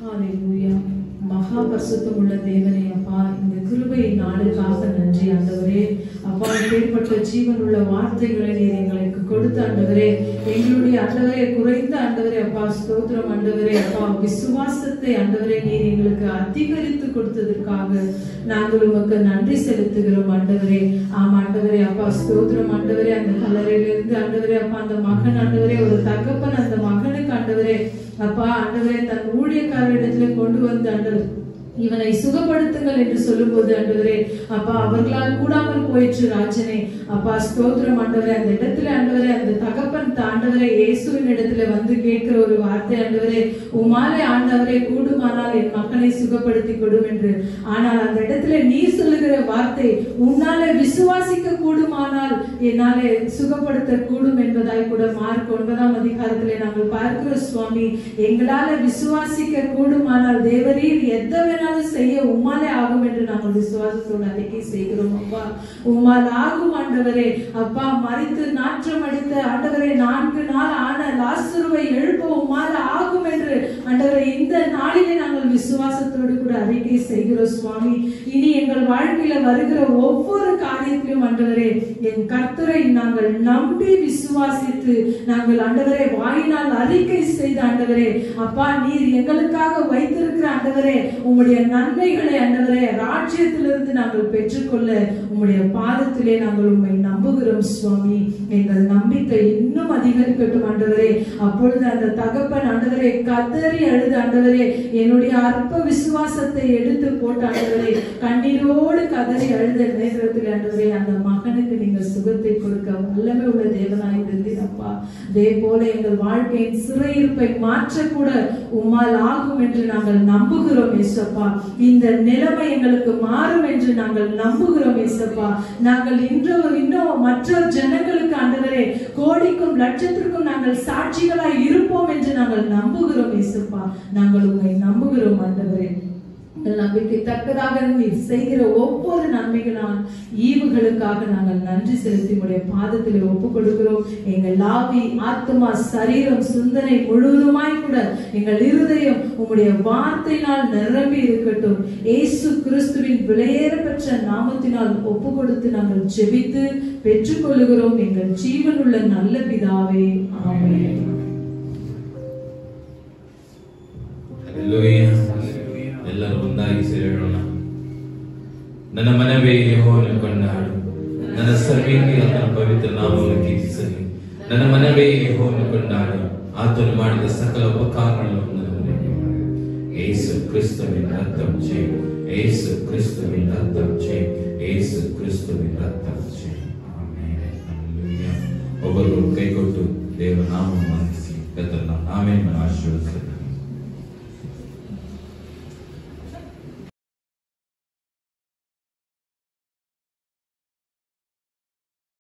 ஹalleluya. மகா பரிசுத்தமுள்ள தேவனே அப்பா, இந்த கிருபை நாளுக்காக நன்றி ஆண்டவரே. அப்பா, இப்பேற்பட்ட ஜீவனுள்ள வார்த்தைகளை நீர் எங்களுக்கு கொடுத்த ஆண்டவரே, எங்களுடைய ஆண்டவரே குறைந்த ஆண்டவரே அப்பா ஸ்தோத்திரம் ஆண்டவரே. அப்பா, விசுவாசத்தை ஆண்டவரே நீர் எங்களுக்கு அதிகரித்து கொடுத்ததற்காக நாங்கள் உமக்கு நன்றி செலுத்துகிறோம் ஆண்டவரே. ஆமா ஆண்டவரே அப்பா ஸ்தோத்திரம் ஆண்டவரே. அந்த கல்லறையிலிருந்து ஆண்டவரே அப்பா, அந்த மகன் ஆண்டவரே, ஒரு தகப்பன் அந்த மகனுக்கு ஆண்டவரே அப்பா ஆண்டவரே தன் ஊழியக்காரரிடத்துல கொண்டு வந்து ஆண்டவர் இவனை சுகப்படுத்துங்கள் என்று சொல்லும் போது ஆண்டவரே அப்பா, அவர்களால் கூடாமல் போயிற்று ராஜனே. அப்பா ஸ்தோத்திரம் ஆண்டவரே. அந்த இடத்துல ஆண்டவரே அந்த தகப்பன் ஆண்டவரே இயேசுவின் இடத்துல வந்து கேட்கிற ஒரு வார்த்தை ஆண்டவரே, உமாலே ஆண்டவரே கூடுமானால் என் மகனை சுகப்படுத்தி கொடும் என்று. ஆனால் அந்த இடத்துல நீ சொல்லுகிற வார்த்தை, உன்னாலே விசுவாசிக்க கூடுமானால் என்னாலே சுகப்படுத்த கூடும் என்பதாய் கூட மார்க் 9ஆம் அதிகாரத்திலே நாங்கள் பார்க்கிறோம் சுவாமி. எங்களால விசுவாசிக்க கூடுமானால் தேவரீர் எந்த செய்ய உம்மாலே ஆகும் என்று நாங்கள் விசுவாசத்தோடு அறிக்கை செய்கிறோம் அப்பா. உம்மால் ஆகும் ஆண்டவரே. அப்பா, மரித்து நாற்றம் அடித்த ஆண்டவரே 4 நாள் ஆன லாசருவை எழுப்ப உம்மால் ஆகும் என்று ஆண்டவரே இந்த நாளிலே நாங்கள் விசுவாசத்தோடு கூட அறிக்கை செய்கிறோம் சுவாமி. இனி எங்கள் வாழ்க்கையில வருகிற ஒவ்வொரு காரியத்திலும் ஆண்டவரே என் கர்த்தரை நாங்கள் நம்பி விசுவாசித்து நாங்கள் ஆண்டவரே வாயினால் அறிக்கை செய்த ஆண்டவரே அப்பா, நீர் எங்களுக்காக வைத்திருக்கிற ஆண்டவரே உம்முடைய நன்மைகளை ஆண்டவரே ராஜ்யத்திலிருந்து நாங்கள் பெற்றுக்கொள்ள உம்முடைய பாதத்திலே நாங்கள் உம்மை நம்புகிறோம் சுவாமி. எங்கள் நம்பிக்கை இன்னும் அதிகரிக்கட்டும் ஆண்டவரே. அப்பொழுது அந்த தகப்பன் ஆண்டவரே கதறி அழுது ஆண்டவரே, என்னுடைய அற்ப அற்ப விசுவாசத்தை எடுத்து போட்டு ஆண்டவரே கண்ணீரோடு கதறி அழுத நேரத்தில் ஆண்டவரே அந்த மகனுக்கு நீங்க சுகத்தை கொடுக்க வல்லமை உள்ள தேவனாய் இருந்தீரப்பா. அதே போல எங்கள் வாழ்க்கையின் சிறையிருப்பை மாற்றக்கூட உம்மால் ஆகும் என்று நாங்கள் நம்புகிறோம் ஏசப்பா. இந்த நிலைமை எங்களுக்கு மாறும் என்று நாங்கள் நம்புகிறோம் ஏசப்பா. நாங்கள் இன்னும் மற்ற ஜனங்களுக்கு ஆண்டவரே கோடிக்கும் லட்சத்திற்கும் நாங்கள் சாட்சிகளாய் இருப்போம் என்று நாங்கள் நம்புகிறோம் ஏசப்பா. நாங்கள் உங்களை நம்புகிறோம் ஆண்டவரே. நம்பிக்கை தக்கதாக நீர் செய்கிற ஒவ்வொரு நன்மைகளால் ஈவுகளுக்காக நாங்கள் நன்றி செலுத்தி உடைய பாதத்தில் ஒப்பு கொடுக்கிறோம். எங்கள் ஆவி, ஆத்மா, சரீரம், சிந்தனை முழுவதுமாய் கூட எங்கள் இருதயம் உம்முடைய வார்த்தையினால் நிரம்பி இருக்கட்டும். இயேசு கிறிஸ்துவின் விலையேற பெற்ற நாமத்தினால் ஒப்பு கொடுத்து நாங்கள் ஜெபித்து பெற்றுக்கொள்ளுகிறோம் எங்கள் ஜீவனுள்ள நல்ல பிதாவே, ஆமென்.
ಎಲ್ಲರೂ ಒಂದಾಗಿ ಸೇರೋಣ. ನನ್ನ ಮನವೇ ಯೆಹೋವನನ್ನು ಕೊಂಡಾಡು, ನನ್ನ ಸರ್ವೇಂದ್ರಿಯ ಆತನ ಪವಿತ್ರ ನಾಮವನ್ನು ಕೀರ್ತಿಸಲಿ. ನನ್ನ ಮನವೇ ಯೆಹೋವನನ್ನು ಕೊಂಡಾಡು, ಆತನು ಮಾಡಿದ ಸಕಲ ಉಪಕಾರಗಳನ್ನು ಯೇಸು ಕ್ರಿಸ್ತುವಿನ ರಕ್ತಂ ಜಯ, ಯೇಸು ಕ್ರಿಸ್ತುವಿನ ರಕ್ತಂ ಜಯ, ಯೇಸು ಕ್ರಿಸ್ತುವಿನ ರಕ್ತಂ ಜಯ. ಆಮೆನ್. ಹಲ್ಲೆಲೂಯಾ. ಒಬ್ಬರು ಕೈಕೊಟ್ಟು ದೇವರ ನಾಮವನ್ನು ವಂದಿಸಿ ಕರ್ತನ ಆಮೆನ್ ಆಶೀರ್ವದಿಸಲಿ.